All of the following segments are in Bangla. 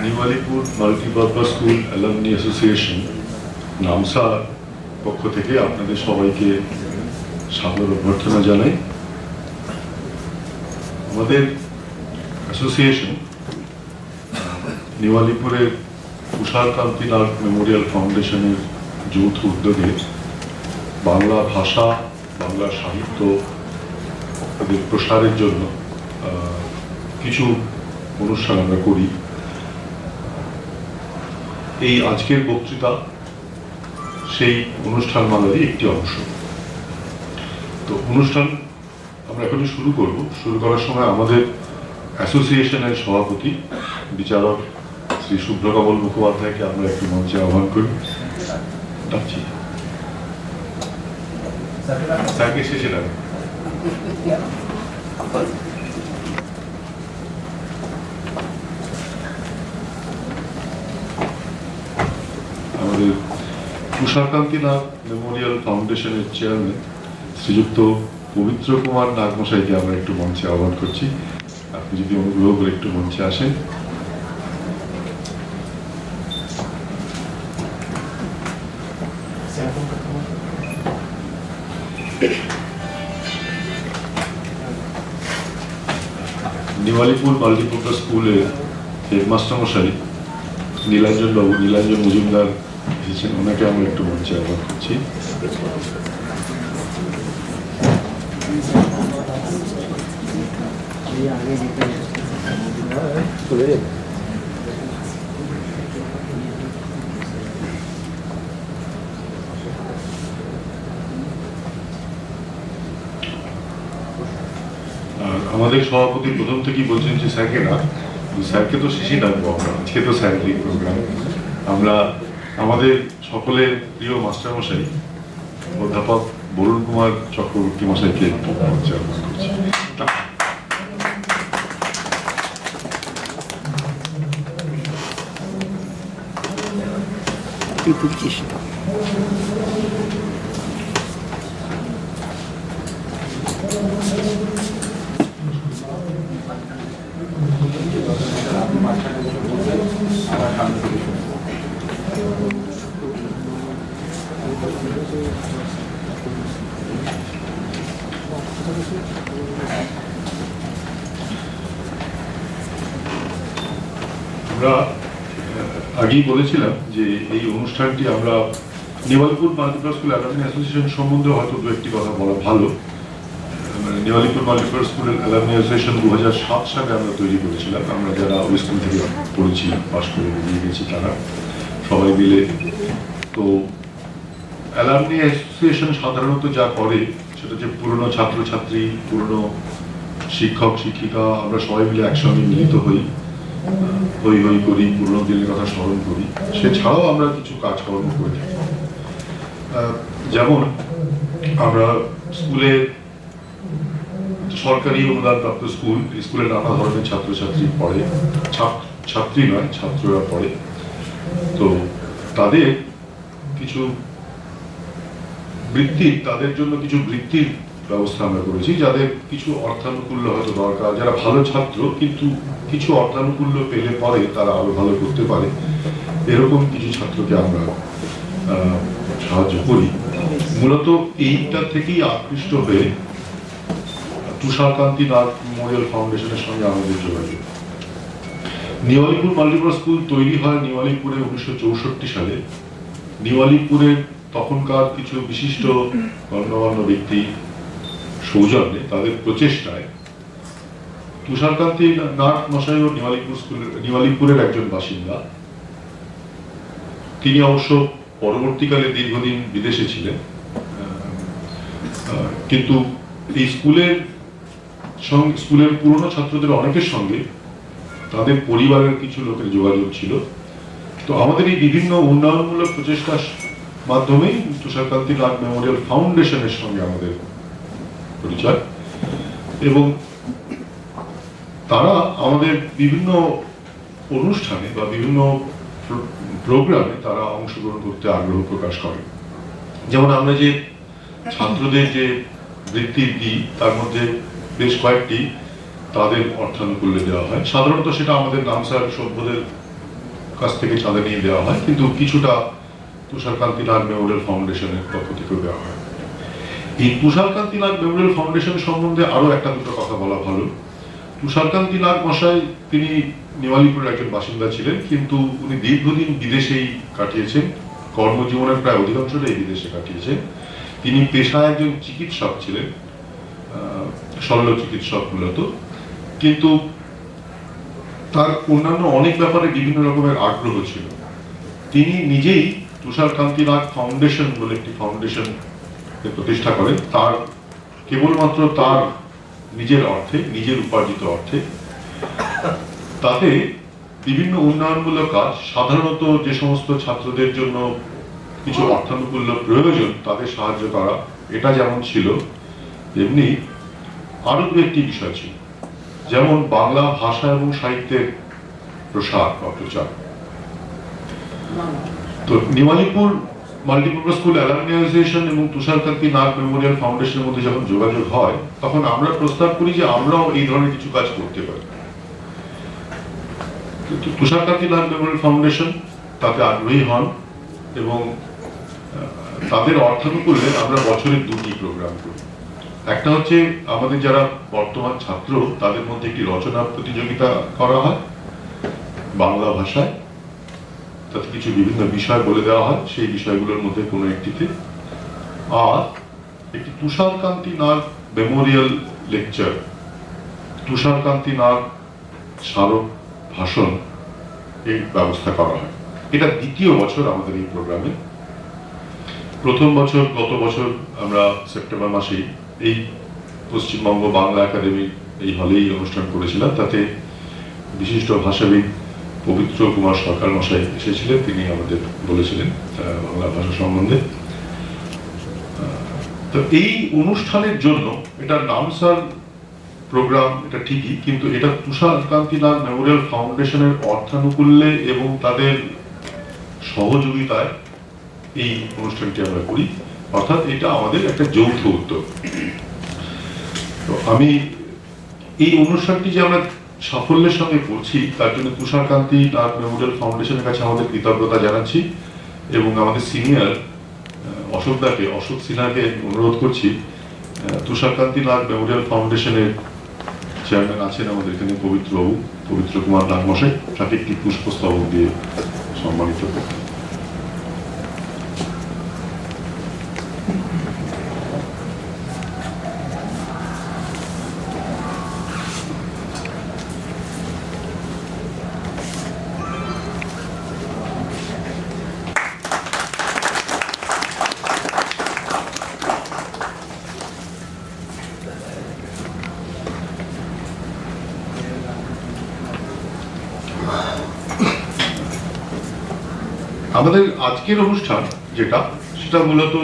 New multipurpose school alumni association নামসার পক্ষ থেকে আপনাদের সবাইকে সাদর অভ্যর্থনা জানাই। আমাদের অ্যাসোসিয়েশন নিউ আলিপুরের তুষারকান্তি নাগ মেমোরিয়াল ফাউন্ডেশনের যৌথ উদ্যোগে বাংলা ভাষা, বাংলা সাহিত্য এদের প্রসারের জন্য কিছু অনুষ্ঠান আমরা করি। এই আজকের বক্তৃতা সেই অনুষ্ঠান মালারই একটি অংশ। তো অনুষ্ঠান আমরা এখনই শুরু করব। শুরু করার সময় আমাদের অ্যাসোসিয়েশনের সভাপতি বিচারক শ্রী শুভ্রকমল মুখোপাধ্যায়কে আমরা একটু মঞ্চে আহ্বান করি। ডাকছি স্যারকে শেষে ডাক। আমাদের তুষারকান্তি নাগ মেমোরিয়াল ফাউন্ডেশনের চেয়ারম্যান শ্রীযুক্ত পবিত্র কুমার নাগ মশাইকে আমরা একটু মঞ্চে আহ্বান করছি। আপনি যদি অনুগ্রহ করে একটু মঞ্চে আসেন। নিউ আলিপুর মাল্টিপারপাস স্কুলের হেডমাস্টার মশাই নীলাঞ্জন মজুমদার এসেছেন, ওনাকে আমরা একটু মঞ্চে আহ্বান করছি। আমাদের সভাপতি প্রথম থেকেই বলছেন যে স্যারকে না, স্যারকে তো শেষই ডাকবো আমরা, আজকে তো স্যারেরই প্রোগ্রাম। আমরা আমাদের সকলের প্রিয় মাস্টারমশাই অধ্যাপক বরুণ কুমার চক্রবর্তী মশাইকে একটু মঞ্চে আহ্বান করছি। আমরা আগেই বলেছিলাম যে এই অনুষ্ঠানটি আমরা New Alipur multipurpose school alumni association সম্বন্ধে হয়তো দু একটি কথা বলা ভালো। New Alipur multipurpose school alumni association 2007 সালে আমরা তৈরি করেছিলাম। আমরা যারা ওই স্কুল থেকে পড়েছি, পাশ করে বেরিয়ে গেছি, তারা সবাই মিলে। তো অ্যালামনি অ্যাসোসিয়েশন সাধারণত যা করে সেটা হচ্ছে পুরনো ছাত্রছাত্রী, পুরনো শিক্ষক শিক্ষিকা, আমরা সবাই মিলে একসঙ্গে মিলিত হই, হই হই করি, পুরনো দিনের কথা স্মরণ করি। সেছাড়াও আমরা কিছু কাজকর্ম করে থাকি। যেমন আমরা স্কুলে সরকারি অনুদানপ্রাপ্ত স্কুলে নানা ধরনের ছাত্রছাত্রী পড়ে, ছাত্রী নয় ছাত্ররা পড়ে। তো তাদের কিছু তাদের জন্য কিছু বৃত্তির ব্যবস্থা আমরা করেছি, যাদের কিছু অর্থানুকূল্য হয়তো দরকার, যারা ভালো ছাত্র কিন্তু কিছু অর্থানুকূল্য পেলে পরে তারা আরো ভালো করতে পারে, এরকম কিছু ছাত্রকে আমরা সাহায্য করি। মূলত এইটা থেকেই আকৃষ্ট হয়ে তুষারকান্তি নাগ মেমোরিয়াল ফাউন্ডেশনের সঙ্গে আমাদের যোগাযোগ। নিউ আলিপুর মাল্টিপারপাস স্কুল তৈরি হয় নিউ আলিপুরে 1964 সালে। নিউ আলিপুরের তখনকার কিছু বিশিষ্ট গণ্যমান্য ব্যক্তি সৌজন্যে, তাদের প্রচেষ্টায় তুষারকান্তি নাগ মশাইও নিউ আলিপুরের একজন বাসিন্দা। তিনি অবশ্য পরবর্তীকালে দীর্ঘদিন বিদেশে ছিলেন, কিন্তু এই স্কুলের পুরনো ছাত্রদের অনেকের সঙ্গে তাদের পরিবারের কিছু লোকের যোগাযোগ ছিল। তো আমাদের এই বিভিন্ন উন্নয়নমূলক প্রচেষ্টার মাধ্যমেই তুষারকান্তি নাগ মেমোরিয়াল ফাউন্ডেশনের সঙ্গে আমাদের পরিচয়, এবং তারা আমাদের বিভিন্ন অনুষ্ঠানে বা বিভিন্ন প্রোগ্রামে তারা অংশগ্রহণ করতে আগ্রহ প্রকাশ করে। যেমন আমরা যে ছাত্রদের যে বৃত্তি দিই তার মধ্যে বেশ কয়েকটি তাদের অর্থানুকূল্যে দেওয়া হয়। সাধারণত সেটা আমাদের নামসার সভ্যদের কাছ থেকে চাঁদা নিয়ে দেওয়া হয়, কিন্তু কিছুটা তুষারকান্তি নাগ মেমোরিয়াল ফাউন্ডেশনের পক্ষ থেকেও দেওয়া হয়। এই তুষারকান্তি নাগ মেমোরিয়াল ফাউন্ডেশন সম্বন্ধে আরো একটা দুটো কথা বলা ভালো। তুষারকান্তি নাগ মশাই তিনি নেওয়ালিপুরের একজন বাসিন্দা ছিলেন, কিন্তু উনি দীর্ঘদিন বিদেশেই কাটিয়েছেন, কর্মজীবনের প্রায় অধিকাংশটাই বিদেশে কাটিয়েছেন। তিনি পেশায় একজন চিকিৎসক ছিলেন, শল্য চিকিৎসক মূলত, কিন্তু তার অন্যান্য অনেক ব্যাপারে বিভিন্ন রকমের আগ্রহ ছিল। তিনি নিজেই তুষারকান্তি নাগ ফাউন্ডেশন বলে একটি ফাউন্ডেশন প্রতিষ্ঠা করেন, তার কেবলমাত্র তার নিজের অর্থে, নিজের উপার্জিত অর্থে। তাতে বিভিন্ন উন্নয়নমূলক কাজ, সাধারণত যে সমস্ত ছাত্রদের জন্য কিছু অর্থানুকূল্য প্রয়োজন তাদের সাহায্য করা, এটা যেমন ছিল, তেমনি আরো দু একটি বিষয় ছিল, যেমন বাংলা ভাষা এবং সাহিত্যের প্রসার বা প্রচার। তো নেওয়ালিপুর মাল্টিপারপাস স্কুল অ্যালামনি অ্যাসোসিয়েশন এবং তুষারকান্তি নাগ মেমোরিয়াল ফাউন্ডেশনের মধ্যে যখন যোগাযোগ হয়, তখন আমরা প্রস্তাব করি যে আমরাও এই ধরনের কিছু কাজ করতে পারি। তুষারকান্তি নাগ মেমোরিয়াল ফাউন্ডেশন তাতে আগ্রহী হন এবং তাদের অর্থানুকূল্যে আমরা বছরে দুটি প্রোগ্রাম করি। একটা হচ্ছে আমাদের যারা বর্তমান ছাত্র তাদের মধ্যে একটি রচনা প্রতিযোগিতা করা হয় বাংলা ভাষায়, তাতে কিছু বিভিন্ন বিষয় বলে দেওয়া হয়, সেই বিষয়গুলোর মধ্যে কোনো একটিতে। আর একটি তুষারকান্তি নাগ মেমোরিয়াল লেকচার, তুষারকান্তি নাগ স্মারক ভাষণ, এই ব্যবস্থা করা হয়। এটা দ্বিতীয় বছর আমাদের এই প্রোগ্রামে। প্রথম বছর গত বছর আমরা সেপ্টেম্বর মাসেই এই পশ্চিমবঙ্গ বাংলা একাডেমি এই হলেই অনুষ্ঠান করেছিলাম। তাতে বিশিষ্ট ভাষাবিদ পবিত্র কুমার সরকার মশাই এসেছিলেন, তিনি আমাদের বলেছিলেন বাংলা ভাষা সম্বন্ধে। তো এই অনুষ্ঠানের জন্য এটা নামসার প্রোগ্রাম, এটা ঠিকই, কিন্তু এটা তুষারকান্তি নাগ মেমোরিয়াল ফাউন্ডেশনের অর্থানুকূল্যে এবং তাদের সহযোগিতায় এই অনুষ্ঠানটি আমরা করি, অর্থাৎ এটা আমাদের একটা যৌথ উদ্যোগ। তো আমি এই অনুষ্ঠানটি যে আমরা সাফল্যের সঙ্গে করছি তার জন্য তুষারকান্তি নাগ মেমোরিয়াল ফাউন্ডেশনের কাছে আমাদের কৃতজ্ঞতা জানাচ্ছি এবং আমাদের সিনিয়র অশোক সিনহাকে অনুরোধ করছি, তুষারকান্তি নাগ মেমোরিয়াল ফাউন্ডেশনের চেয়ারম্যান আছেন আমাদের এখানে পবিত্র কুমার নাগ মশাই, তাকে একটি পুষ্পস্তবক দিয়ে সম্মানিত করতে। আমাদের আজকের অনুষ্ঠান সেটা মূলত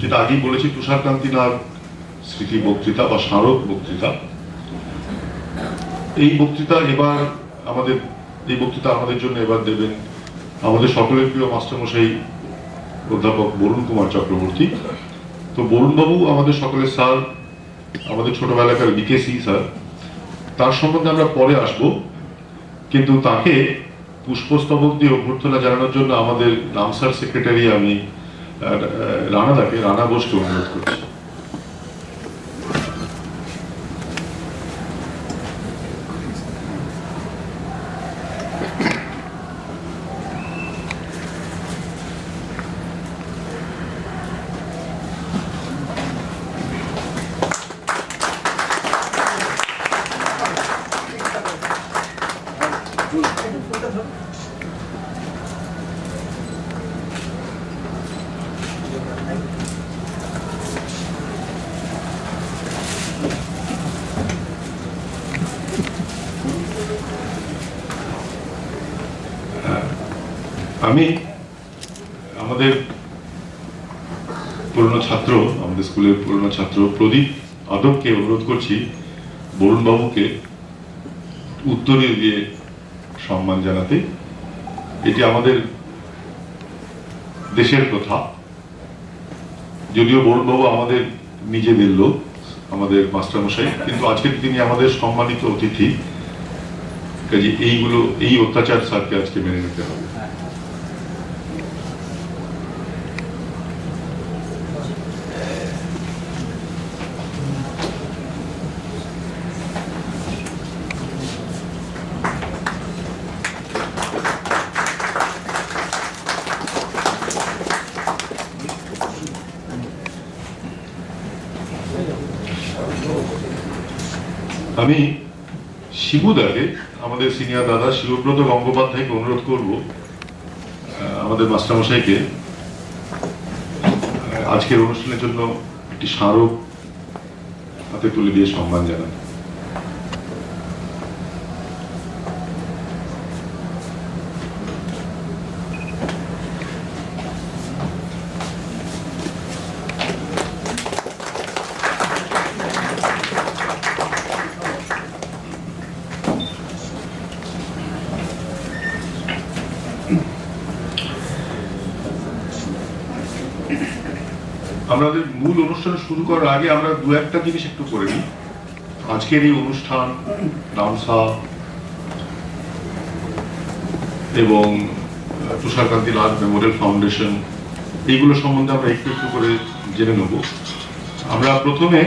যেটা আগেই বলেছি, তুষারকান্তি নাগ স্মৃতি বক্তৃতা বা স্মারক বক্তৃতা। এই বক্তৃতা আমাদের জন্য এবার দেবেন আমাদের সকলের প্রিয় মাস্টারমশাই অধ্যাপক বরুণ কুমার চক্রবর্তী। তো বরুণ বাবু আমাদের সকলের স্যার, আমাদের ছোটবেলাকার বিকেসি স্যার, তার সম্বন্ধে আমরা পরে আসব, কিন্তু তাকে পুষ্পস্তবক দিয়ে অভ্যর্থনা জানানোর জন্য আমাদের নামসার সেক্রেটারি আমি রানা বোসকে অনুরোধ করছি। আমি আমাদের স্কুলের পুরনো ছাত্র প্রদীপ আদবকে অনুরোধ করছি বরুণ বাবুকে উত্তরীয় দিয়ে সম্মান জানাতে। এটি আমাদের দেশের প্রথা, যদিও বরুণ বাবু আমাদের নিজেদের লোক, আমাদের মাস্টারমশাই, কিন্তু আজকে তিনি আমাদের সম্মানিত অতিথি। কাজে এই অত্যাচার স্যারকে আজকে মেনে নিতে হবে। আমি শিবুদাকে, আমাদের সিনিয়র দাদা শিবব্রত গঙ্গোপাধ্যায়কে অনুরোধ করব আমাদের মাস্টারমশাইকে আজকের অনুষ্ঠানের জন্য একটি স্মারক হাতে তুলে দিয়ে সম্মান জানান। আমাদের মূল অনুষ্ঠান শুরু করার আগে আমরা দু একটা জিনিস একটু করে নিই। আজকের এই অনুষ্ঠান, নামসা এবং তুষারকান্তি লাল মেমোরিয়াল ফাউন্ডেশন, এইগুলো সম্বন্ধে আমরা একটু একটু করে জেনে নেব। আমরা প্রথমে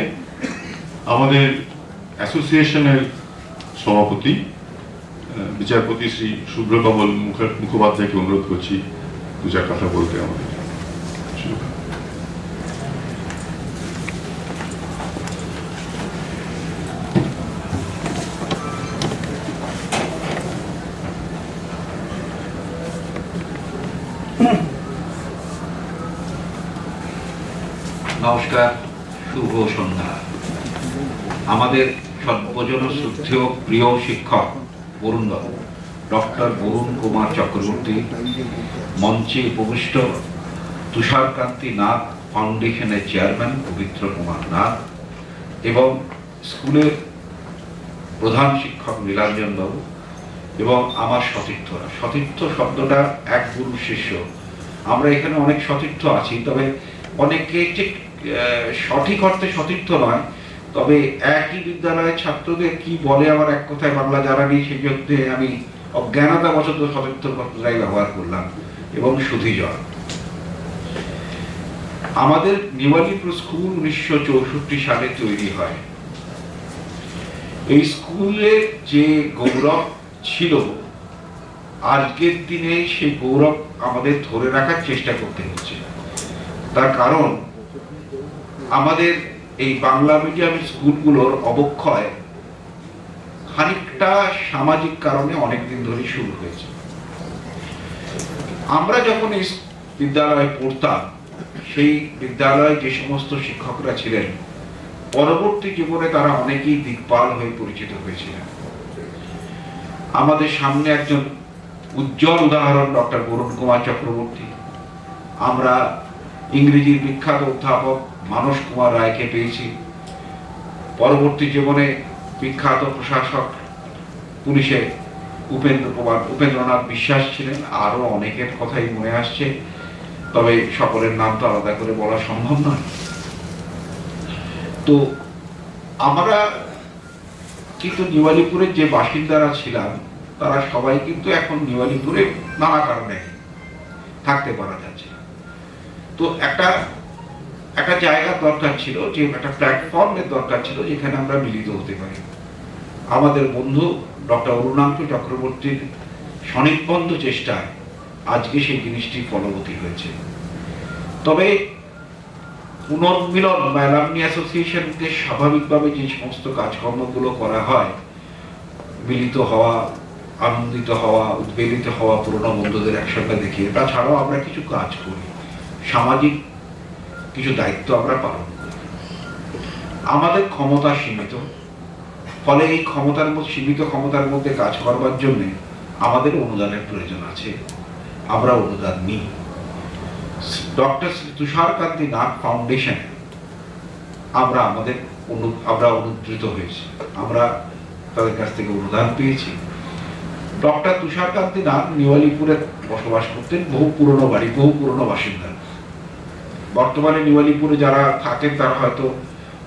আমাদের অ্যাসোসিয়েশনের সভাপতি বিচারপতি শ্রী শুভ্রকমল মুখোপাধ্যায়কে অনুরোধ করছি দু চার কথা বলতে আমাদের। নমস্কার, শুভ সন্ধ্যা। আমাদের সর্বজন শ্রদ্ধেয় প্রিয় শিক্ষক বরুণ বাবু ডক্টর বরুণ কুমার চক্রবর্তী, মঞ্চে উপবিষ্ট তুষারকান্তি নাথ ফাউন্ডেশনের চেয়ারম্যান পবিত্র কুমার নাথ এবং স্কুলের প্রধান শিক্ষক নীলাঞ্জন বাবু এবং আমার সতীর্থরা। সতীর্থ শব্দটা এক গুরু শিষ্য। আমরা এখানে অনেক সতীর্থ আছি, তবে অনেকে ঠিক সঠিক অর্থে সতীর্থ নয়, তবে একই বিদ্যালয়ের ছাত্রদের কি বলে আমার এক কথায় বাংলা জানা নেই, সেই জন্য আমি অজ্ঞানতাবশত সতীর্থ কথাটাই ব্যবহার করলাম। এবং সুধীজন, আমাদের নিওয়ালিপুর স্কুল 1964 সালে তৈরি হয়। এই স্কুলের যে গৌরব ছিল, আজকের দিনে সেই গৌরব আমাদের ধরে রাখার চেষ্টা করতে হচ্ছে। তার কারণ আমাদের এই বাংলা মিডিয়াম স্কুলগুলোর অবক্ষয় খানিকটা সামাজিক কারণে অনেকদিন ধরে শুরু হয়েছে। আমরা যখন এই বিদ্যালয়ে পড়তাম, সেই বিদ্যালয়ে যে সমস্ত শিক্ষকরা ছিলেন, পরবর্তী জীবনে তারা অনেকেই দিকপাল হয়ে পরিচিত হয়েছিলেন। আমাদের সামনে একজন উজ্জ্বল উদাহরণ ডক্টর বরুণ কুমার চক্রবর্তী। আমরা ইংরেজির বিখ্যাত অধ্যাপক মানস কুমার রায়কে পেয়েছি। পরবর্তী জীবনে বিখ্যাত প্রশাসক পুলিশে উপেন্দ্রনাথ বিশ্বাস ছিলেন। আরো অনেকের কথাই মনে আসছে, তবে সকলের নাম তো আলাদা করে বলা সম্ভব নয়। তো আমরা কিন্তু নিওয়ালিপুরের যে বাসিন্দারা ছিলাম, তারা সবাই কিন্তু এখন নিওয়ালিপুরে নানা কারণে থাকতে পারা যাচ্ছে না। তো একটা জায়গার দরকার ছিল, যে একটা প্ল্যাটফর্মের দরকার ছিল যেখানে আমরা মিলিত হতে পারি। আমাদের বন্ধু ডক্টর অরুণাংশু চক্রবর্তীর স্বনির্বন্ধ চেষ্টায় আজকে সেই জিনিসটি ফলবতী হয়েছে। তবে পুনর্মিলন বা অ্যালামনি অ্যাসোসিয়েশনকে স্বাভাবিকভাবে যে সমস্ত কাজকর্মগুলো করা হয়, মিলিত হওয়া, আনন্দিত হওয়া, উদ্বেলিত হওয়া, পুরনো বন্ধুদের একসঙ্গে দেখিয়ে, তাছাড়াও আমরা কিছু কাজ করি, সামাজিক কিছু দায়িত্ব আমরা পালন করি। আমাদের ক্ষমতা সীমিত, ফলে এই সীমিত ক্ষমতার মধ্যে কাজ করবার জন্য আমাদের অনুদানের প্রয়োজন আছে। আমরা অনুদান নিই। ডক্টর তুষারকান্তি নাথ ফাউন্ডেশন আমরা অনুদ্ধৃত হয়েছি, আমরা তাদের কাছ থেকে অনুদান পেয়েছি। ডক্টর তুষারকান্তি নাথ নিওয়ালিপুরে বসবাস করতেন, বহু পুরনো বাড়ি, বহু পুরনো বাসিন্দা। বর্তমানে নিওয়ালিপুরে যারা থাকেন তারা হয়তো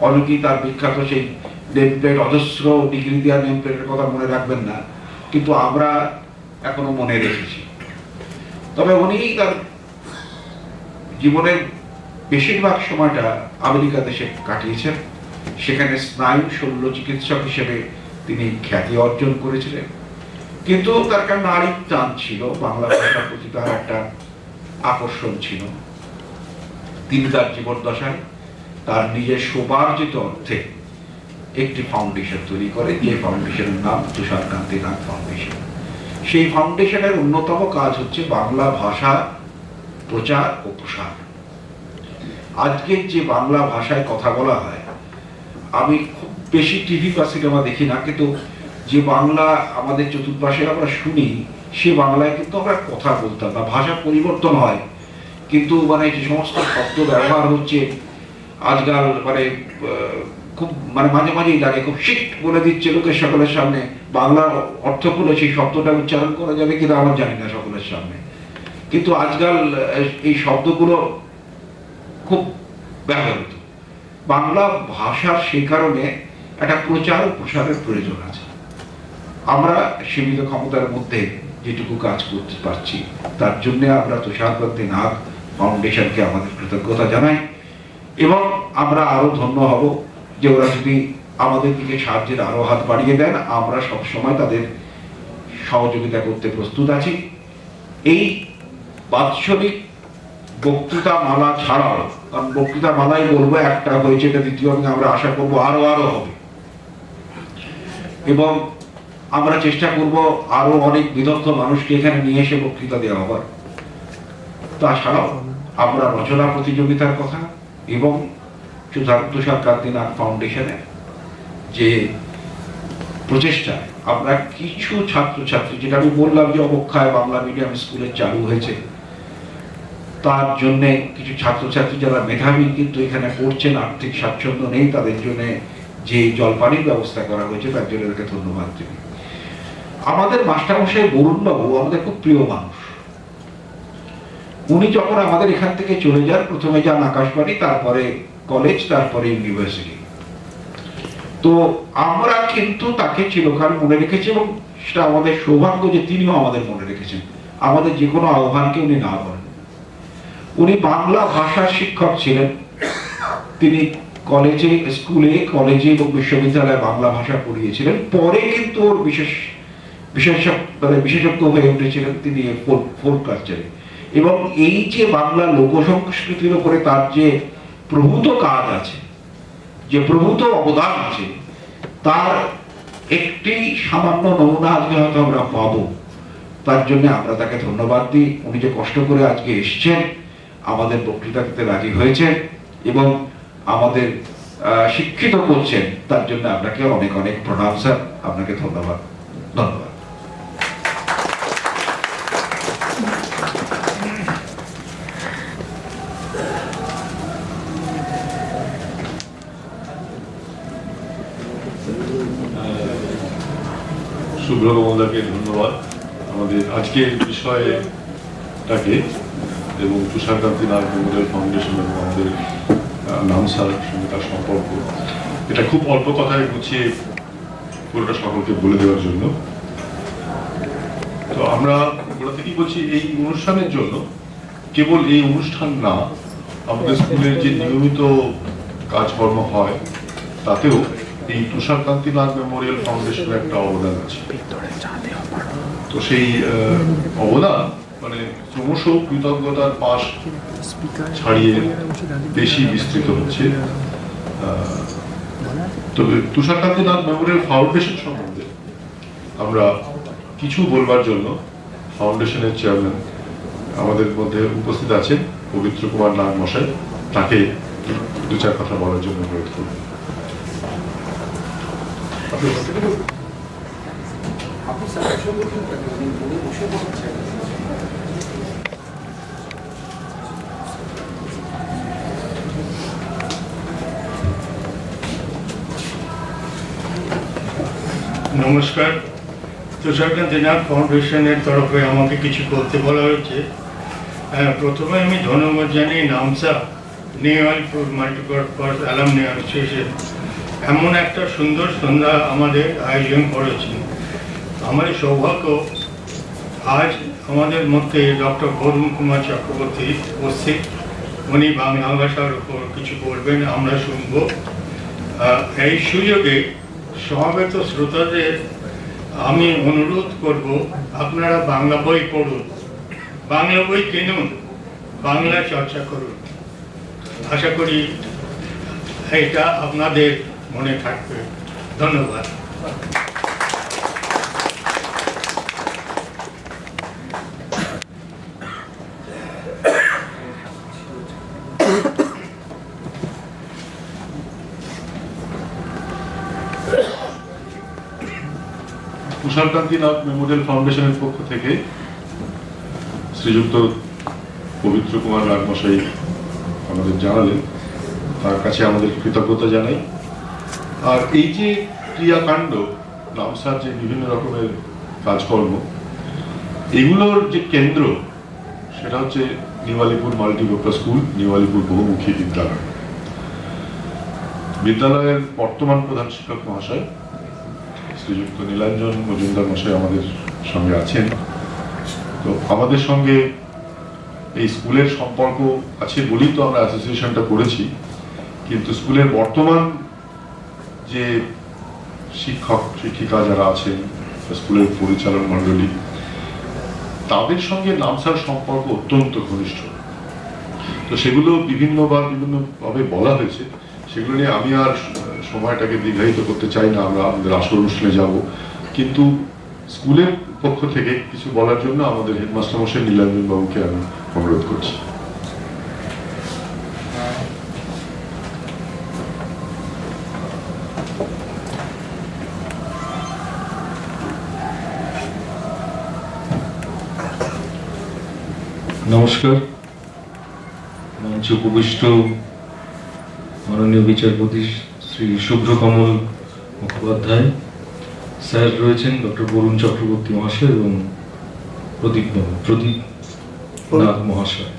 অনেকেই তার বিখ্যাত সেই নেমপ্লেট, অজস্র ডিগ্রি দেওয়া নেমপ্লেটের কথা মনে রাখবেন না। কিন্তু আমরা এখনো মনে রেখেছি। তবে উনি তার জীবনের বেশিরভাগ সময়টা আমেরিকা দেশে কাটিয়েছেন। সেখানে স্নায়ু শল্য চিকিৎসক হিসেবে তিনি খ্যাতি অর্জন করেছিলেন। কিন্তু তার একটা নারী টান ছিল, বাংলা ভাষার প্রতি তার একটা আকর্ষণ ছিল। তিনি তার জীবদ্দশায় তার নিজের সোপার্জিত অর্থে একটি ফাউন্ডেশন তৈরি করে, যে ফাউন্ডেশনের নাম তুষারকান্তি নাগ ফাউন্ডেশন। সেই ফাউন্ডেশনের অন্যতম কাজ হচ্ছে বাংলা ভাষা প্রচার ও প্রসার। আজকের যে বাংলা ভাষায় কথা বলা হয়, আমি খুব বেশি টিভি বা সিনেমা দেখি না, কিন্তু যে বাংলা আমাদের চতুর্পাশে আমরা শুনি, সে বাংলায় কিন্তু আমরা কথা বলতাম না। ভাষা পরিবর্তন হয়, কিন্তু মানে যে সমস্ত শব্দ ব্যবহার হচ্ছে আজকাল, মানে খুব মানে মাঝে মাঝেই লাগে, খুব শিট বলে দিচ্ছে লোকের সকলের সামনে। বাংলার অর্থ করলে সেই শব্দটা উচ্চারণ করা যাবে কিনা আমার জানি না সকলের সামনে, কিন্তু আজকাল এই শব্দগুলো খুব ব্যবহৃত। বাংলা ভাষার সেই কারণে একটা প্রচার ও প্রসারের প্রয়োজন আছে। আমরা সীমিত ক্ষমতার মধ্যে যেটুকু কাজ করতে পারছি, তার জন্য আমরা তুষারকান্তি নাগ ফাউন্ডেশনকে আমাদের কৃতজ্ঞতা জানাই, এবং আমরা আরো ধন্য হব যে ওরা যদি আমাদের দিকে সাহায্যের আরো হাত বাড়িয়ে দেন। আমরা সবসময় তাদের সহযোগিতা করতে প্রস্তুত আছি। এই বাৎসরিক বক্তৃতা মালা ছাড়াও, কারণ বক্তৃতা মালাই বলবো একটা হয়েছে, এটা দ্বিতীয় আমরা আশা করবো আরো হবে, এবং আমরা চেষ্টা করব আরো অনেক বিদগ্ধ মানুষকে এখানে নিয়ে এসে বক্তৃতা দেওয়া হবার। তাছাড়াও আমরা রচনা প্রতিযোগিতার কথা এবং তুষারকান্তি নাগ ফাউন্ডেশনের যে প্রচেষ্টা, আমরা কিছু ছাত্রছাত্রী, যেটা আমি বললাম যে অবক্ষয় বাংলা মিডিয়াম স্কুলে চালু হয়েছে, তার জন্য কিছু ছাত্রছাত্রী যারা মেধাবী কিন্তু এখানে পড়ছেন, আর্থিক স্বাচ্ছন্দ্য নেই, তাদের জন্য যে জলপানির ব্যবস্থা করা হয়েছে, তার জন্য তাকে ধন্যবাদ দিই। আমাদের মাস্টারমশাই বরুণ বাবু আমাদের খুব প্রিয় মানুষ। উনি যখন আমাদের এখান থেকে চলে যান, প্রথমে যান আকাশবাণী, তারপরে কলেজ, তারপরে ইউনিভার্সিটি। তো আমরা কিন্তু তাকে চিরকাল মনে রেখেছি, এবং সেটা আমাদের সৌভাগ্য যে তিনিও আমাদের মনে রেখেছেন। আমাদের যে কোনো আহ্বানকে উনি না করেন। উনি বাংলা ভাষার শিক্ষক ছিলেন। তিনি কলেজে, স্কুলে, কলেজে এবং বিশ্ববিদ্যালয়ে বাংলা ভাষা পড়িয়েছিলেন। পরে কিন্তু ওর বিশেষজ্ঞ হয়ে উঠেছিলেন তিনি ফোক কালচারে। এবং এই যে বাংলা লোক সংস্কৃতির উপরে তার যে প্রভূত কাজ আছে, যে প্রভূত অবদান আছে, তার একটি সামান্য নমুনা আজকে হয়তো আমরা পাবো। তার জন্য আমরা তাকে ধন্যবাদ দিই। উনি যে কষ্ট করে আজকে এসছেন, আমাদের বক্তৃতা দিতে রাজি হয়েছেন এবং আমাদের শিক্ষিত করছেন, তার জন্য আপনাকে অনেক অনেক প্রণাম স্যার, আপনাকে ধন্যবাদ। ধন্যবাদ। সুব্রত মহোদয়কে ধন্যবাদ আমাদের আজকের বিষয়টাকে, এবং তুষারকান্তি নাগ মেমোরিয়াল ফাউন্ডেশন এবং আমাদের নামসার সঙ্গে তার সম্পর্ক, এটা খুব অল্প কথায় গুছিয়ে পুরোটা সকলকে বলে দেওয়ার জন্য। তো আমরা গোড়া থেকেই বলছি, এই অনুষ্ঠানের জন্য কেবল এই অনুষ্ঠান না, আমাদের স্কুলের যে নিয়মিত কাজকর্ম হয় তাতেও এই তুষারকান্তি নাগ মেমোরিয়াল ফাউন্ডেশনের একটা অবদান আছে। তো সেই অবদান মানে ক্রমশ কৃতজ্ঞতার পাশ ছাড়িয়ে বেশি বিস্তৃত হচ্ছে। তবে তুষারকান্তি নাগ মেমোরিয়াল ফাউন্ডেশন সম্বন্ধে আমরা কিছু বলবার জন্য ফাউন্ডেশনের চেয়ারম্যান আমাদের মধ্যে উপস্থিত আছেন, পবিত্র কুমার নাগ মশাই। তাকে দু চার কথা বলার জন্য অনুরোধ করব। নমস্কার। তুষারকান্তি নাগ ফাউন্ডেশনের তরফে আমাকে কিছু করতে বলা হয়েছে। প্রথমে আমি ধন্যবাদ জানাই NAMSA new Alipur multipurpose alumni association এমন একটা সুন্দর সন্ধ্যা আমাদের আয়োজন করেছেন। আমার সৌভাগ্য আজ আমাদের মধ্যে ডক্টর বরুণ কুমার চক্রবর্তী উপস্থিত। উনি বাংলা ভাষার উপর কিছু বলবেন, আমরা শুনব। এই সুযোগে সমাবেত শ্রোতাদের আমি অনুরোধ করব, আপনারা বাংলা বই পড়ুন, বাংলা বই কিনুন, বাংলা চর্চা করুন। আশা করি এটা আপনাদের মনে থাকবে। ধন্যবাদ। তুষারকান্তিনাথ মেমোরিয়াল ফাউন্ডেশনের পক্ষ থেকে শ্রীযুক্ত পবিত্র কুমার নাগ মশাই আমাদের জানালেন, তার কাছে আমাদের কৃতজ্ঞতা জানাই। আর এই যে ক্রিয়াকাণ্ড, নামসার যে বিভিন্ন রকমের কাজকর্ম, এগুলোর যে কেন্দ্র সেটা হচ্ছে New Alipur multipurpose school, New Alipore বহুমুখী বিদ্যালয়। বিদ্যালয়ের বর্তমান প্রধান শিক্ষক মহাশয় শ্রীযুক্ত নীলাঞ্জন মজুমদার মশাই আমাদের সঙ্গে আছেন। তো আমাদের সঙ্গে এই স্কুলের সম্পর্ক আছে বলেই তো আমরা অ্যাসোসিয়েশনটা করেছি, কিন্তু স্কুলের বর্তমান যে শিক্ষক শিক্ষিকা যারা আছেন, স্কুলের পরিচালন মণ্ডলী, তাদের সঙ্গে নামসার সম্পর্ক অত্যন্ত ঘনিষ্ঠ। তো সেগুলো বিভিন্নভাবে বলা হয়েছে, সেগুলো নিয়ে আমি আর সময়টাকে দীর্ঘায়িত করতে চাই না, আমরা আমাদের আসল অনুষ্ঠানে যাব। কিন্তু স্কুলের পক্ষ থেকে কিছু বলার জন্য আমাদের হেডমাস্টার মশাই নীলাঞ্জন বাবুকে আমি অনুরোধ করছি। নমস্কার। মঞ্চে উপবিষ্ট মাননীয় বিচারপতি শ্রী শুভ্রকমল মুখোপাধ্যায় স্যার রয়েছেন, ডক্টর বরুণ চক্রবর্তী মহাশয় এবং প্রদীপ নাথ মহাশয়,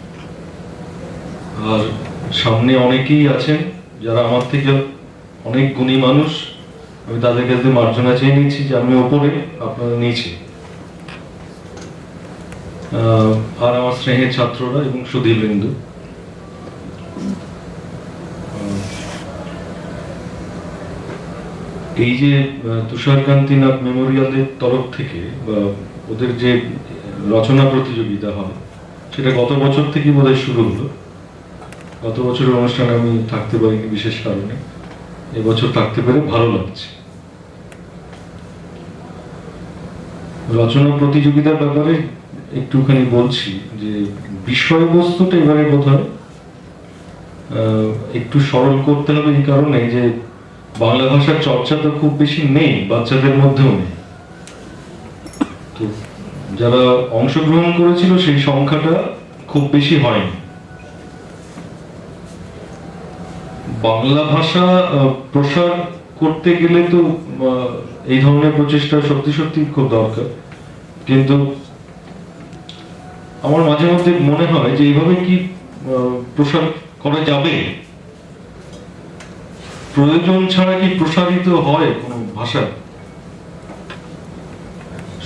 আর সামনে অনেকেই আছেন যারা আমার থেকে অনেক গুণী মানুষ। আমি তাদের কাছে মার্জনা চেয়ে নিচ্ছি যে আমি ওপরে, আপনারা নিচে। আর আমার স্নেহের ছাত্ররা এবং সুধীরবৃন্দু, এই যে তুষারকান্তিনাথ মেমোরিয়ালের তরফ থেকে বা ওদের যে রচনা প্রতিযোগিতা হয়, সেটা গত বছর থেকে বোধহয় শুরু হলো। গত বছরের অনুষ্ঠানে আমি থাকতে পারিনি বিশেষ কারণে, এবছর থাকতে পেরে ভালো লাগছে। রচনা প্রতিযোগিতার ব্যাপারে একটুখানি বলছি যে বিষয়বস্তুটা এবারে বোধহয় একটু সরল করতে হবে, এই কারণে যে বাংলা ভাষার চর্চা তো খুব বেশি নেই, বাচ্চাদের মধ্যেও নেই। তো যারা অংশগ্রহণ করেছিল সেই সংখ্যাটা খুব বেশি হয়নি। বাংলা ভাষা প্রসার করতে গেলে তো এই ধরনের প্রচেষ্টা সত্যি সত্যি খুব দরকার, কিন্তু আমার মাঝে মধ্যে মনে হয় যে এইভাবে কি প্রসার করা যাবে? প্রয়োজন ছাড়া কি প্রসারিত হয় কোনো ভাষা?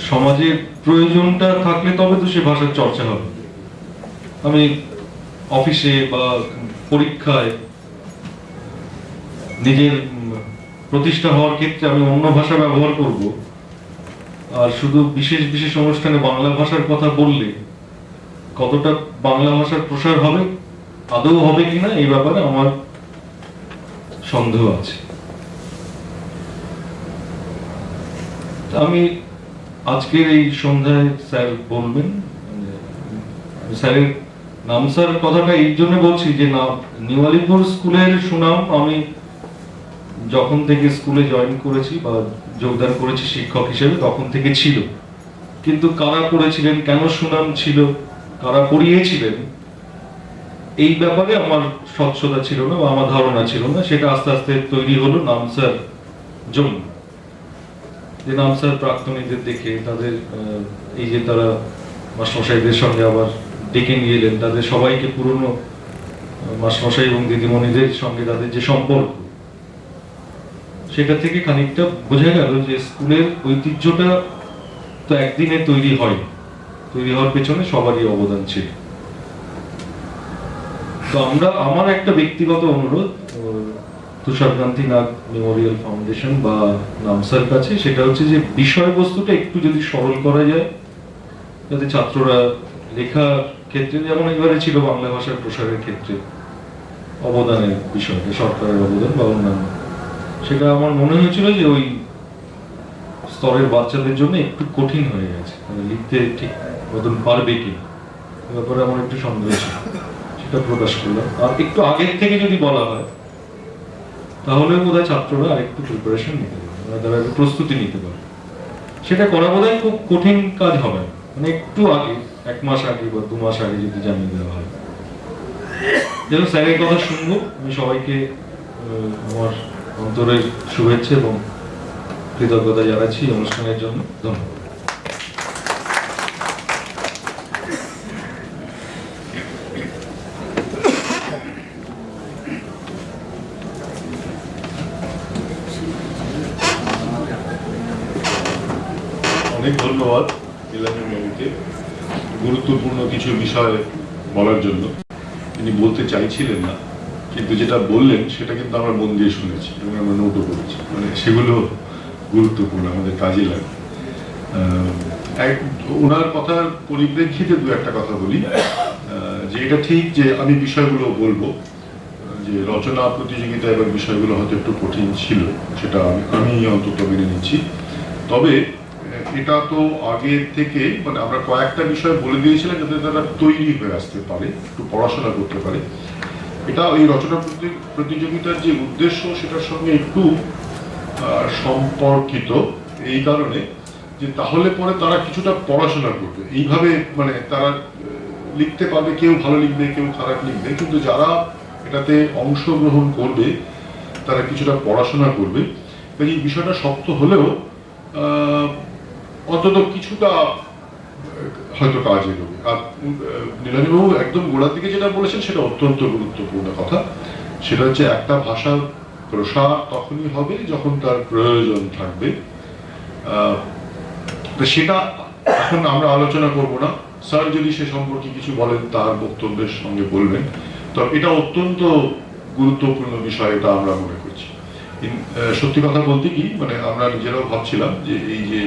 সমাজের প্রয়োজনটা থাকলে তবে তো সে ভাষার চর্চা হবে। আমি অফিসে বা পরীক্ষায় নিজের প্রতিষ্ঠা হওয়ার ক্ষেত্রে আমি অন্য ভাষা ব্যবহার করব, আর শুধু বিশেষ বিশেষ অনুষ্ঠানে বাংলা ভাষার কথা বললে কতটা বাংলা ভাষার প্রসার হবে, আদৌ হবে কিনা, এই ব্যাপারে আমার সন্দেহ আছে। আমি আজকের এই সন্ধ্যায় স্যার বলবেন, স্যারের নামসার কথাটা এই জন্য বলছি যে নিউ আলিপুর স্কুলের সুনাম আমি যখন থেকে স্কুলে জয়েন করেছি বা যোগদান করেছি শিক্ষক হিসেবে তখন থেকে ছিল, কিন্তু কারা করেছিলেন, কেন সুনাম ছিল, কারা পড়িয়েছিলেন, এই ব্যাপারে আমার স্বচ্ছতা ছিল না বা আমার ধারণা ছিল না। সেটা আস্তে আস্তে তৈরি হলো নামসার জন্য, যে নামসার প্রাক্তনীদের দেখে তাদের এই যে তারা মাস্টারমশাইদের সঙ্গে আবার ডেকে নিয়ে এলেন, তাদের সবাইকে পুরনো মাস্টারমশাই এবং দিদিমণিদের সঙ্গে তাদের যে সম্পর্ক, সেটা থেকে খানিকটা বোঝা গেল যে স্কুলের ঐতিহ্যটা তো একদিনে তৈরি হয়, তৈরি হওয়ার পেছনে সবারই অবদান ছিল। তো আমার একটা ব্যক্তিগত অনুরোধ তুষারকান্তি নাগ মেমোরিয়াল ফাউন্ডেশন বা নামসার কাছে, সেটা হচ্ছে যে বিষয়বস্তুটা একটু যদি সরল করা যায়, যাতে ছাত্ররা লেখার ক্ষেত্রে, যেমন এবারে ছিল বাংলা ভাষার প্রসারের ক্ষেত্রে অবদানের বিষয়টা, সরকারের অবদান বা অন্যান্য, সেটা আমার মনে হয়েছিল যে ওই স্তরের বাচ্চাদের জন্য একটু কঠিন হয়ে গেছে, মানে লিখতে ঠিক মতন পারবে কি, এ ব্যাপারে আমার একটু সন্দেহ ছিল, সেটা প্রকাশ করলাম। আর একটু আগের থেকে যদি বলা হয় তাহলে বোধহয় ছাত্ররা আরেকটু প্রিপারেশন নিতে পারে, মানে তারা একটু প্রস্তুতি নিতে পারে। সেটা করা বোধহয় খুব কঠিন কাজ হবে না, মানে একটু আগে, 1 মাস আগে বা 2 মাস আগে যদি জানিয়ে দেওয়া হয়। যেন স্যারের কথা শুনবো। আমি সবাইকে আমার অন্তরের শুভেচ্ছা এবং কৃতজ্ঞতা জানাচ্ছি অনুষ্ঠানের জন্য। ধন্যবাদ। অনেক ধন্যবাদ নীলাঞ্জন বাবুকে গুরুত্বপূর্ণ কিছু বিষয় বলার জন্য। তিনি বলতে চাইছিলেন না, কিন্তু যেটা বললেন সেটা কিন্তু আমরা মন দিয়ে শুনেছি এবং আমরা নোটও করেছি, মানে সেগুলো গুরুত্বপূর্ণ, আমাদের কাজে লাগে। ওনার কথার পরিপ্রেক্ষিতে দু একটা কথা বলি, যে এটা ঠিক যে আমি বিষয়গুলো বলবো, যে রচনা প্রতিযোগিতা এবং বিষয়গুলো হয়তো একটু কঠিন ছিল, সেটা আমি অন্তত মেনে নিচ্ছি। তবে এটা তো আগে থেকে, মানে আমরা কয়েকটা বিষয় বলে দিয়েছিলাম যাতে তারা তৈরি হয়ে আসতে পারে, একটু পড়াশোনা করতে পারে। এটা এই রচনা প্রতিযোগিতার যে উদ্দেশ্য সেটার সঙ্গে একটু সম্পর্কিত, এই কারণে যে তাহলে পরে তারা কিছুটা পড়াশোনা করবে, এইভাবে মানে তারা লিখতে পারবে, কেউ ভালো লিখবে কেউ খারাপ লিখবে, কিন্তু যারা এটাতে অংশগ্রহণ করবে তারা কিছুটা পড়াশোনা করবে। এই বিষয়টা শক্ত হলেও অন্তত কিছুটা হয়তো কাজে দেবে। আর নীলাঞ্জনবাবু একদম গোড়ার দিকে যেটা বলেছেন সেটা অত্যন্ত গুরুত্বপূর্ণ কথা, সেটা হচ্ছে একটা ভাষার প্রসার তখনই হবে যখন তার প্রয়োজন থাকবে। সেটা এখন আমরা আলোচনা করব না, স্যার যদি সে সম্পর্কে কিছু বলেন তার বক্তব্যের সঙ্গে বলবেন। তো এটা অত্যন্ত গুরুত্বপূর্ণ বিষয়, এটা আমরা মনে করছি। সত্যি কথা বলতে কি, মানে আমরা নিজেরাও ভাবছিলাম যে এই যে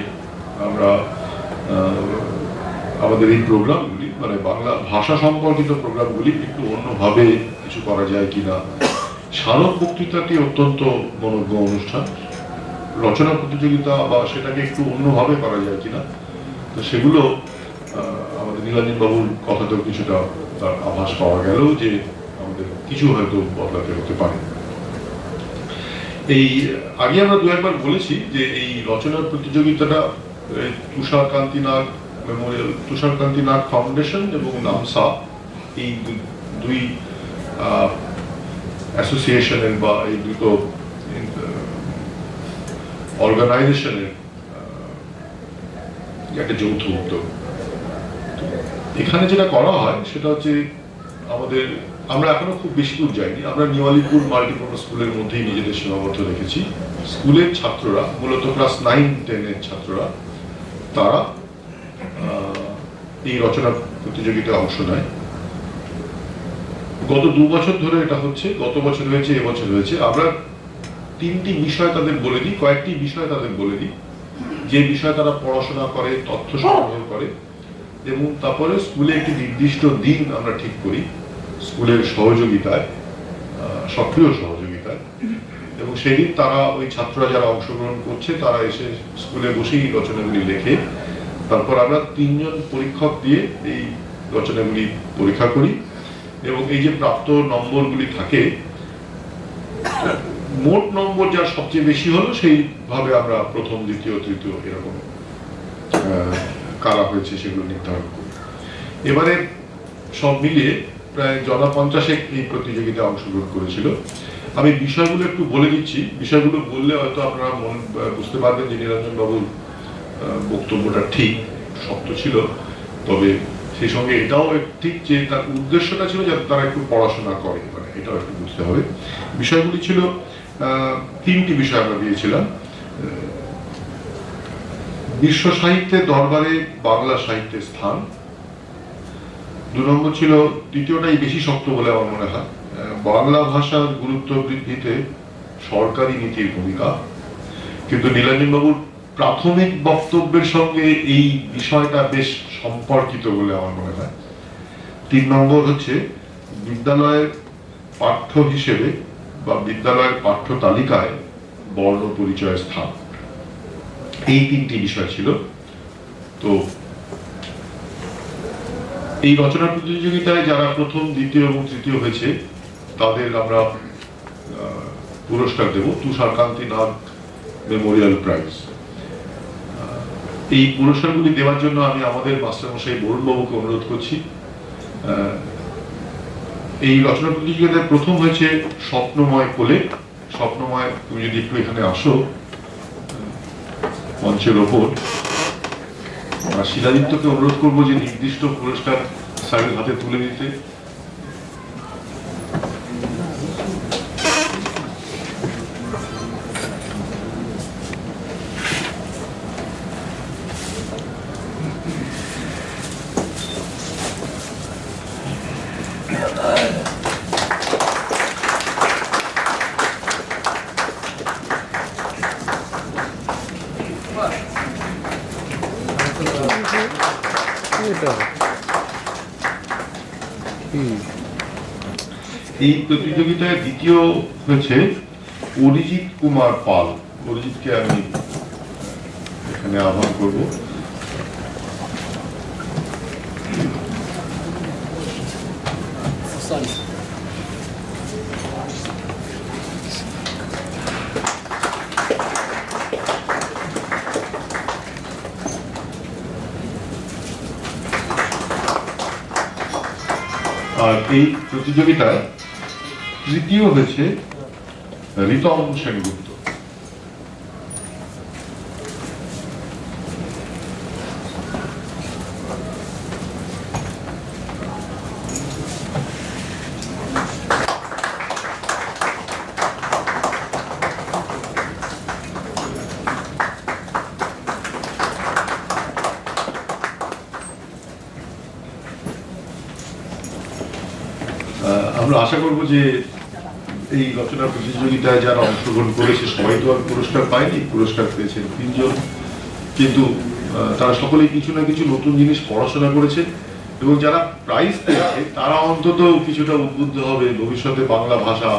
আমরা আমাদের এই প্রোগ্রামগুলি, মানে বাংলা ভাষা সম্পর্কিত প্রোগ্রামগুলি একটু অন্যভাবে কিছু করা যায় কিনা। স্মারক বক্তৃতাটি অত্যন্ত মনোজ্ঞ অনুষ্ঠান, রচনা প্রতিযোগিতা বা সেটাকে একটু অন্যভাবে করা যায় কিনা, তো সেগুলো আমাদের নীলাঞ্জন বাবুর কথাতেও কিছুটা তার আভাস পাওয়া গেল যে আমাদের কিছু হয়তো বদলাতে হতে পারে। এই আগে আমরা দু একবার বলেছি যে এই রচনার প্রতিযোগিতাটা তুষারকান্তি নাগ মেমোরিয়াল, তুষারকান্তি নাগ ফাউন্ডেশন এবং নামসা, এই দুই অ্যাসোসিয়েশনের বা এই দুটো অর্গানাইজেশনের একটা যৌথ উদ্যোগ। এখানে যেটা করা হয় সেটা হচ্ছে আমরা এখনো খুব বেশি দূর যাইনি, আমরা নিউ-আলিপুর মাল্টিপারপাস স্কুলের মধ্যেই নিজেদের সীমাবদ্ধ রেখেছি। স্কুলের ছাত্ররা, মূলত ক্লাস 9-10 এর ছাত্ররা, তারা এই রচনা প্রতিযোগিতায় অংশ নেয়। গত 2 বছর ধরে এটা হচ্ছে, গত বছর হয়েছে, এবছর হয়েছে। আমরা 3টি বিষয় তাদের বলে দিই, কয়েকটি বিষয় তাদের বলে দিই, যে বিষয় তারা পড়াশোনা করে, তথ্য সংগ্রহ করে, এবং তারপরে স্কুলে একটি নির্দিষ্ট দিন আমরা ঠিক করি স্কুলের সহযোগিতায়, সক্রিয় সহযোগিতায়, এবং সেদিন তারা ওই ছাত্ররা যারা অংশগ্রহণ করছে তারা এসে স্কুলে বসেই রচনাগুলি লেখে। তারপর আমরা 3 জন পরীক্ষক দিয়ে এই রচনাগুলি পরীক্ষা করি, এবং এই যে প্রাপ্ত নম্বরগুলি থাকে, মোট নম্বর যার সবচেয়ে বেশি হলো সেইভাবে আমরা প্রথম, দ্বিতীয়, তৃতীয় এরকম কারা হয়েছে সেগুলো নির্ধারণ করি। এবারে সব মিলিয়ে প্রায় 50 এই প্রতিযোগিতায় অংশগ্রহণ করেছিল। আমি বিষয়গুলো একটু বলে দিচ্ছি, বিষয়গুলো বললে হয়তো আপনারা বুঝতে পারবেন যে নীলাঞ্জন বাবুর বক্তব্যটা ঠিক শক্ত ছিল, তবে সেই সঙ্গে এটাও ঠিক যে তার উদ্দেশ্যটা ছিল যাতে তারা একটু পড়াশোনা করে, মানে এটাও একটু বুঝতে হবে। বিষয়গুলি ছিল 3টি বিষয় আমরা দিয়েছিলাম। বিশ্ব সাহিত্যের দরবারে বাংলা সাহিত্যের স্থান। 2 নম্বর ছিল, দ্বিতীয়টাই বেশি শক্ত বলে আমার মনে হয়, বাংলা ভাষার গুরুত্ব বৃদ্ধিতে সরকারি নীতির ভূমিকা। কিন্তু নীলাঞ্জন বাবুর প্রাথমিক বক্তব্যের সঙ্গে এই বিষয়টা বেশ সম্পর্কিত বলে আমার মনে হয়। 3 নম্বর হচ্ছে বিদ্যালয়ের পাঠ্য হিসেবে বা বিদ্যালয়ের পাঠ্য তালিকায় বর্ণ পরিচয়ের স্থান। এই 3টি বিষয় ছিল। তো এই রচনা প্রতিযোগিতায় যারা প্রথম, দ্বিতীয় এবং তৃতীয় হয়েছে তাদের আমরা পুরস্কার দেব, তুষারকান্তি নাগ মেমোরিয়াল প্রাইজ। এই পুরস্কারগুলি দেওয়ার জন্য আমি আমাদের মাস্টারমশাই বরুণ বাবুকে অনুরোধ করছি। এই রচনা প্রতিযোগিতায় প্রথম হয়েছে স্বপ্নময় কোলে। স্বপ্নময়, তুমি যদি একটু এখানে আসো মঞ্চের ওপর। শিলাদিত্যকে অনুরোধ করবো যে নির্দিষ্ট পুরস্কার স্যারের হাতে তুলে দিতে। এই প্রতিযোগিতায় দ্বিতীয় হয়েছে অরিজিৎ কুমার পাল। অরিজিৎকে আমি এখানে আহ্বান করব। আর এই প্রতিযোগিতায় তৃতীয় হয়েছে রিতম সেনগুপ্ত। আমরা আশা করব যে এই রচনা প্রতিযোগিতায় যারা অংশগ্রহণ করেছে সবাই তো আর পুরস্কার পায়নি, পুরস্কার পেয়েছেন 3 জন, কিন্তু তারা সকলেই কিছু না কিছু নতুন জিনিস পড়াশোনা করেছে এবং যারা প্রাইজ পেয়েছে তারা অন্তত কিছুটা উদ্বুদ্ধ হবে ভবিষ্যতে বাংলা ভাষা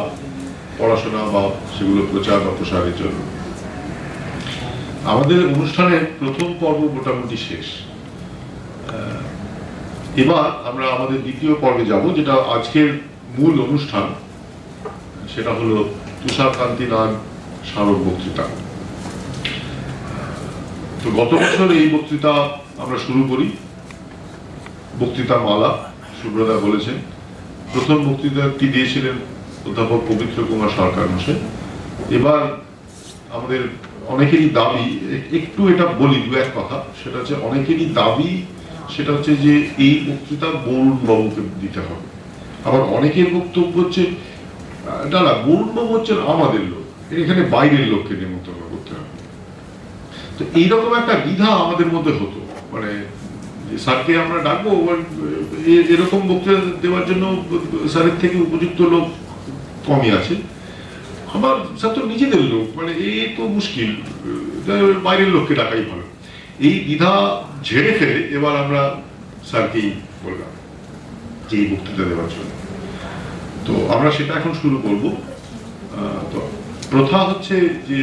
পড়াশোনা বা সেগুলো প্রচার বা প্রসারের জন্য। আমাদের অনুষ্ঠানের প্রথম পর্ব মোটামুটি শেষ। এবার আমরা আমাদের দ্বিতীয় পর্বে যাব, যেটা আজকের মূল অনুষ্ঠান। সেটা হলো তুষারকান্তি নাগ স্মারক বক্তৃতা। তো গত বছর এই বক্তৃতা আমরা শুরু করি, বক্তৃতা মালা সুব্রতা বলেছেন। প্রথম বক্তৃতাটি দিয়েছিলেন অধ্যাপক পবিত্র কুমার সরকার মশাই। এবার আমাদের অনেকেরই দাবি, একটু এটা বলি 2-1 কথা, সেটা হচ্ছে অনেকেরই দাবি, সেটা হচ্ছে যে এই বক্তৃতা বরুণ বাবুকে দিতে হবে। আবার অনেকের বক্তব্য হচ্ছে দাদা বরুণ বাবু হচ্ছেন আমাদের লোক, এখানে বাইরের লোককে নিমন্ত্রণ করতে হবে। তো এইরকম একটা দ্বিধা আমাদের মধ্যে হতো, মানে স্যারকে আমরা ডাকবো, এরকম বক্তৃতা দেওয়ার জন্য স্যারের থেকে উপযুক্ত লোক কমই আছে। আবার স্যার তো নিজেদের লোক, মানে এই তো মুশকিল, বাইরের লোককে ডাকাই ভালো। এই দ্বিধা ঝেড়ে ফেলে এবার আমরা স্যারকেই বললাম যে এই বক্তৃতা দেওয়ার জন্য। তো আমরা সেটা এখন শুরু করব। তো প্রথা হচ্ছে যে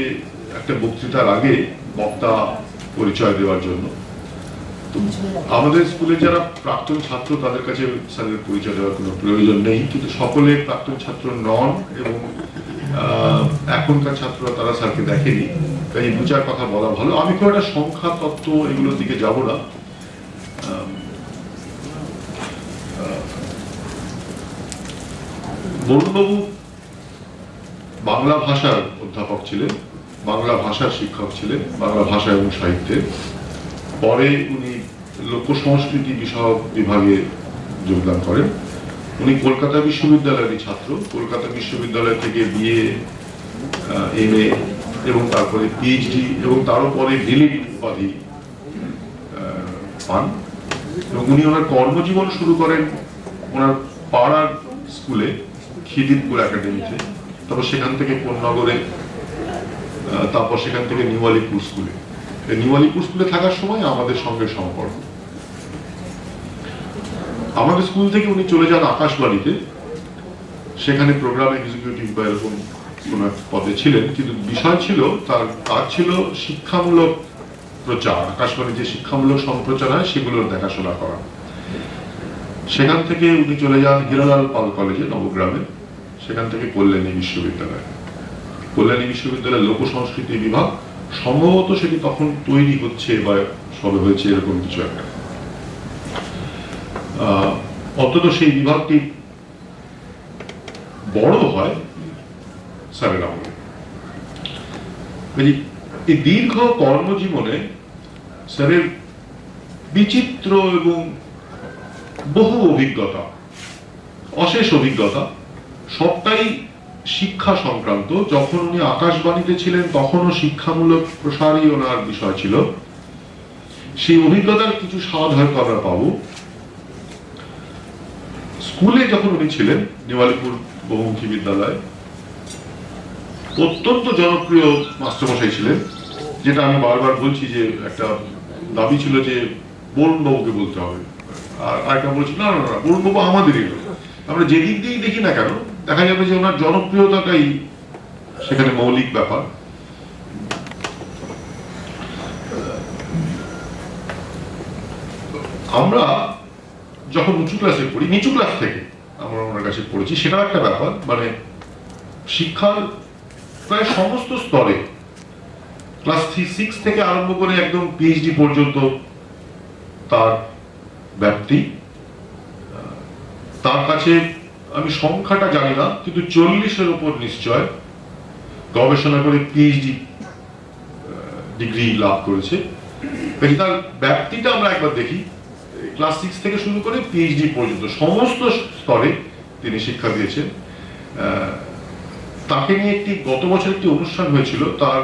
একটা বক্তৃতার আগে বক্তা পরিচয় দেওয়ার জন্য। তো আমাদের স্কুলে যারা প্রাক্তন ছাত্র তাদের কাছে স্যারের পরিচয় দেওয়ার কোনো প্রয়োজন নেই, কিন্তু সকলে প্রাক্তন ছাত্র নন এবং এখনকার ছাত্ররা তারা স্যারকে দেখেনি, তাই 2-4 কথা বলা ভালো। আমি খুব একটা সংখ্যা তত্ত্ব এগুলোর দিকে যাব না। বরুণবাবু বাংলা ভাষার অধ্যাপক ছিলেন, বাংলা ভাষার শিক্ষক ছিলেন, বাংলা ভাষা এবং সাহিত্যের। পরে উনি লোক সংস্কৃতি বিষয়ক বিভাগে যোগদান করেন। উনি কলকাতা বিশ্ববিদ্যালয়েরই ছাত্র। কলকাতা বিশ্ববিদ্যালয় থেকে BA, MA এবং তারপরে PhD এবং তারও পরে ডিলিট উপাধি পান এবং উনি ওনার কর্মজীবন শুরু করেন ওনার পাড়ার স্কুলে, খিদিরপুর একাডেমিতে, তারপর সেখান থেকে কোন্নগরে, তারপর সেখান থেকে নিউ আলিপুর স্কুলে। নিউ আলিপুর স্কুলে থাকার সময় আমাদের সঙ্গে সম্পর্ক। আমাদের স্কুল থেকে উনি চলে যান আকাশবাণীতে, সেখানে প্রোগ্রাম এক্সিকিউটিভ বা এরকম কোন এক পদে ছিলেন, কিন্তু বিষয় ছিল তার কাজ ছিল শিক্ষামূলক প্রচার, আকাশবাণীর যে শিক্ষামূলক সম্প্রচার হয় সেগুলোর দেখাশোনা করা। সেখান থেকে উনি চলে যান হীরালাল পাল কলেজে নবগ্রামে, সেখান থেকে কল্যাণী বিশ্ববিদ্যালয়। কল্যাণী বিশ্ববিদ্যালয়ের লোক সংস্কৃতি বিভাগ, সম্ভবত সেটি তখন তৈরি হচ্ছে বা সবে হয়েছে এরকম কিছু একটা। অন্তত সেই বিভাগটি বড় হয় স্যারের আমলে। এই দীর্ঘ কর্মজীবনে স্যারের বিচিত্র এবং বহু অভিজ্ঞতা, অশেষ অভিজ্ঞতা, সবটাই শিক্ষা সংক্রান্ত। যখন উনি আকাশবাণীতে ছিলেন তখনও শিক্ষামূলক প্রসারই ওনার বিষয় ছিল। সেই অভিজ্ঞতার কিছু স্বাদ হয়তো আমরা পাবো। স্কুলে যখন উনি ছিলেন, নিউ আলিপুর বহুমুখী বিদ্যালয়, অত্যন্ত জনপ্রিয় মাস্টারমশাই ছিলেন, যেটা আমি বারবার বলছি যে একটা দাবি ছিল যে বরুণ বাবুকে বলতে হবে, আর আরেকটা বলছি না না না বরুণ বাবু আমাদেরই লোক। আমরা যেদিক দিয়েই দেখি না কেন, দেখা যাবে যে ওনার জনপ্রিয়তাটাই সেখানে মৌলিক ব্যাপার। আমরা যখন উঁচু ক্লাসে পড়ি, নিচু ক্লাস থেকে আমরা ওনার কাছে পড়েছি, সেটাও একটা ব্যাপার। মানে শিক্ষার প্রায় সমস্ত স্তরে, ক্লাস 6 থেকে আরম্ভ করে একদম পিএইচডি পর্যন্ত তার ব্যাপ্তি। তার কাছে আমি সংখ্যাটা জানি না, কিন্তু 40-এর উপর নিশ্চয় গবেষণা করে পিএইচডি ডিগ্রি লাভ করেছে। তার ব্যাপ্তিটা আমরা একবার দেখি। ক্লাস 6 থেকে শুরু করে পিএইচডি পর্যন্ত সমস্ত স্তরে তিনি শিক্ষা দিয়েছেন। তাকে নিয়ে গত বছর একটি অনুষ্ঠান হয়েছিল, তার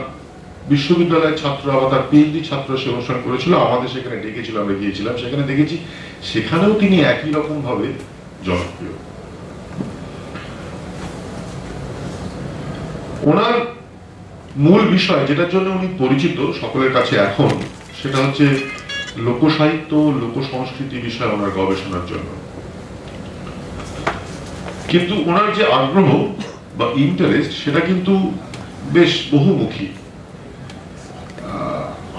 বিশ্ববিদ্যালয়ের ছাত্র আবার তার পিএইচডি ছাত্র সে অনুষ্ঠান করেছিল, আমাদের সেখানে ডেকেছিল, আমরা গিয়েছিলাম, সেখানে দেখেছি সেখানেও তিনি একই রকম ভাবে জনপ্রিয়। ওনার মূল বিষয় যেটার জন্য উনি পরিচিত সকলের কাছে এখন, সেটা হচ্ছে লোকসাহিত্য, লোক সংস্কৃতি বিষয়ে ওনার গবেষণার জন্য। কিন্তু ওনার যে আগ্রহ বা ইন্টারেস্ট, সেটা কিন্তু বেশ বহুমুখী।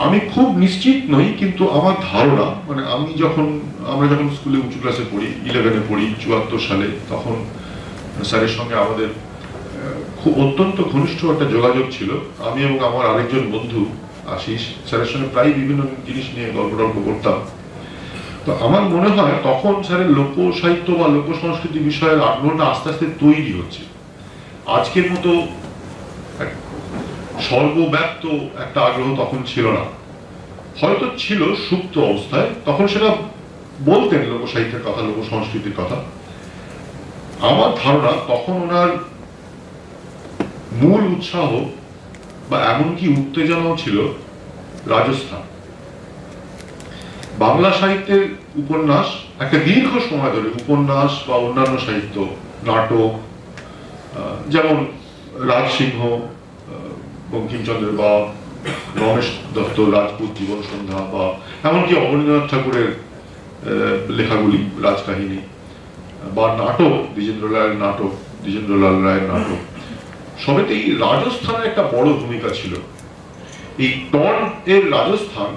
আমি খুব নিশ্চিত নই, কিন্তু আমার ধারণা, মানে আমরা যখন স্কুলে উঁচু ক্লাসে পড়ি, 11-এ পড়ি 74 সালে, তখন স্যারের সঙ্গে আমাদের খুব অত্যন্ত ঘনিষ্ঠ একটা যোগাযোগ ছিল। আমি এবং আমার আরেকজন বন্ধু আশিস স্যারের সঙ্গে প্রায় বিভিন্ন জিনিস নিয়ে গল্প করতাম। তো আমার মনে হয় তখন স্যারের লোক সাহিত্য বা লোক সংস্কৃতি বিষয়ের আগ্রহটা আস্তে আস্তে তৈরি হচ্ছে। আজকের মতো সর্বব্যাপ্ত একটা আগ্রহ তখন ছিল না, হয়তো ছিল সুপ্ত অবস্থায়। তখন সেটা বলতেন লোক সাহিত্যের কথা, লোক সংস্কৃতির কথা। আমার ধারণা তখন ওনার মূল উৎসাহ বা এমনকি উত্তেজনাও ছিল রাজস্থান। বাংলা সাহিত্যের উপন্যাস একটা দীর্ঘ সময় ধরে, উপন্যাস বা অন্যান্য সাহিত্য, নাটক, যেমন রাজসিংহ, বঙ্কিমচন্দ্রের বা রমেশ দত্ত রাজপুত জীবন সন্ধ্যা, বা এমনকি অবনীন্দ্রনাথ ঠাকুরের লেখাগুলি, রাজকাহিনী, বা নাটক, দ্বিজেন্দ্রলাল রায়ের নাটক, সবেতেই রাজস্থানের একটা বড় ভূমিকা ছিল। এই টর্ন এর রাজস্থান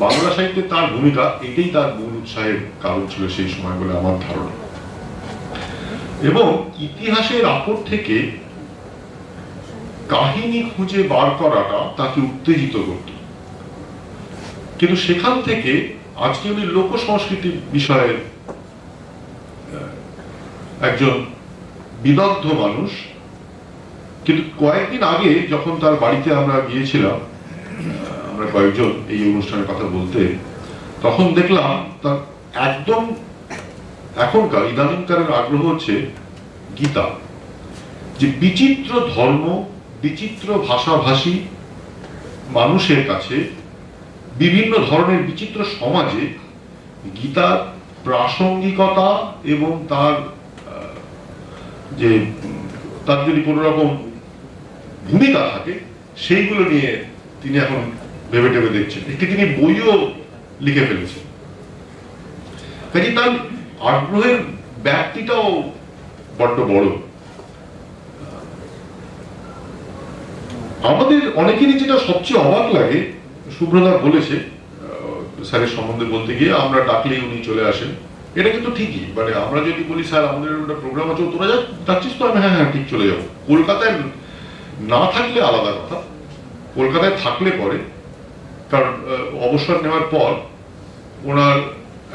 বাংলা সাহিত্যে তার ভূমিকা, এটাই তার মূল উৎসাহের কারণ ছিল সেই সময় বলে আমার ধারণা। এবং ইতিহাসের আপর থেকে কাহিনী খুঁজে বার করাটা তাকে উত্তেজিত করত। কিন্তু সেখান থেকে আজকে উনি লোক সংস্কৃতি বিষয়ের একজন বিদগ্ধ মানুষ। কিন্তু কয়েকদিন আগে যখন তার বাড়িতে আমরা গিয়েছিলাম, আমরা কয়েকজন এই অনুষ্ঠানের কথা বলতে, তখন দেখলাম তার একদম এখনকার ইদানিংকারের আগ্রহ হচ্ছে গীতা। যে বিচিত্র ধর্ম, বিচিত্র ভাষাভাষী মানুষের কাছে বিভিন্ন ধরনের বিচিত্র সমাজে গীতার প্রাসঙ্গিকতা এবং তার যে তার যদি কোনো রকম ভূমিকা থাকে সেইগুলো নিয়ে তিনি এখন ভেবে টেবে দেখছেন। একটি তিনি বইও লিখে ফেলেছেন। কাজে তার আগ্রহের ব্যাপ্তিটাও বড্ড বড়। আমাদের অনেকেরই যেটা সবচেয়ে অবাক লাগে, সুব্রতা বলেছে স্যারের সম্বন্ধে বলতে গিয়ে, আমরা ডাকলেই উনি চলে আসেন। এটা কিন্তু ঠিকই, মানে আমরা যদি বলি স্যার আমাদের একটা প্রোগ্রাম আছে, তোরা যাচ্ছিস তো, আমি হ্যাঁ ঠিক চলে যাবো। কলকাতায় না থাকলে আলাদা কথা, কলকাতায় থাকলে পরে, কারণ অবসর নেওয়ার পর ওনার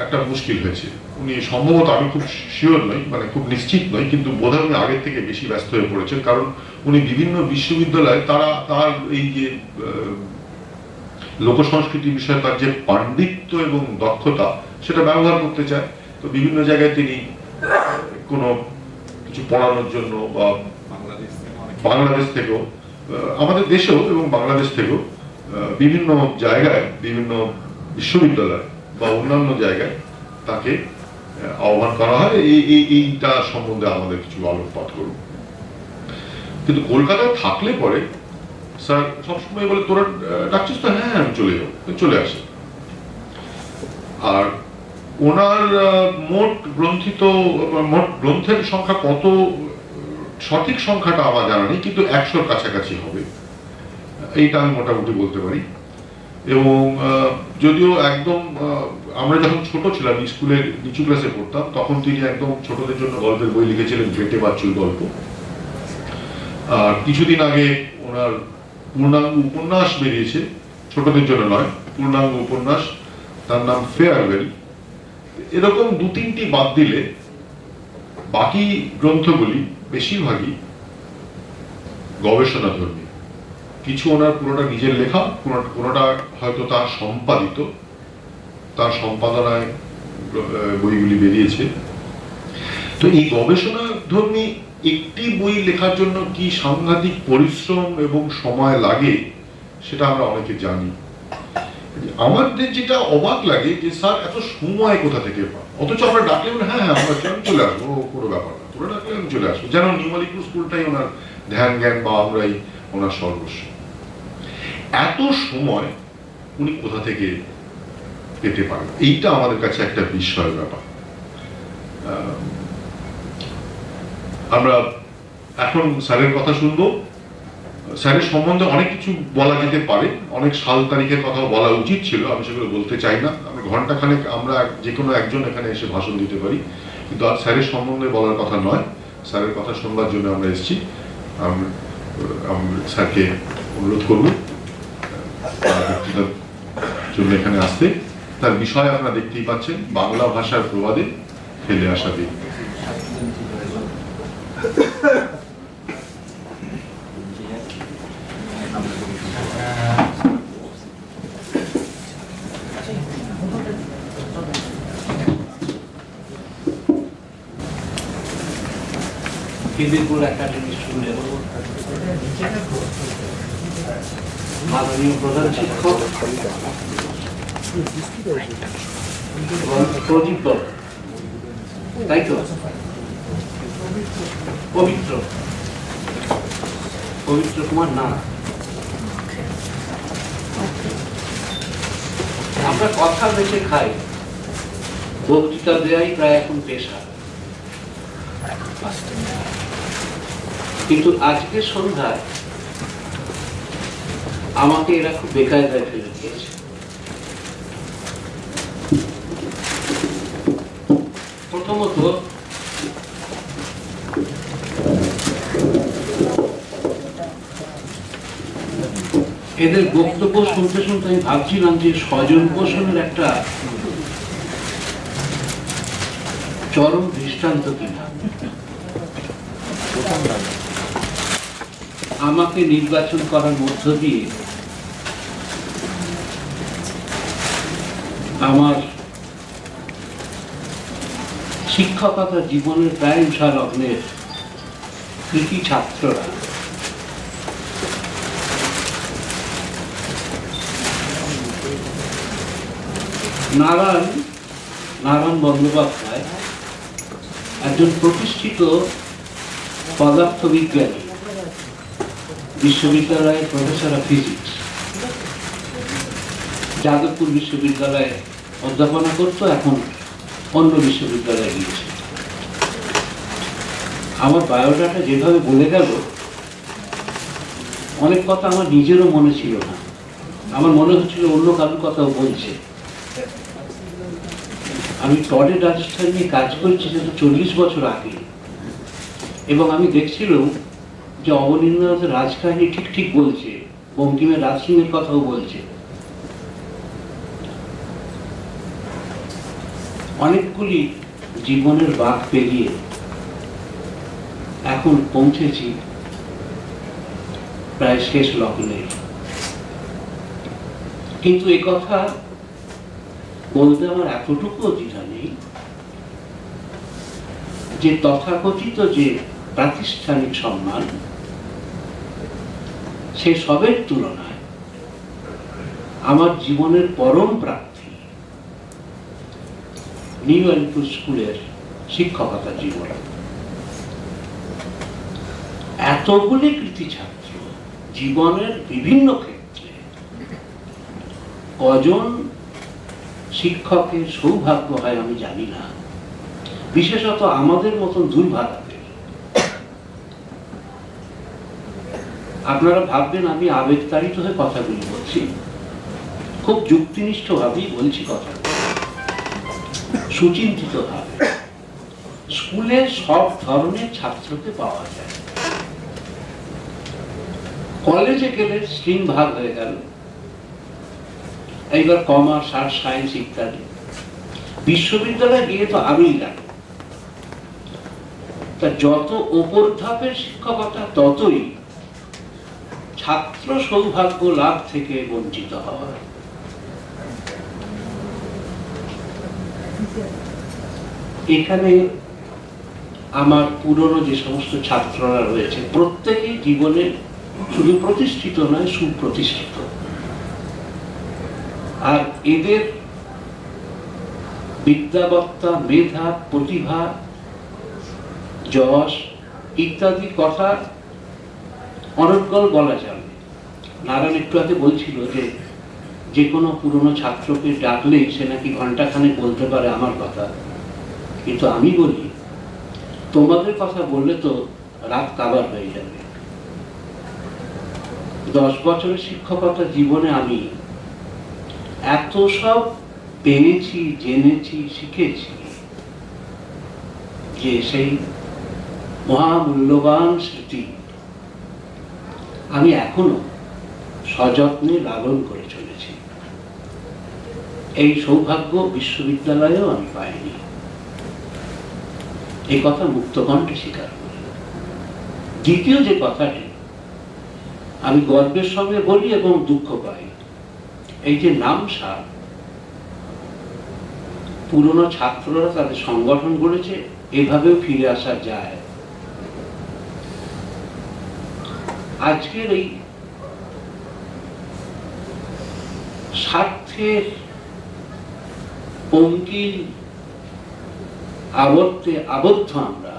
একটা মুশকিল হয়েছে। উনি সম্ভবত, আমি খুব শিওর নই, মানে খুব নিশ্চিত নই, কিন্তু বোধহয় উনি আগের থেকে বেশি ব্যস্ত হয়ে পড়েছেন। কারণ উনি বিভিন্ন বিশ্ববিদ্যালয়ে তার এই যে লোকসংস্কৃতি বিষয়ে তার যে পাণ্ডিত্য এবং দক্ষতা, সেটা ব্যবহার করতে চায়। তো বিভিন্ন জায়গায় তিনি কোনো কিছু পড়ানোর জন্য, বা বাংলাদেশ থেকেও, আমাদের দেশেও এবং বাংলাদেশ থেকেও বিভিন্ন জায়গায়, বিভিন্ন বিশ্ববিদ্যালয় বা অন্যান্য জায়গায় তাকে আহ্বান করা হয় এইটা সম্বন্ধে আমাদের কিছু আলোকপাত করুন। কিন্তু কলকাতায় থাকলে পরে স্যার সবসময় বলে, তোরা ডাকছিস তো, হ্যাঁ আমি চলে যাবো, চলে আসে। আর ওনার মোট গ্রন্থের সংখ্যা কত, সঠিক সংখ্যাটা আমার জানা নেই, কিন্তু 100-র কাছাকাছি হবে, এইটা আমি মোটামুটি বলতে পারি। এবং যদিও একদম আমরা যখন ছোট ছিলাম, স্কুলের নিচু ক্লাসে পড়তাম, তখন তিনি একদম ছোটদের জন্য গল্পের বই লিখেছিলেন, বেটে বাচ্চুর গল্প। আর কিছুদিন আগে ওনার পূর্ণাঙ্গ উপন্যাস বেরিয়েছে, ছোটদের জন্য নয়, পূর্ণাঙ্গ উপন্যাস, তার নাম ফেয়ারওয়েল। এরকম 2-3টি বাদ দিলে বাকি গ্রন্থগুলি বেশিরভাগই গবেষণাধর্মী। কিছু ওনার পুরোটা নিজের লেখা, কোনোটা হয়তো তার সম্পাদিত, তার সম্পাদনায় বইগুলি বেরিয়েছে। তো এই গবেষণাধর্মী একটি বই লেখার জন্য কি সাংঘাতিক পরিশ্রম এবং সময় লাগে, সেটা আমরা অনেকে জানি। আমাদের যেটা অবাক লাগে যে স্যার এত সময় কোথা থেকে পান, অথচ আমরা ডাকলে হ্যাঁ আমরা চলে আসবো, কোনো ব্যাপার না, তোরা ডাকলে আমি চলে আসবো, যেন নিউ আলিপুর স্কুলটাই ওনার ধ্যান জ্ঞান বা আমরাই ওনার সর্বস্ব। এত সময় উনি কোথা থেকে পেতে পারেন, এইটা আমাদের কাছে একটা বিস্ময়ের ব্যাপার। আমরা এখন স্যারের কথা শুনবো। স্যারের সম্বন্ধে অনেক কিছু বলা যেতে পারে, অনেক সাল তারিখের কথা বলা উচিত ছিল, আমি সেগুলো বলতে চাই না। আমি ঘন্টাখানেক আমরা যে কোনো একজন এখানে এসে ভাষণ দিতে পারি, কিন্তু আর স্যারের সম্বন্ধে বলার কথা নয়, স্যারের কথা শুনবার জন্য আমরা এসেছি। স্যারকে অনুরোধ করবো বক্তৃতার জন্য এখানে আসতে। তার বিষয় আপনারা দেখতেই পাচ্ছেন, বাংলা ভাষার প্রবাদে ফেলে আসা দিন। খিদিরপুর একাডেমি স্কুলের মাননীয় প্রধান শিক্ষক প্রদীপ, তাই তো, পবিত্র কুমার না, আমরা কথা বেঁচে খাই, বক্তৃতা দেওয়াই প্রায় এখন পেশা। কিন্তু আজকে সন্ধ্যায় আমাকে এরা খুব বেকায়দায় ফেলে দিয়েছে। প্রথমত, এদের বক্তব্য শুনতে শুনতে আমি ভাবছিলাম যে স্বজন পোষণের একটা চরম দৃষ্টান্ত কিনা। আমাকে নির্বাচন করার মধ্য দিয়ে আমার শিক্ষকতা জীবনের প্রায় উষালগ্নের কৃতি ছাত্ররা নারায়ণ বন্দ্যোপাধ্যায় একজন প্রতিষ্ঠিত পদার্থবিজ্ঞানী, বিশ্ববিদ্যালয়ের প্রফেসর অফ ফিজিক্স, যাদবপুর বিশ্ববিদ্যালয়ে অধ্যাপনা করত, এখন অন্য বিশ্ববিদ্যালয়ে গিয়েছে। আমার বায়োডাটা যেভাবে বলে গেল, অনেক কথা আমার নিজেরও মনে ছিল না, আমার মনে হচ্ছিল অন্য কারোর কথাও বলছে। আমি টডে রাজস্থান নিয়ে কাজ করছি সেটা 40 বছর আগে, এবং আমি দেখছিলাম যে অবনীন্দ্রনাথের রাজকাহিনী ঠিক ঠিক বলছে, বঙ্কিমের রাজসিংহের কথাও বলছে। অনেকগুলি জীবনের বাঁক পেরিয়ে এখন পৌঁছেছি প্রায় শেষ লগ্নে। কিন্তু এ কথা বলতে আমার এতটুকু দ্বিধা নেই যে তথাকথিত যে প্রাতিষ্ঠানিক সম্মান, সে সবের তুলনায় আমার জীবনের পরম প্রাপ্তি নিউ আলিপুর স্কুলের শিক্ষকতা জীবন। এতগুলি কৃতি ছাত্র জীবনের বিভিন্ন ক্ষেত্রে, কজন শিক্ষকের সৌভাগ্য হয় আমি জানি না, বিশেষত আমাদের মতন দুর্ভাগ্যের। আপনারা ভাববেন আমি আবেগতাড়িত হয়ে কথাগুলি বলছি, খুব যুক্তিনিষ্ঠ ভাবেই বলছি কথা, সুচিন্তিত ভাবে। স্কুলে সব ধরনের ছাত্রকে পাওয়া যায়। কলেজে গেলে স্ট্রিম ভাগ হয়ে গেল, এইবার কমার্স, আর্টস, সায়েন্স ইত্যাদি। বিশ্ববিদ্যালয়ে গিয়ে তো আরোই গেল। তা যত ওপর ধাপের শিক্ষকতা, ততই ছাত্র সৌভাগ্য লাভ থেকে বঞ্চিত হয়। এখানে আমার পুরনো যে সমস্ত ছাত্ররা রয়েছে, প্রত্যেকেই জীবনে শুধু প্রতিষ্ঠিত নয়, সুপ্রতিষ্ঠিত। আর এদের বিদ্যাবত্তা, মেধা, প্রতিভা, যশ ইত্যাদি কথা অনর্গল বলা যাবে। নারায়ণ একটু আগে বলছিল যে কোনো পুরনো ছাত্রকে ডাকলেই সে নাকি ঘন্টাখানেক বলতে পারে আমার কথা, কিন্তু আমি বলি তোমাদের কথা বললে তো রাত কাবার হয়ে যাবে। 10 বছরের শিক্ষকতা জীবনে আমি এত সব পেয়েছি, জেনেছি, শিখেছি যে সেই মহামূল্যবান স্মৃতি আমি এখনো সযত্নে লালন করে চলেছি। এই সৌভাগ্য বিশ্ববিদ্যালয়েও আমি পাইনি, এই কথা মুক্তকণ্ঠে স্বীকার করি। দ্বিতীয় যে কথাটি আমি গর্বের সঙ্গে বলি এবং দুঃখ পাই, এই যে নামসা, পুরনো ছাত্ররা তাদের সংগঠন গড়েছে, এভাবেও ফিরে আসা যায়। আজকের এই স্বার্থের পঙ্কিল আবর্তে আবদ্ধ আমরা,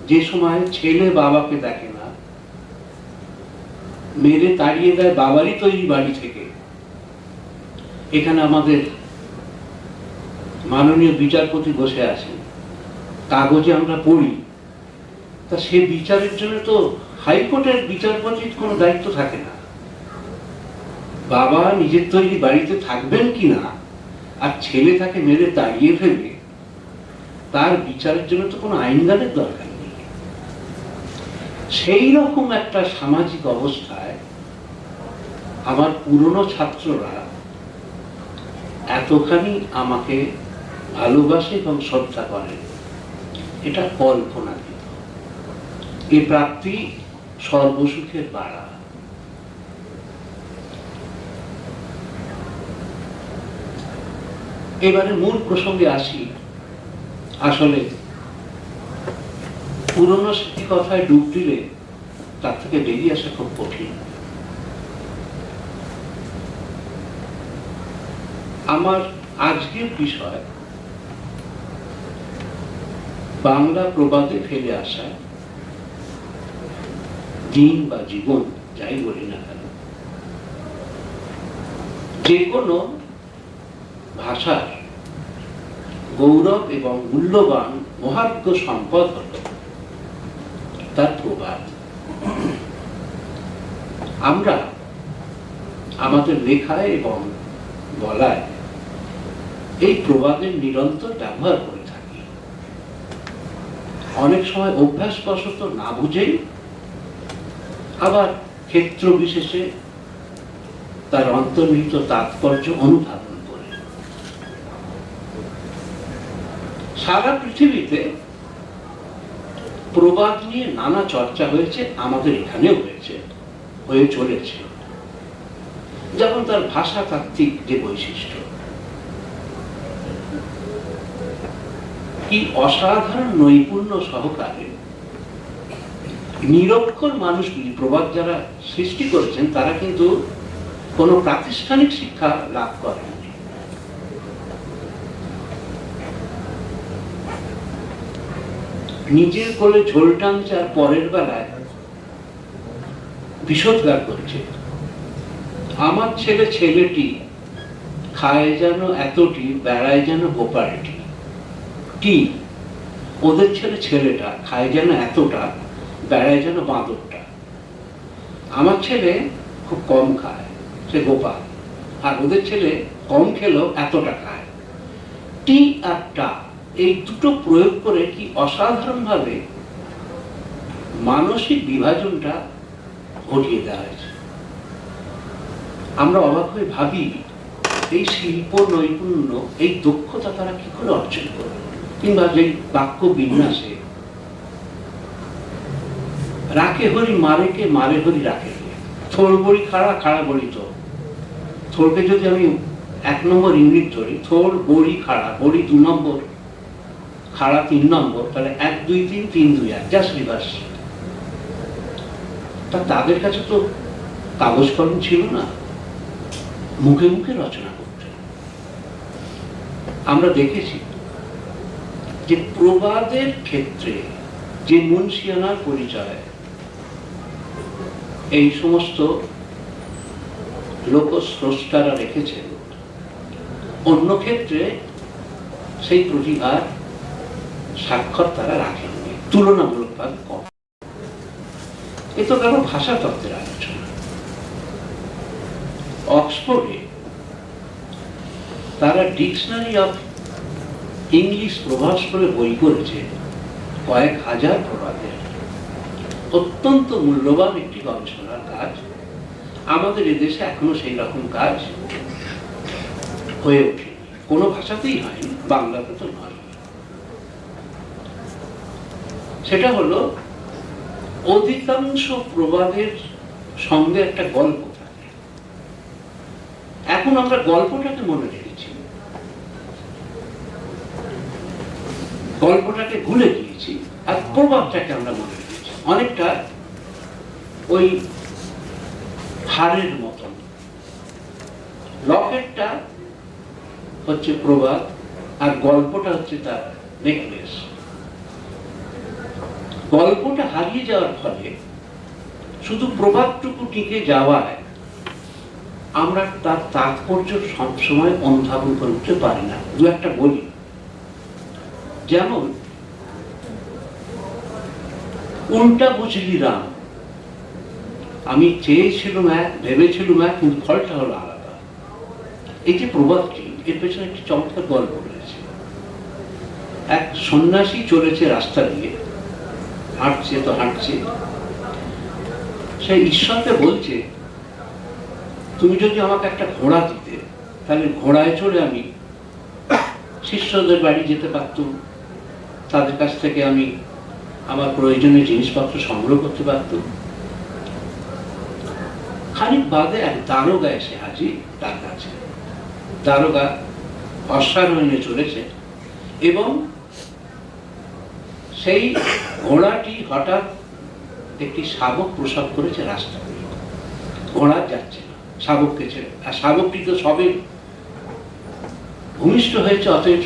যে সময় ছেলে বাবাকে দেখে না, মেরে তাড়িয়ে দেয় বাবারই তৈরি বাড়ি থেকে। এখানে আমাদের মাননীয় বিচারপতি বসে আছেন, কাগজে আমরা পড়ি, তা সে বিচারের জন্য তো হাইকোর্টের বিচারপতির কোনো দায়িত্ব থাকে না। বাবা নিজের তৈরি বাড়িতে থাকবেন কিনা আর ছেলে তাকে মেরে তাড়িয়ে ফেলবে, তার বিচারের জন্য তো কোনো আইনদানের দরকার নেই। সেই রকম একটা সামাজিক অবস্থায় আমার পুরনো ছাত্ররা এতখানি আমাকে ভালোবাসে এবং শ্রদ্ধা করে, এটা কল্পনাতীত। এ প্রাপ্তি সর্বসুখের বাড়া। এবারে মূল প্রসঙ্গে আসি। আসলে পুরনো স্মৃতি কথায় ডুব দিলে তার থেকে বেরিয়ে আসা খুব কঠিন। আমার আজকের বিষয় বাংলা প্রবাদে ফেলে আসা দিন বা জীবন, যাই বলি না কেন, যে কোনো ভাষার গৌরব এবং মূল্যবান মহার্ঘ সম্পদ হল তার প্রবাদ। আমরা আমাদের লেখায় এবং বলায় এই প্রবাদের নিরন্তর ব্যবহার করে থাকি। অনেক সময় অভ্যাসবশত না বুঝেই, আবার ক্ষেত্র বিশেষে তার অন্তর্নিহিত তাৎপর্য অনুধাবন করে। সারা পৃথিবীতে প্রবাদ নিয়ে নানা চর্চা হয়েছে, আমাদের এখানেও হয়েছে, হয়ে চলেছে। যেমন তার ভাষাতাত্ত্বিক যে বৈশিষ্ট্য, কি অসাধারণ নৈপুণ্য সহকারে নিরক্ষর মানুষগুলি, প্রবাদ যারা সৃষ্টি করেছেন তারা কিন্তু কোনো প্রাতিষ্ঠানিক শিক্ষা লাভ করেননি। নিজের কোলে ঝোল টানছে আর পরের বেলায় বিষোদ্গার করছে। আমার ছেলে ছেলেটি খায় যেন এতটি, বেড়ায় যেন গোপালটি। কি ওদের ছেলে ছেলেটা খায় যেন এতটা, বেড়ায় যেন বাঁদরটা। আমার ছেলে খুব কম খায়, সে গোপাল, আর ওদের ছেলে কম খেলেও এতটা খায়। টি আর টা, এই দুটো প্রয়োগ করে কি অসাধারণ ভাবে মানসিক বিভাজনটা ঘটিয়ে দেওয়া হয়েছে। আমরা অবাক হয়ে ভাবি এই শিল্প নৈপুণ্য, এই দক্ষতা তারা কি করে অর্জন করবে, কিংবা যে বাক্য বিন্যাসে রাখে হরি মারেকে, মারে হরি রাখে, থোর বড়ি খাড়া, খাড়া বড়ি তো। থোরকে যদি আমি 1 নম্বর ইউনিট ধরি, থোর বড়ি খাড়া, বড়ি 2 নম্বর, খাড়া 3 নম্বর, তাহলে 1 2 3 3 2 1, জাস্ট রিভার্স। তা তাদের কাছে তো কাগজ কলম ছিল না, মুখে মুখে রচনা করতে। আমরা দেখেছি যে প্রবাদের ক্ষেত্রে যে মুন্সিয়ানার পরিচয় এই সমস্ত লোকস্রষ্টারা রেখেছেন, অন্য ক্ষেত্রে সেই প্রতিভার স্বাক্ষর তারা রাখেননি, তুলনামূলকভাবে কম। এ তো কেন ভাষা তত্ত্বের আলোচনা। অক্সফোর্ডে তারা ডিকশনারি অফ ইংলিশ প্রভাস করে বই করেছে, কয়েক হাজার প্রবাদের। অত্যন্ত মূল্যবান একটি গবেষণার কাজ। আমাদের এদেশে এখনো সেই রকম কাজ হয়ে ওঠেনি, কোনো ভাষাতেই হয়নি, বাংলাতে তো নয়। সেটা হলো অধিকাংশ প্রবাদের সঙ্গে একটা গল্প থাকে। এখন আমরা গল্পটাকে মনে রেখেছি, গল্পটাকে ভুলে গিয়েছি, আর প্রবাদটাকে আমরা মনে রেখেছি। অনেকটা ওই হারের মতন, লকেটটা হচ্ছে প্রবাদ আর গল্পটা হচ্ছে তার নেকলেস। গল্পটা হারিয়ে যাওয়ার ফলে শুধু প্রভাবটুকু টিকে যাওয়ায় আমরা তার তাৎপর্য সবসময় অনুধাবন করতে পারি না। দু একটা বলি, যেমন উল্টা বুঝলি রাম, আমি চেয়েছিলাম এক, ভেবেছিলাম এক, কিন্তু ফলটা হলো আলাদা। এই যে প্রবাদটি, এর পেছনে একটি চমৎকার গল্প রয়েছে। এক সন্ন্যাসী চলেছে রাস্তা দিয়ে, হাঁটছে তো হাঁটছে, সে ঈশ্বরকে বলছে, তুমি যদি আমাকে একটা ঘোড়া দিতে, তাহলে ঘোড়ায় চড়ে আমি শিষ্যদের বাড়ি যেতে পারতাম, তাদের কাছ থেকে আমি আমার প্রয়োজনীয় জিনিসপত্র সংগ্রহ করতে পারতাম। খানিক বাদে এক দারোগা এসে হাজির তার কাছে। দারোগা অশ্বারোহণে চলেছে এবং সেই ঘোড়াটি হঠাৎ একটি শাবক প্রসব করেছে রাস্তা দিয়ে। ঘোড়া যাচ্ছে না, শাবককে ছেড়ে। আর শাবকটি তো সবে ভূমিষ্ঠ হয়েছে, অতএব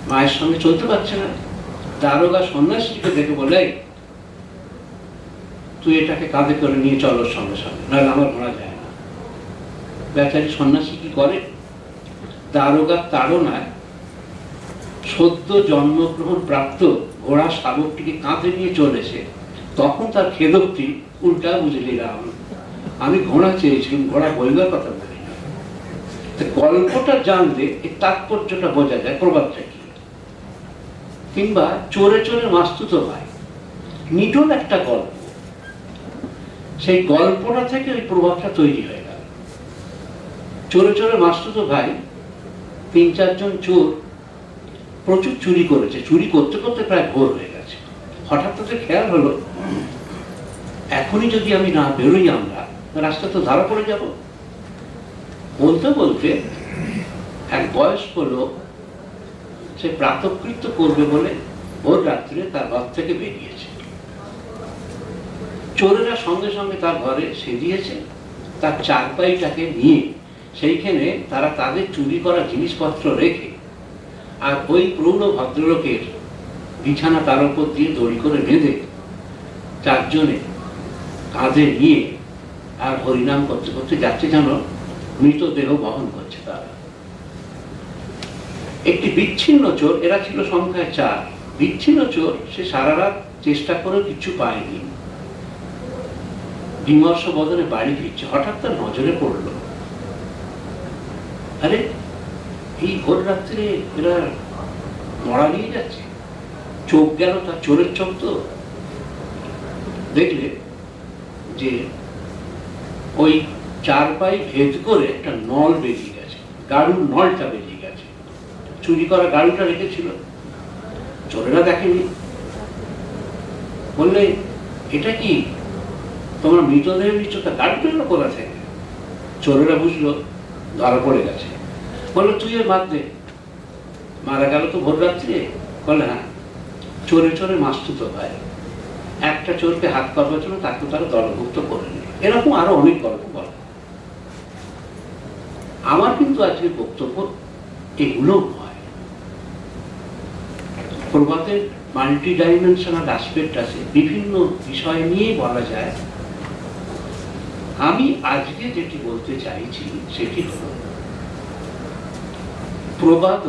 মায়ের সঙ্গে চলতে পারছে না। দারোগা সন্ন্যাসীকে দেখে বলে, তুই এটাকে কাঁধে করে নিয়ে চল ওর সঙ্গে সঙ্গে, নাহলে আমার ঘোড়া যায় না। বেচারি সন্ন্যাসী কি করে, দারোগার তাড়নায় সদ্য জন্মগ্রহণ প্রাপ্ত ঘোড়া শাবকটিকে কাঁধে নিয়ে চলেছে। তখন তার খেদকটি উল্টা বুঝলি, রাম আমি ঘোড়া চেয়েছিলাম, ঘোড়া বলবার কথা বলি না। গল্পটা জানলে এর তাৎপর্যটা বোঝা যায়, প্রবাদটা কি। কিংবা চোরে চোরে মাস্তুতো ভাই, নিটল একটা গল্প, সেই গল্পটা থেকে ওই প্রভাবটা তৈরি হয়ে গেল। চোরে চোরে মাস্তুতো ভাই, 3-4 জন চোর প্রচুর চুরি করেছে, চুরি করতে করতে প্রায় ভোর হয়ে গেছে। হঠাৎ তাদের খেয়াল হলো, এখনই যদি আমি না বেরোই আমরা, রাস্তা তো ধরা পড়ে যাব। বলতে বলতে এক বয়স্ক লোক, সে প্রাতঃকৃত্য করবে বলে ভোর রাত্রে তার ঘর থেকে বেরিয়েছে। চোরেরা সঙ্গে সঙ্গে তার ঘরে সেজিয়েছে, তার চারপাইটাকে নিয়ে সেইখানে তারা তাদের চুরি করা জিনিসপত্র রেখে, আর ওই প্রৌঢ় ভদ্রলোকের বিছানা তার উপর দিয়ে দড়ি করে বেঁধে 4 জনে কাঁধে নিয়ে আর হরিনাম করতে করতে যাচ্ছে, যেন মৃতদেহ বহন করছে তারা। একটি বিচ্ছিন্ন চোর, এরা ছিল সংখ্যায় 4, বিচ্ছিন্ন চোর, সে সারা রাত চেষ্টা করে কিছু পায়নি। বিমর্ষ বদনে বাড়ি ফিরছে, হঠাৎ তার নজরে পড়ল, আরে এই ভোর রাত্রে এরা মরা নিয়ে যাচ্ছে। চোখ গেল তার, চোরের চোখ তো, দেখলে যে ওই চারপাই ভেদ করে একটা নল বেরিয়ে গেছে, গাড়ুর নলটা বেরিয়ে গেছে। চুরি করা গাড়ুটা রেখেছিল, চোরেরা দেখেনি। বললে, এটা কি তোমরা মৃতদেহ নিচ্ছ, তা গাড়ুটা এলো কোথা থেকে? চোরেরা বুঝলো ধরা পড়ে গেছে। বললো, তুই এর বাদ দে, মারা গেল তো ভোর রাত্রে। বলে, হ্যাঁ, চোরে চোরে মাস্তুতো ভাই, একটা চোরকে হাত করবার জন্য তাকে তারা দলভুক্ত করে নিল। এরকম আরো অনেক গল্প বলে। আমার কিন্তু আজকে বক্তব্য এগুলো নয়। প্রবাদের মাল্টি ডাইমেনশনাল অ্যাসপেক্ট আছে, বিভিন্ন বিষয় নিয়ে বলা যায়। আমি আজকে যেটি বলতে চাইছি সেটি হল, প্রবাদ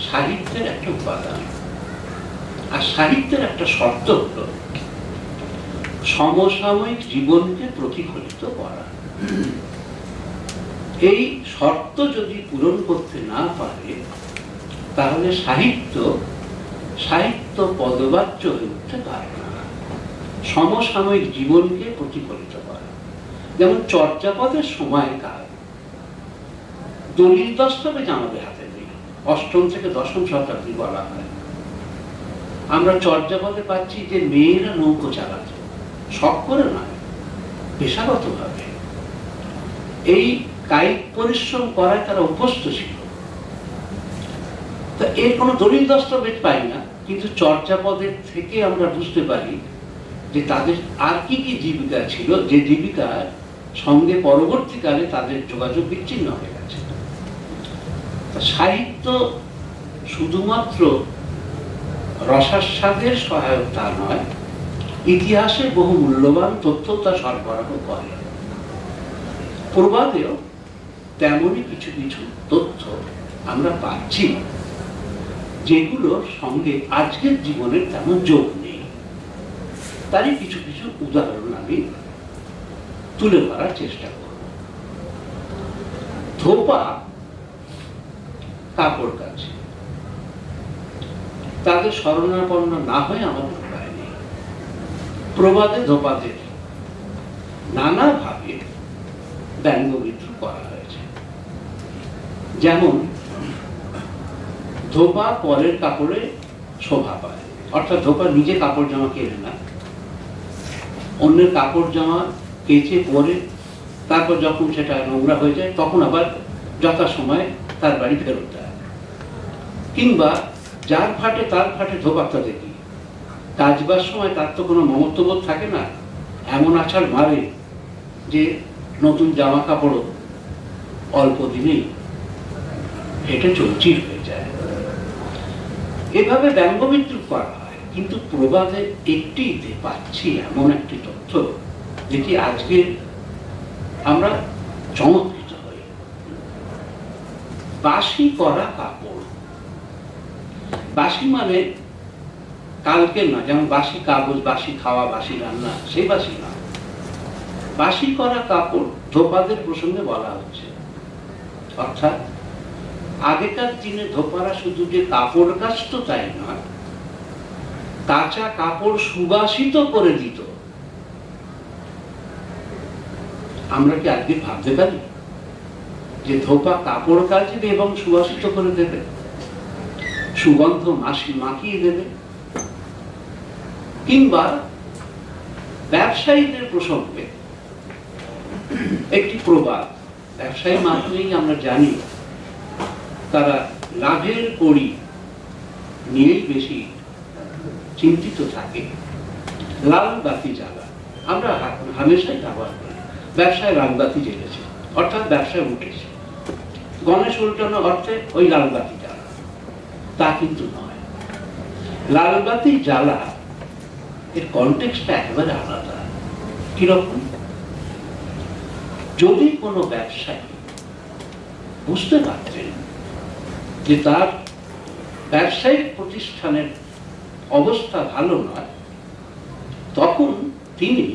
সাহিত্যের একটা উপাদান, আর সাহিত্যের একটা শর্ত হল সমসাময়িক জীবনকে প্রতিফলিত করা। এই শর্ত যদি পূরণ করতে না পারে, তাহলে সাহিত্য পদবাচ্য হয়ে উঠতে পারে না। সমসাময়িক জীবনকে প্রতিফলিত করা, যেমন চর্যাপদের সময়কাল দলিল দস্তাবেজ আমাদের হাতে নেই, 8ম থেকে 10ম শতাব্দী বলা হয়। আমরা চর্যাপদে পাচ্ছি যে মেয়েরা নৌকো চালাত, শখ করে নয়, পেশাগত ভাবে। এই কায়িক পরিশ্রম করায় তারা অভ্যস্ত ছিল। তা এর কোনো দলিল দস্তাবেজ পাই না, কিন্তু চর্যাপদের থেকে আমরা বুঝতে পারি যে তাদের আর কি কি জীবিকা ছিল, যে জীবিকার সঙ্গে পরবর্তীকালে তাদের যোগাযোগ বিচ্ছিন্ন হয়ে গেছে। সাহিত্য শুধুমাত্র রসাস্বাদের সহায়ক তা নয়, ইতিহাসের বহু মূল্যবান তথ্য তা সরবরাহ করে। প্রবাদেও তেমনই কিছু কিছু তথ্য আমরা পাচ্ছি, যেগুলোর সঙ্গে আজকের জীবনের তেমন যোগ নেই। তারই কিছু কিছু উদাহরণ আমি তুলে ধরার চেষ্টা করব। ধোপা কাপড় কাছে, তাদের শরণাপন্ন না হয়ে আমাদের উপায় নেই। প্রবাদে ধোপাদের নানাভাবে ব্যঙ্গবিদ্রুপ করা হয়েছে। যেমন, ধোপা পরের কাপড়ে শোভা পায়, অর্থাৎ ধোপা নিজে কাপড় জামা কেনে না, অন্যের কাপড় জামা কেচে পরে তারপর যখন সেটা নোংরা হয়ে যায় তখন আবার যথাসময়ে তার বাড়ি ফেরত দেয়। কিংবা যার ফাটে তার ফাটে ধোপাটা দেখি, কাজবার সময় তার তো কোনো মমত্ববোধ থাকে না, এমন আছাড় মারে যে নতুন জামা কাপড়ও অল্প দিনেই ফেটে চৌচির হয়ে যায়। এভাবে ব্যঙ্গবিদ্রুপ করা হয়, কিন্তু প্রবাদে একটিতে পাচ্ছি এমন একটি তথ্য যেটি আজকে আমরা চমৎকৃত হই। বাসি করা কাপড়। বাসি মানে কালকে না, যেমন বাসি কাগজ, বাসি খাওয়া, বাসি রান্না, সেই বাসি না। বাসি করা কাপড় ধোপাদের প্রসঙ্গে বলা হচ্ছে। অর্থাৎ আগেকার দিনে ধোপারা শুধু যে কাপড় কাচত তাই নয়, কাঁচা কাপড় সুবাসিত করে দিত। আমরা কি আজকে ভাবতে পারি যে ধোপা কাপড় কাচবে এবং সুবাসিত করে দেবে, সুগন্ধ মাখিয়ে দেবে? কিংবা ব্যবসায়ীদের প্রসঙ্গে একটি প্রবাদ, ব্যবসায়ী মাত্রই আমরা জানি তারা লাভের কড়ি নিয়েই বেশি চিন্তিত থাকে। লাল বাতি জ্বালা, আমরা হামেশাই ব্যবহার করি। ব্যবসায় লাল বাতি জ্বেলেছে অর্থাৎ ব্যবসায় উঠেছে। গণেশ উল্টানো অর্থে ওই লাল বাতি জ্বালা, তা কিন্তু নয়। লাল বাতি জ্বালা এর কনটেক্সটটা একেবারে আলাদা। কিরকম? যদি কোনো ব্যবসায়ী বুঝতে পারতেন যে তার ব্যবসায়িক প্রতিষ্ঠানের অবস্থা ভালো নয়, তখন তিনি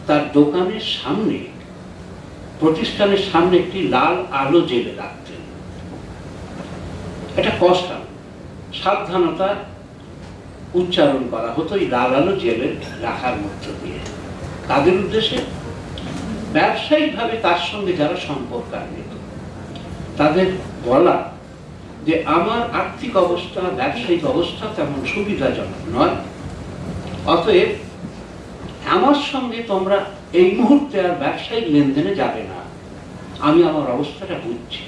তার দোকানের সামনে, প্রতিষ্ঠানের সামনে একটি লাল আলো জ্বেলে রাখতেন। এটা কষ্টাল, সাবধানতা উচ্চারণ করা হতো এই লাল আলো জেলে রাখার মধ্য দিয়ে। তাদের উদ্দেশ্যে ব্যবসায়িকভাবে তার সঙ্গে যারা সম্পর্কান্বিত তাদের বলা যে আমার আর্থিক অবস্থা, ব্যবসায়িক অবস্থা তেমন সুবিধাজনক নয়, অতএব আমার সঙ্গে তোমরা এই মুহূর্তে আর ব্যবসায়িক লেনদেনে যাবে না, আমি আমার অবস্থাটা বুঝছি।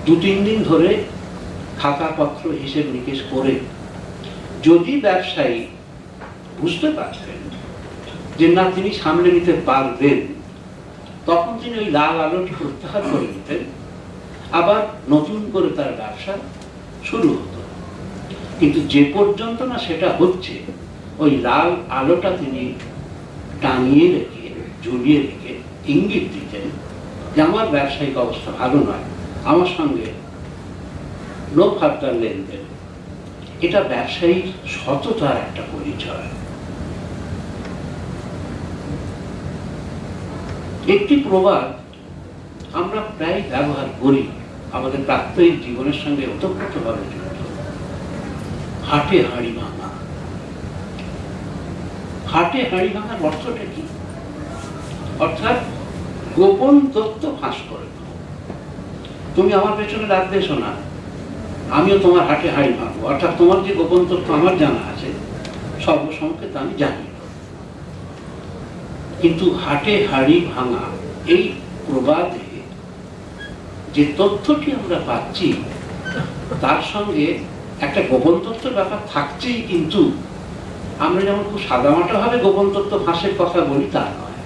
2-3 দিন ধরে খাতাপত্র হিসেব নিকেশ করে যদি ব্যবসায়ী বুঝতে পারতেন যে না তিনি সামলে নিতে পারবেন, তখন তিনি ওই লাল আলোটি প্রত্যাহার করে নিতেন, আবার নতুন করে তার ব্যবসা শুরু হতো। কিন্তু যে পর্যন্ত না সেটা হচ্ছে, ওই লাল আলোটা তিনি টাঙিয়ে রেখে, ঝুলিয়ে রেখে ইঙ্গিত দিতেন যে আমার ব্যবসায়িক অবস্থা ভালো নয়, আমার সঙ্গে নো ফার্দার লেনদেন। এটা ব্যবসায়ীর সততার একটা পরিচয়। একটি প্রবাদ আমরা প্রায় ব্যবহার করি, আমাদের প্রাত্যহিক জীবনের সঙ্গে ওতপ্রোতভাবে জড়িত। হাটে হাঁড়ি ভাঙা। হাটে হাঁড়ি ভাঙার অর্থটা কি? অর্থাৎ গোপন তথ্য ফাঁস করে দাও। তুমি আমার পেছনে রাখবে এসো না, আমিও তোমার হাটে হাঁড়ি ভাঙবো। অর্থাৎ তোমার যে গোপন তথ্য আমার জানা আছে সর্বসংকেত আমি জানি। কিন্তু হাটে হাঁড়ি ভাঙা এই প্রবাদে যে তথ্যটি আমরা পাচ্ছি তার সঙ্গে একটা গোপন তথ্যের ব্যাপার থাকছেই, কিন্তু আমরা যেমন খুব সাদামাটা ভাবে গোপন তথ্য ফাঁসের কথা বলি তা নয়।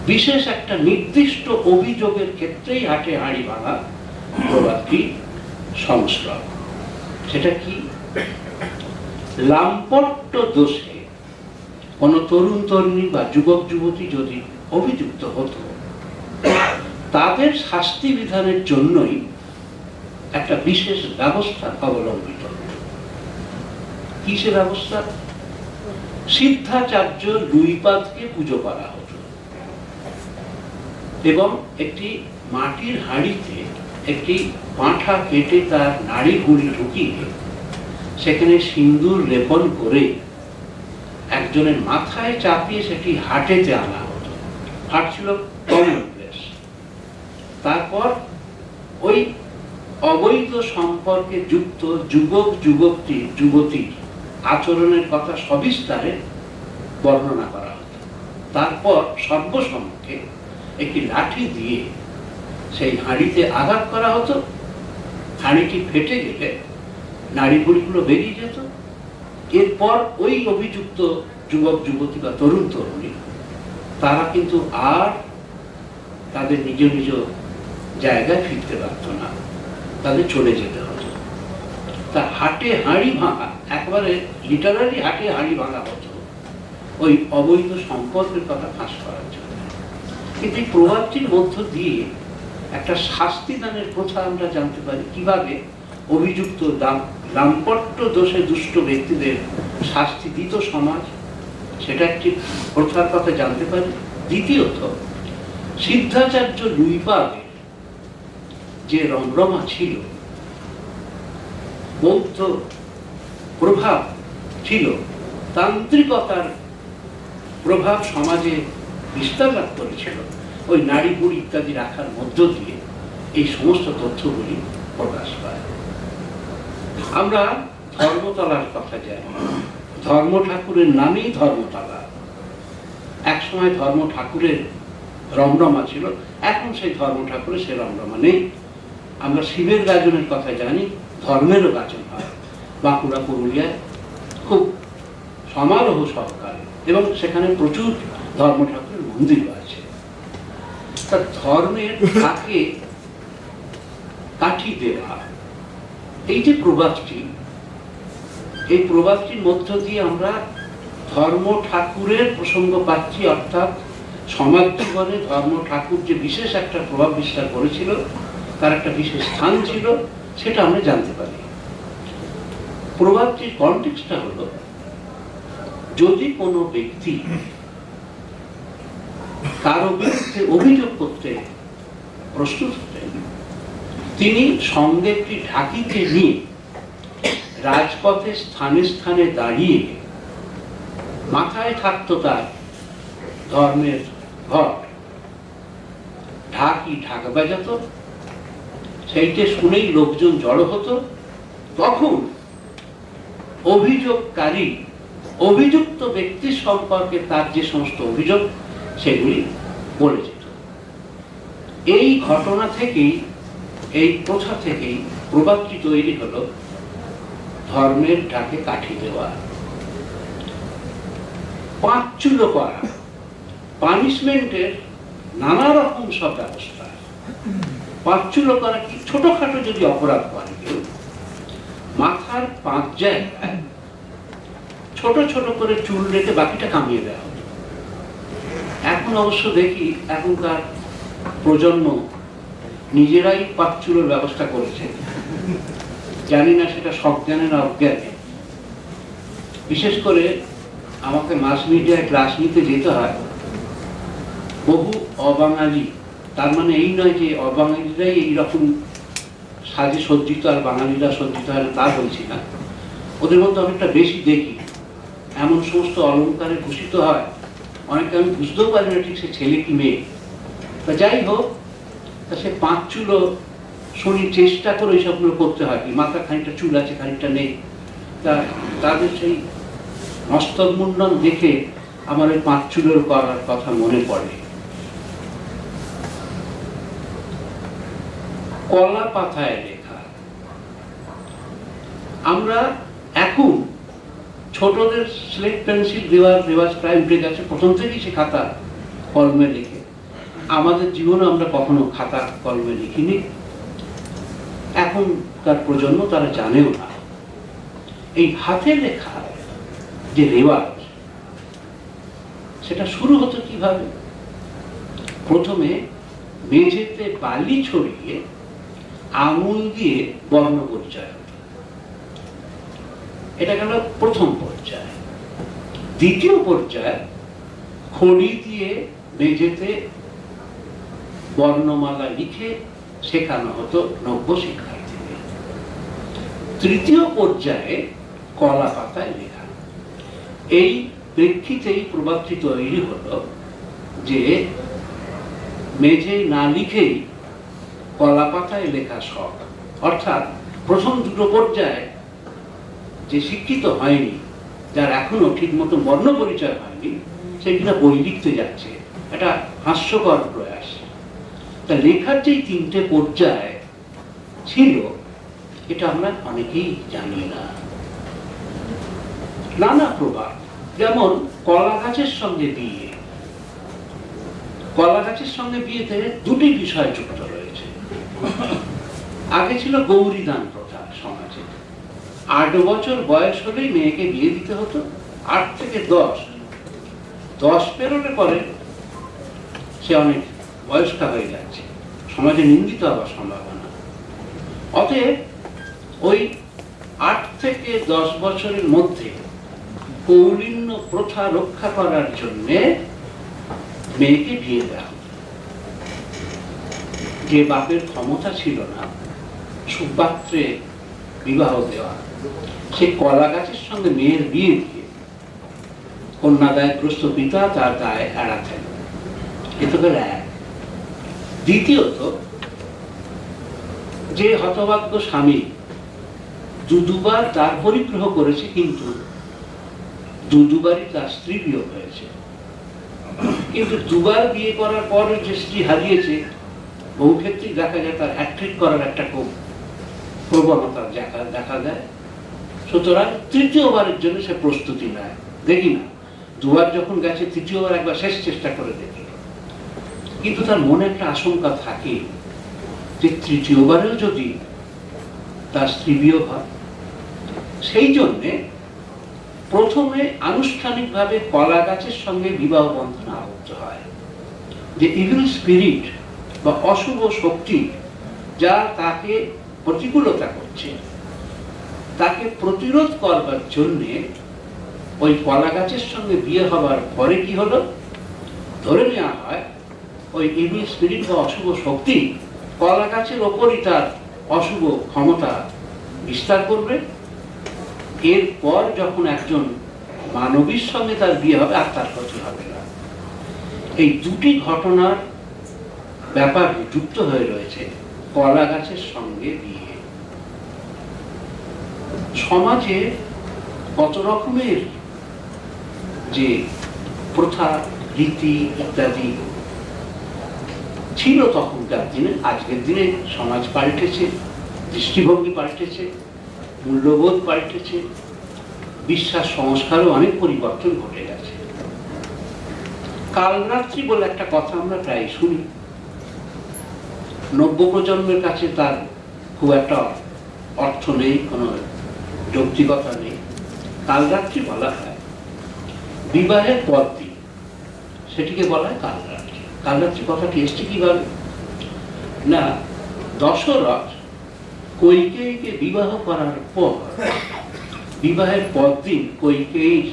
বিশেষ একটা নির্দিষ্ট অভিযোগের ক্ষেত্রেই হাটে হাঁড়ি ভাঙা প্রবাদটি সংস্রব। সেটা কি? লাম্পট্য দোষে কোনো তরুণ তরুণী বা যুবক যুবতী যদি অভিযুক্ত হতো, তাদের শাস্তি বিধানের জন্যই একটা বিশেষ ব্যবস্থা অবলম্বিত হতো। কি সে ব্যবস্থা? সিদ্ধাচার্য লুইপাদকে পুজো করা হতো এবং একটি মাটির হাঁড়িতে একটি পাঁঠা কেটে তার নাড়ি ভুঁড়ি ঢুকিয়ে সেখানে সিন্দুর লেপন করে একজনের মাথায় চাপিয়ে সেটি হাটেতে আনা হতো। হাট ছিল কমন প্লেস। তারপর ওই অবৈধ সম্পর্কে যুক্ত যুবক যুবতীর আচরণের কথা সবিস্তারে বর্ণনা করা হতো। তারপর সর্বসম্মুখে একটি লাঠি দিয়ে সেই হাঁড়িতে আঘাত করা হতো। হাঁড়িটি ফেটে গেলে নাড়ি ভুঁড়িগুলো বেরিয়ে যেত। এরপর ওই অভিযুক্ত যুবক যুবতী বা তরুণ তরুণী তারা কিন্তু আর তাদের নিজ নিজ জায়গায় ফিরতে পারতো না, তাদের চলে যেতে হতো। তা হাটে হাঁড়ি ভাঙা, একবারে লিটারালি হাটে হাঁড়ি ভাঙা হতো ওই অবৈধ সম্পদের কথা ফাঁস করার জন্য। কিন্তু এই প্রভাবটির মধ্য দিয়ে একটা শাস্তি দানের প্রথা আমরা জানতে পারি, কিভাবে অভিযুক্ত দাম্পত্য দোষে দুষ্ট ব্যক্তিদের শাস্তি দিত সমাজ, সেটা একটি প্রথার কথা জানতে পারি। দ্বিতীয়ত, সিদ্ধাচার্য লুইপাগের যে রমরমা ছিল, বৌদ্ধ প্রভাব ছিল, তান্ত্রিকতার প্রভাব সমাজে বিস্তার লাভ করেছিল, ওই নারী বুড়ি ইত্যাদি রাখার মধ্য দিয়ে এই সমস্ত তথ্যগুলি প্রকাশ পায়। আমরা ধর্মতলার কথা জানি, ধর্ম ঠাকুরের নামেই ধর্মতলা। একসময় ধর্ম ঠাকুরের রমরমা ছিল, এখন সেই ধর্ম ঠাকুরের সে রমরমা নেই। আমরা শিবের গাজনের কথা জানি, ধর্মেরও গাজন হয় বাঁকুড়া পুরুলিয়ায় খুব সমারোহ সহকারে, এবং সেখানে প্রচুর ধর্ম ঠাকুরের মন্দিরও আছে। তা ধর্মের তাকে কাঠি দেওয়া, এই যে প্রবাদটি, এই প্রবাদটির মধ্য দিয়ে আমরা ধর্ম ঠাকুরের প্রসঙ্গ পাচ্ছি, অর্থাৎ সমাজ জীবনে ধর্ম ঠাকুর যে বিশেষ একটা প্রভাব বিস্তার করেছিল, তার একটা বিশেষ স্থান ছিল, সেটা আমরা জানতে পারি। প্রবাদটির কনটেক্সটটা হলো, যদি কোনো ব্যক্তি কারো বিরুদ্ধে অভিযোগ করতে প্রস্তুত হতেন, তিনি সঙ্গে একটি ঢাকিকে নিয়ে রাজপথে স্থানে স্থানে দাঁড়িয়ে মাথায় থাকতো তার ধর্মের ঘট, ঢাকি ঢাক বাজাতো, সেইটা শুনেই লোকজন জড়ো হতো। তখন অভিযোগকারী অভিযুক্ত ব্যক্তি সম্পর্কে তার যে সমস্ত অভিযোগ সেগুলি বলে যেত। এই ঘটনা থেকেই, এই প্রথা থেকেই প্রবাদটি তৈরি হলো, ধর্মের ডাকে কাঠি দেওয়া। পাঁচচুলো করা, পানিশমেন্টের নানা রকম সব ব্যবস্থা। পাঁচচুলো করা কি, ছোটখাটো যদি অপরাধ করে কেউ, মাথার 5 জায়গায় ছোট ছোট করে চুল রেখে বাকিটা কামিয়ে দেওয়া হতো। এখন অবশ্য দেখি এখনকার প্রজন্ম নিজেরাই পাঁচচুলোর ব্যবস্থা করেছে, জানি না সেটা সজ্ঞানে না অজ্ঞানে। বিশেষ করে আমাকে মাস মিডিয়ায় ক্লাস নিতে যেতে হয়, বহু অবাঙালি, তার মানে এই নয় যে অবাঙালিরাই এইরকম সাজে সজ্জিত আর বাঙালিরা সজ্জিত হয় তা বলছি না, ওদের মধ্যে অনেকটা বেশি দেখি এমন সমস্ত অলঙ্কারে ভূষিত হয়, অনেকে আমি বুঝতেও পারি না ঠিক সে ছেলে কি মেয়ে। তা যাই হোক, তা সে 5 চুলো শুনি চেষ্টা করে এইসবগুলো করতে হয়, কি মাথা খানিকটা চুল আছে খানিকটা নেই। তা তাদের সেই মস্তক মুন্ডন দেখে আমার ওই 5 চুলোর করার কথা মনে পড়ে। কলা পাতায় লেখা, আমরা এখন ছোটদের স্লেট পেন্সিল দেওয়ার রেওয়াজ প্রায় উঠে গেছে, প্রথম থেকেই সে খাতা কলমে লেখে। আমাদের জীবনে আমরা কখনো খাতা কলমে লিখিনি, এখনকার প্রজন্ম তারা জানেও না। এই হাতে লেখা যে রেওয়াজ, সেটা শুরু হতো কিভাবে? প্রথমে মেঝেতে বালি ছড়িয়ে আঙুল দিয়ে বর্ণ পরিচয় হতো, এটা গেল প্রথম পর্যায়। দ্বিতীয় পর্যায়ে খড়ি দিয়ে মেঝেতে বর্ণমালা লিখে শেখানো হতো নব্য শিক্ষার্থীদের। তৃতীয় পর্যায়ে কলা পাতায় লেখা। এই প্রেক্ষিতেই প্রবাদটি তৈরি হলো যে মেঝে না লিখেই কলা পাতায় লেখা শখ, অর্থাৎ প্রথম দুটো পর্যায়ে যে শিক্ষিত হয়নি, যার এখনো ঠিক মতো বর্ণ পরিচয় হয়নি, সে কিনা বই লিখতে যাচ্ছে, এটা হাস্যকর প্রয়াস। তা লেখার যে 3টে পর্যায় ছিল, এটা আমরা অনেকেই জানি না। নানা প্রভাব, যেমন কলা গাছের সঙ্গে বিয়ে। কলা গাছের সঙ্গে বিয়েতে 2টি বিষয় যুক্ত রয়েছে। আগে ছিল গৌরী দান প্রথা সমাজে। 8 বছর বয়স হলেই মেয়েকে বিয়ে দিতে হতো, 8 থেকে 10 পেরোলে পরে সে অনেক বয়স্কা হয়ে যাচ্ছে, সমাজে নিন্দিত হওয়ার সম্ভাবনা। অতএব ওই 8 থেকে 10 বছরের মধ্যে কৌলিন্য প্রথা রক্ষা করার জন্য মেয়েকে বিয়ে দেওয়া হতো। যে বাপের ক্ষমতা ছিল না সুপাত্রে বিবাহ দেওয়া, সে কলা গাছের সঙ্গে মেয়ের বিয়ে দিয়ে কন্যাদায়গ্রস্ত পিতা তার দায় এড়াতেন। এ তো গেল এক। দ্বিতীয়ত, যে হতভাগ্য স্বামী দুবার তার পরিগ্রহ করেছে, কিন্তু দুবারই তার স্ত্রী বিয়োগ হয়েছে, কিন্তু দুবার বিয়ে করার পর যে স্ত্রী হারিয়েছে, বহু ক্ষেত্রেই দেখা যায় তার হ্যাট্রিক করার একটা খুব প্রবণতা দেখা যায়। সুতরাং তৃতীয়বারের জন্য সে প্রস্তুতি নেয়। দেখি না, দুবার যখন গেছে, তৃতীয়বার একবার শেষ চেষ্টা করে দেখি, কিন্তু তার মনে একটা আশঙ্কা থাকে যে তৃতীয়বারেও যদি তার স্ত্রী বিয়োগ হয়। সেই জন্যে প্রথমে আনুষ্ঠানিকভাবে কলা গাছের সঙ্গে বিবাহ বন্ধন আবদ্ধ হয়। যে ইভিল স্পিরিট বা অশুভ শক্তি যা তাকে প্রতিকূলতা করছে, তাকে প্রতিরোধ করবার জন্যে ওই কলা গাছের সঙ্গে বিয়ে হবার পরে কি হলো, ধরে নেওয়া হয় ওই ইভিল স্পিরিট বা অশুভ শক্তি কলা গাছের ওপরই তার অশুভ ক্ষমতা বিস্তার করবে। এরপর যখন একজন মানবীর সঙ্গে তার বিয়ে হবে, আর তার ক্ষতি হবে না। এই দুটি ঘটনার ব্যাপার যুক্ত হয়ে রয়েছে কলা গাছের সঙ্গে বিয়ে। সমাজে কত রকমের যে প্রথা রীতি ইত্যাদি ছিল তখনকার দিনে, আজকের দিনে সমাজ পাল্টেছে, দৃষ্টিভঙ্গি পাল্টেছে, মূল্যবোধ পাল্টেছে, বিশ্বাস সংস্কারও অনেক পরিবর্তন ঘটে গেছে। কালরাত্রি বলে একটা কথা আমরা প্রায় শুনি, নব্য প্রজন্মের কাছে তার খুব একটা অর্থ নেই, কোনো যৌক্তিকতা নেই। কালরাত্রি বলা হয় বিবাহের পরদিন, সেটিকে বলা হয় কালরাত্রি। কালরাত্রি কথাটি এসছে কিভাবে না, দশরথ কৈকেয়ীকে বিবাহ করার পর বিবাহের পরদিন কৈকেয়ীর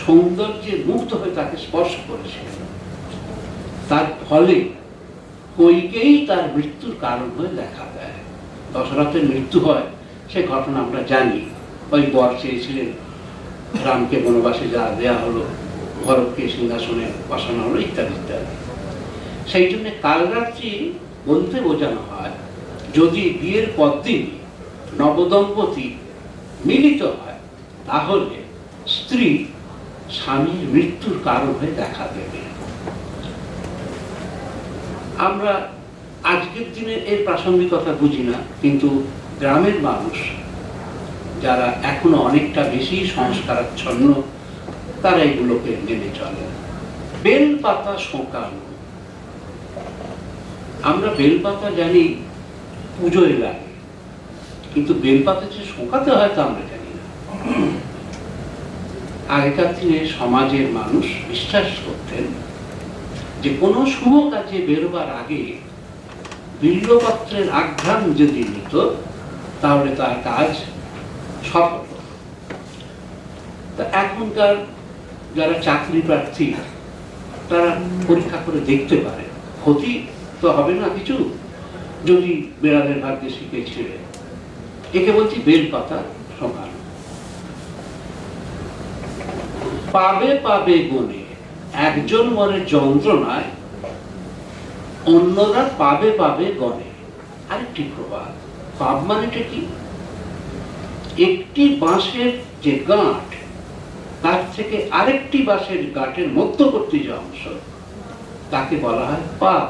সৌন্দর্যে মুগ্ধ হয়ে তাকে স্পর্শ করেছিল। তার ফলে কৈকেয়ী তার মৃত্যুর কারণ হয়ে দেখা দেয়। দশরথের মৃত্যু হয়, সে ঘটনা আমরা জানি। ওই বর চেয়েছিলেন রামকে বনবাসে যা দেয়া হলো, ভরতকে সিংহাসনে বসানো হলো, ইত্যাদি ইত্যাদি। সেই জন্য কালরাত্রি বলতে বোঝানো হয় যদি বিয়ের পরদিন নবদম্পতি মিলিত হয়, তাহলে স্ত্রী স্বামীর মৃত্যুর কারণ হয়ে দেখা দেবে। আমরা আজকের দিনে এর প্রাসঙ্গিকতা বুঝি না, কিন্তু গ্রামের মানুষ যারা এখনো অনেকটা বেশি সংস্কারাচ্ছন্ন, তারা এগুলোকে মেনে চলে। বেলপাতা শোঁকানো, আমরা বেলপাতা জানি পুজোয় লাগে, কিন্তু বেলপাতা যে শোঁকাতে হয় তা আমরা জানি না। আগেকার দিনে সমাজের মানুষ বিশ্বাস করতেন যে কোনো শুভ কাজে বেরোবার আগে বিল্বপত্রের আঘ্রাণ যদি নিত, তাহলে তার কাজ সফল। তা এখনকার যারা চাকরি প্রার্থী, তারা পরীক্ষা করে দেখতে পারে, ক্ষতি তো হবে না কিছু যদি বেড়ালের ভাগ্যে শিখে ছেড়ে। একে বলছি বেলপাতা শোঁকানো। পাবে পাবে গনে, একজন মরে যন্ত্রণায়, অন্যরা পাবে পাবে গনে। আরেকটি প্রবাদ। পাব মানেটা কি? একটি বাঁশের যে গাঁট, তার থেকে আরেকটি বাঁশের গাঁটের মধ্যবর্তী যে অংশ, তাকে বলা হয় পাপ।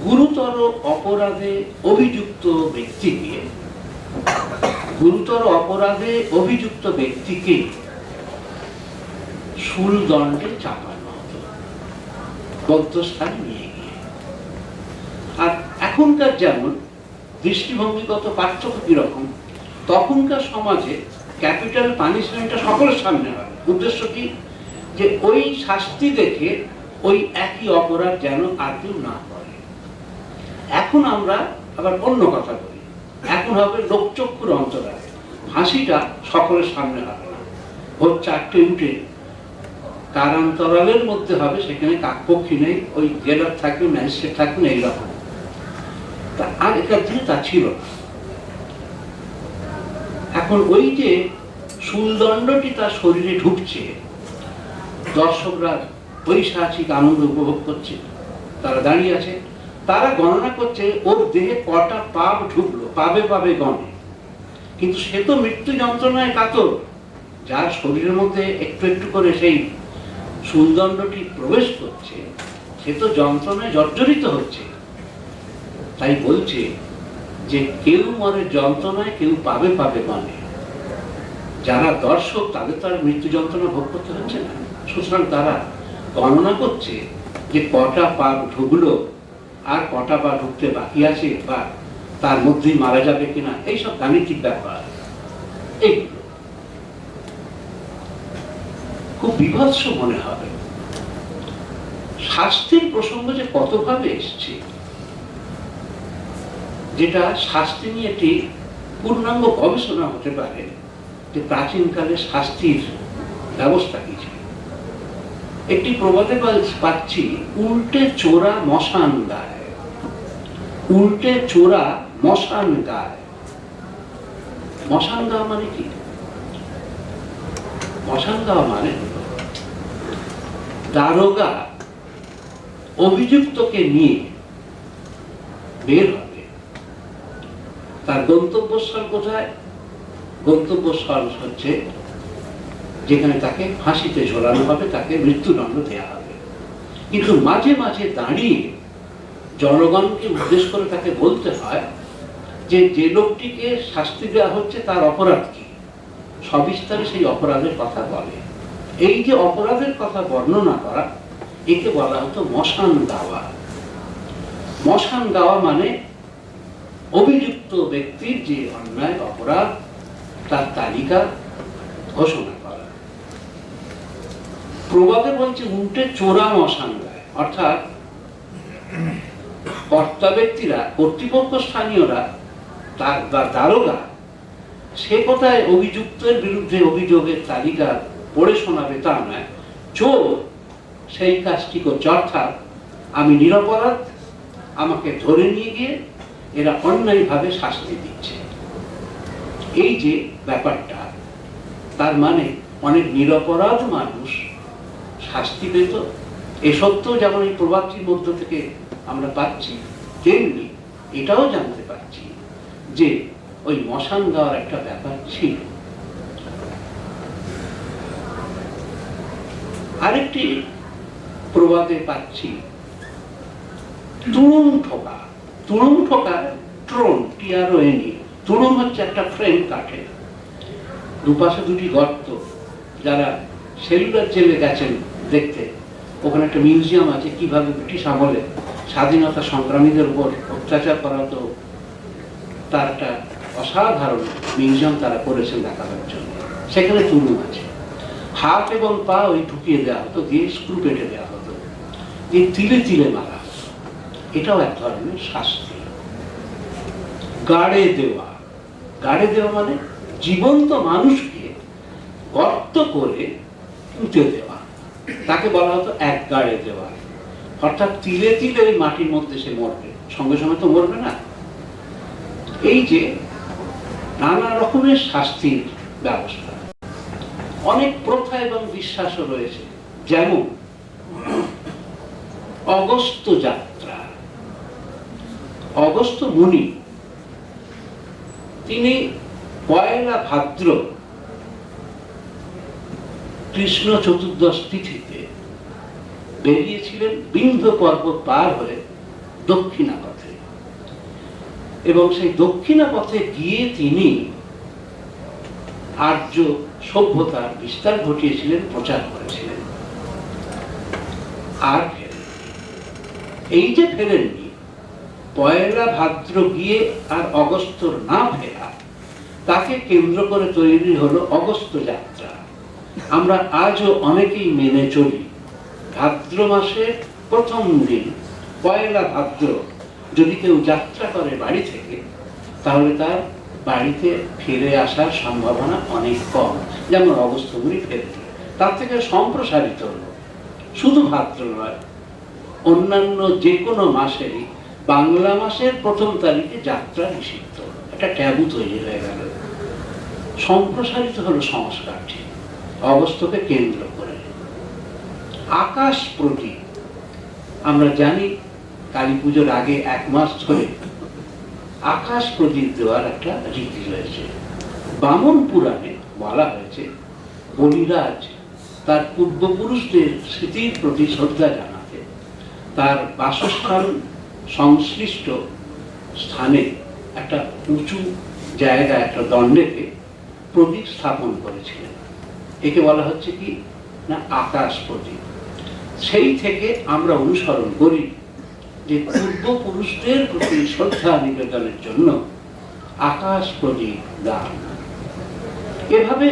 গুরুতর অপরাধে অভিযুক্ত ব্যক্তিকে শুল দণ্ডে চাপানো হতো, বদ্ধস্থানে নিয়ে গিয়ে। এখনকার যেমন দৃষ্টিভঙ্গিগত পার্থক্য কিরকম, তখনকার সমাজে ক্যাপিটাল পানিশমেন্টটা সকলের সামনে হয়। উদ্দেশ্য কি, যে ওই শাস্তি দেখে ওই একই অপরাধ যেন আর কেউ না করে। এখন আমরা আবার অন্য কথা বলি, এখন হবে লোকচক্ষুর অন্তরায়, ফাঁসিটা সকলের সামনে হবে না, ভোর 4টে উঠে কারান্তরালের মধ্যে হবে, সেখানে কাকপক্ষী নেই, ওই জেলার থাকবে, ম্যাজিস্ট্রেট থাকবে না, এইরকম। তা আগেকার দিনে তা ছিল না। এখন ওই যে শুলদণ্ডটি তার শরীরে ঢুকছে, দর্শকরা ঐশাচিক আনন্দ উপভোগ করছে, তারা দাঁড়িয়ে আছে, তারা গণনা করছে ওর দেহে কটা পাপ ঢুকলো, পাবে পাবে গণে। কিন্তু সে তো মৃত্যু যন্ত্রণায় কাতর, যার শরীরের মধ্যে একটু একটু করে সেই শুলদণ্ডটি প্রবেশ করছে, সে তো যন্ত্রণায় জর্জরিত হচ্ছে। তাই বলছে যে কেউ মরে যন্ত্রণায়, কেউ পাবে পাবে গণে। যারা দর্শক তাদের তো আর মৃত্যু যন্ত্রণা ভোগ করতে হচ্ছে না, সুতরাং তারা গণনা করছে যে কটা পাপ ঢুকলো আর কটা পা ঢুকতে বাকি আছে, বা তার মধ্যেই মারা যাবে কিনা, এইসব গাণিতিক ব্যাপার। এইগুলো খুব বিভৎস মনে হবে। শাস্তির প্রসঙ্গ যে কতভাবে এসছে, যেটা শাস্তি নিয়ে একটি পূর্ণাঙ্গ গবেষণা হতে পারে, যে প্রাচীনকালে শাস্তির ব্যবস্থা কি ছিল। একটি প্রবাদে পাচ্ছি, উল্টে চোরা মশান গায়, উল্টে চোরা মশান গায়। মশান গাওয়া মানে কি? মশান গাওয়া মানে দারোগা অভিযুক্তকে নিয়ে বের হবে, তার গন্তব্যস্থল কোথায়? গন্তব্যস্থল হচ্ছে যেখানে তাকে ফাঁসিতে ঝোলানো হবে, তাকে মৃত্যুদণ্ড দেওয়া হবে। কিন্তু মাঝে মাঝে দাঁড়িয়ে জনগণকে উদ্দেশ্য করে তাকে বলতে হয় যে যে লোকটিকে শাস্তি দেওয়া হচ্ছে তার অপরাধ কি, সবিস্তারে সেই অপরাধের কথা বলে। এই যে অপরাধের কথা বর্ণনা করা, একে বলা হতো মশান গাওয়া। মশান গাওয়া মানে অভিযুক্ত ব্যক্তির যে অন্যায় অপরাধ তার তালিকা ঘোষণা করা। প্রবাদে বলছে উল্টে চোরা মশান গায়, অর্থাৎ কর্তা ব্যক্তিরা, কর্তৃপক্ষ স্থানীয়রা, বা দারোগা সে কথায় অভিযুক্তের বিরুদ্ধে অভিযোগের তালিকা পড়ে শোনাবে তা নয়, চোর সেই কাজটি করছে, অর্থাৎ আমি নিরপরাধ, আমাকে ধরে নিয়ে গিয়ে এরা অন্যায়ভাবে শাস্তি দিচ্ছে। এই যে ব্যাপারটা, তার মানে অনেক নিরপরাধ মানুষ শাস্তি পেত। এ সত্ত্বেও যেমন এই প্রবাদটির মধ্য থেকে আমরা পাচ্ছি, তেমনি এটাও জানতে পারছি যে ওই মশান গাওয়ার একটা ব্যাপার ছিল। আরেকটি প্রবাদে পাচ্ছি তুড়ুম ঠোকা। তুড়ুম ঠোকা, ট্রোন, TRON, তুড়ুম হচ্ছে একটা ফ্রেম কাঠের, দুপাশে দুটি গর্ত। যারা সেলুলার জেলে গেছেন দেখতে, ওখানে একটা মিউজিয়াম আছে, কিভাবে ব্রিটিশ আমলে স্বাধীনতা সংগ্রামীদের উপর অত্যাচার করা হতো, তার একটা অসাধারণ মিউজিয়াম তারা করেছেন দেখাবার জন্য। সেখানে তুড়ুম আছে, হাত এবং পা ওই ঢুকিয়ে দেওয়া হতো, দিয়ে স্ক্রু পেটে দেওয়া হতো, দিয়ে তিলে তিলে মারা হতো। এটাও এক ধরনের শাস্তি। গাড়ে দেওয়া, গাড়ে দেওয়া মানে জীবন্ত মানুষকে গর্ত করে পুঁতে দেওয়া, তাকে বলা হতো এক গাড়ে দেওয়া। অর্থাৎ তিলে তিলে ওই মাটির মধ্যে সে মরবে, সঙ্গে সঙ্গে তো মরবে না। এই যে নানা রকমের শাস্তির ব্যবস্থা, অনেক প্রথা এবং বিশ্বাসও রয়েছে। যেমন অগস্ত্য যাত্রা। অগস্ত্য মুনি তিনি পয়লা ভাদ্র কৃষ্ণ চতুর্দশ তিথিতে বেরিয়েছিলেন বিন্ধ্য পর্বত পার হয়ে দক্ষিণা পথে, এবং সেই দক্ষিণা পথে গিয়ে তিনি আর্য সভ্যতার বিস্তার ঘটিয়েছিলেন, প্রচার করেছিলেন। আর এই যে ফেরেননি, পয়লা ভাদ্র গিয়ে আর অগস্ত্যর না ফেরা, তাকে কেন্দ্র করে তৈরি হলো অগস্ত্য যাত্রা। আমরা আজও অনেকেই মেনে চলি ভাদ্র মাসের প্রথম দিন পয়লা ভাদ্র যদি কেউ যাত্রা করে বাড়ি থেকে, তাহলে তার বাড়িতে ফিরে আসার সম্ভাবনা অনেক কম, যেমন অগস্ত্যমুনি ফেরেন। তার থেকে সম্প্রসারিত হলো শুধু ভাদ্র নয়, অন্যান্য যে কোনো মাসেরই বাংলা মাসের প্রথম তারিখে যাত্রা নিষিদ্ধ, একটা ট্যাবু তৈরি হয়ে গেল। সম্প্রসারিত হলো সংস্কারটি অগস্ত্যকে কেন্দ্র করে। আকাশ প্রদীপ, আমরা জানি কালী পুজোর আগে 1 মাস ধরে আকাশ প্রদীপ দেওয়ার একটা রীতি রয়েছে। বামন পুরাণে বলা হয়েছে বলিরাজ তার পূর্বপুরুষদের স্মৃতির প্রতি শ্রদ্ধা জানাতে তার বাসস্থান সংশ্লিষ্ট স্থানে একটা উঁচু জায়গা, একটা দণ্ডেতে প্রদীপ স্থাপন করেছিলেন। একে বলা হচ্ছে কি না আকাশ প্রদীপ। সেই থেকে আমরা অনুসরণ করি যে পূর্বপুরুষদের প্রতি শ্রদ্ধা নিবেদনের জন্য আকাশ প্রদীপ দান। এভাবে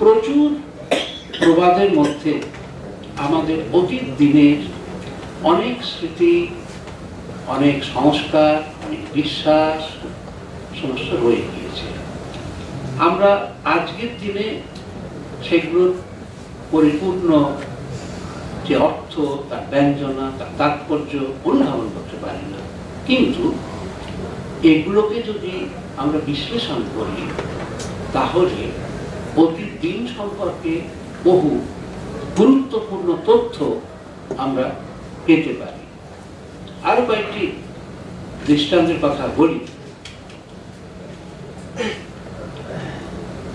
প্রচুর প্রবাদের মধ্যে আমাদের অতীত দিনের অনেক স্মৃতি, অনেক সংস্কার, অনেক বিশ্বাস সমস্ত রয়ে গিয়েছে। আমরা আজকের দিনে সেগুলোর পরিপূর্ণ যে অর্থ, তার ব্যঞ্জনা, তার তাৎপর্য অনুধাবন করতে পারি না, কিন্তু এগুলোকে যদি আমরা বিশ্লেষণ করি তাহলে অতীত দিন সম্পর্কে বহু গুরুত্বপূর্ণ তথ্য আমরা পেতে পারি। আরো কয়েকটি দৃষ্টান্তের কথা বলি।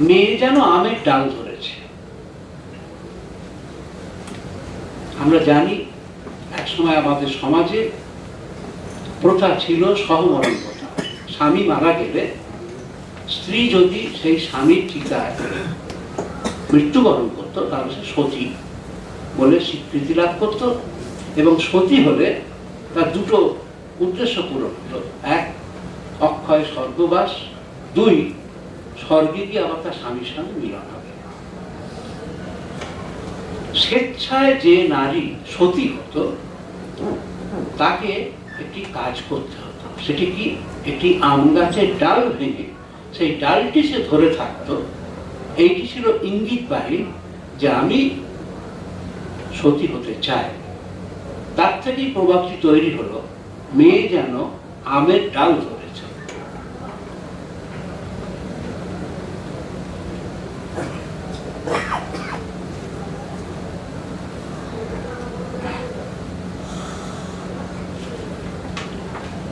মেয়ে যেন আমের ডাল ধরেছে। আমরা জানি একসময় আমাদের সমাজে প্রথা ছিল সহমরণ প্রথা। স্বামী মারা গেলে স্ত্রী যদি সেই স্বামীর চিতায় মৃত্যুবরণ করত, তাহলে সে সতী বলে স্বীকৃতি লাভ করত, এবং সতী হলে তার দুটো উদ্দেশ্য পূরণ হতো। 1, অক্ষয় স্বর্গবাস, 2, স্বর্গে গিয়ে আবার তার স্বামীর সঙ্গে মিলন হবে। স্বেচ্ছায় যে নারী সতী হতো তাকে একটি কাজ করতে হতো। সেটি কি? একটি আম গাছের ডাল ভেঙে সেই ডালটি সে ধরে থাকতো। এইটি ছিল ইঙ্গিতবাহী যে আমি সতী হতে চাই। তার থেকেই প্রবাদটি তৈরি হলো, মেয়ে যেন আমের ডাল ধরেছে।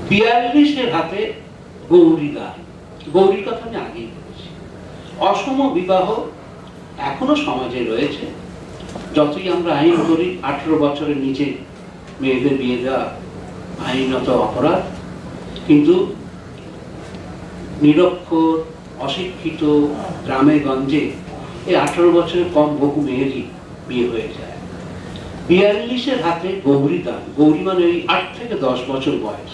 বিয়াল্লিশের হাতে গৌরী গান। গৌরীর কথা আমি আগেই বলেছি। অসম বিবাহ এখনো সমাজে রয়েছে। যতই আমরা আইন করি 18 বছরের নিচে মেয়েদের বিয়ে দেওয়া আইনত অপরাধ, কিন্তু নিরক্ষর, অশিক্ষিত গ্রামে গঞ্জে এই 18 বছরের কম বহু মেয়েরই বিয়ে হয়ে যায়। 42-এর হাতে গৌরী দান। গৌরী মানে ওই 8 থেকে 10 বছর বয়স,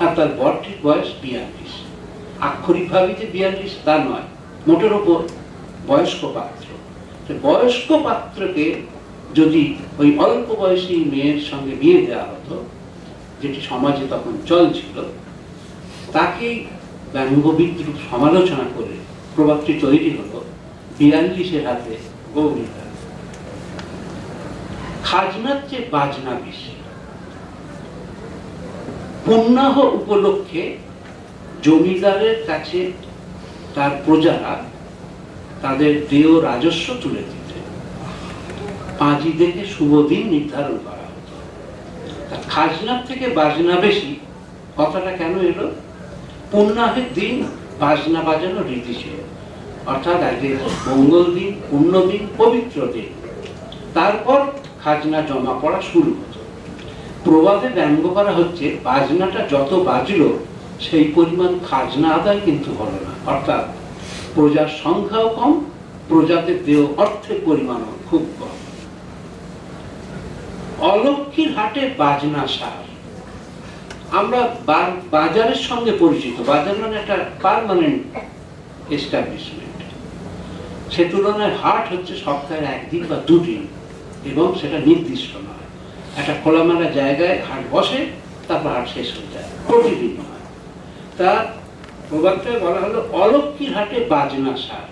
আর তার বর্ষিক বয়স 42। আক্ষরিকভাবে যে 42 তা নয়, মোটের ওপর বয়স্ক পাত্র। বয়স্ক পাত্রকে যদি ওই অল্প বয়সী মেয়ের সঙ্গে বিয়ে দেওয়া হতো, যেটি সমাজে তখন চলছিল, তাকেই ব্যঙ্গ বিদ্রুপ সমালোচনা করে প্রবাদটি তৈরি হলো, 42-এর হাতে গৌরী দান। খাজনার চেয়ে বাজনা বেশি। পুণ্যাহ উপলক্ষে জমিদারের কাছে তার প্রজারা তাদের দেয় রাজস্ব তুলে দিতে পাঁজি দেখে শুভ দিন নির্ধারণ করা হতো। খাজনার থেকে বাজনা বেশি কথাটা কেন এলো? পুণ্যাহের দিন বাজনা বাজানো রীতি ছিল, অর্থাৎ আগে মঙ্গল দিন, পুণ্য দিন, পবিত্র দিন, তারপর খাজনা জমা পড়া শুরু হতো। প্রবাদে ব্যঙ্গ করা হচ্ছে, বাজনাটা যত বাজলো সেই পরিমাণ খাজনা আদায় কিন্তু হলো না, অর্থাৎ প্রজার সংখ্যাও কম, প্রজাদের দেয় অর্থের পরিমাণও খুব কম। অলক্ষীর হাটে বাজনা সার। আমরা বাজারের সঙ্গে পরিচিত, বাজার মানে একটা পার্মানেন্ট এস্টাবলিশমেন্ট। সে তুলনায় হাট হচ্ছে সপ্তাহের একদিন বা দুদিন, এবং সেটা নির্দিষ্ট নয়। একটা খোলামেলা জায়গায় হাট বসে, তারপর হাট শেষ হয়ে যায়, প্রতিদিন নয়। তার প্রবাদটায় বলা হলো অলক্ষ্মীর হাটে বাজনা সার।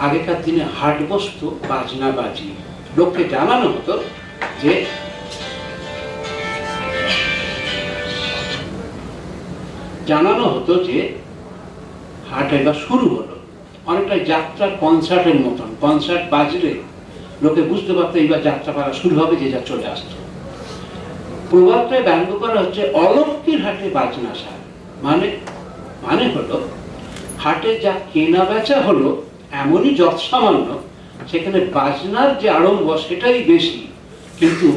আগেকার দিনে হাট বসতো বাজনা বাজি, লোককে জানানো হতো যে হাট এবার শুরু হলো। অনেকটা যাত্রার কনসার্টের মতন, কনসার্ট বাজলে লোকে বুঝতে পারতো এইবার যাত্রা পালা শুরু হবে, যে যা চলে আসতো। প্রবাদটায় ব্যঙ্গ করা হচ্ছে অলক্ষ্মীর হাটে বাজনা সার, মানে হলো হাটে যা কেনা বেচা হলো এমনই যৎ সামান্য, সেখানে বাজনার যে আড়ম্ব সেটাই বেশি, কিন্তু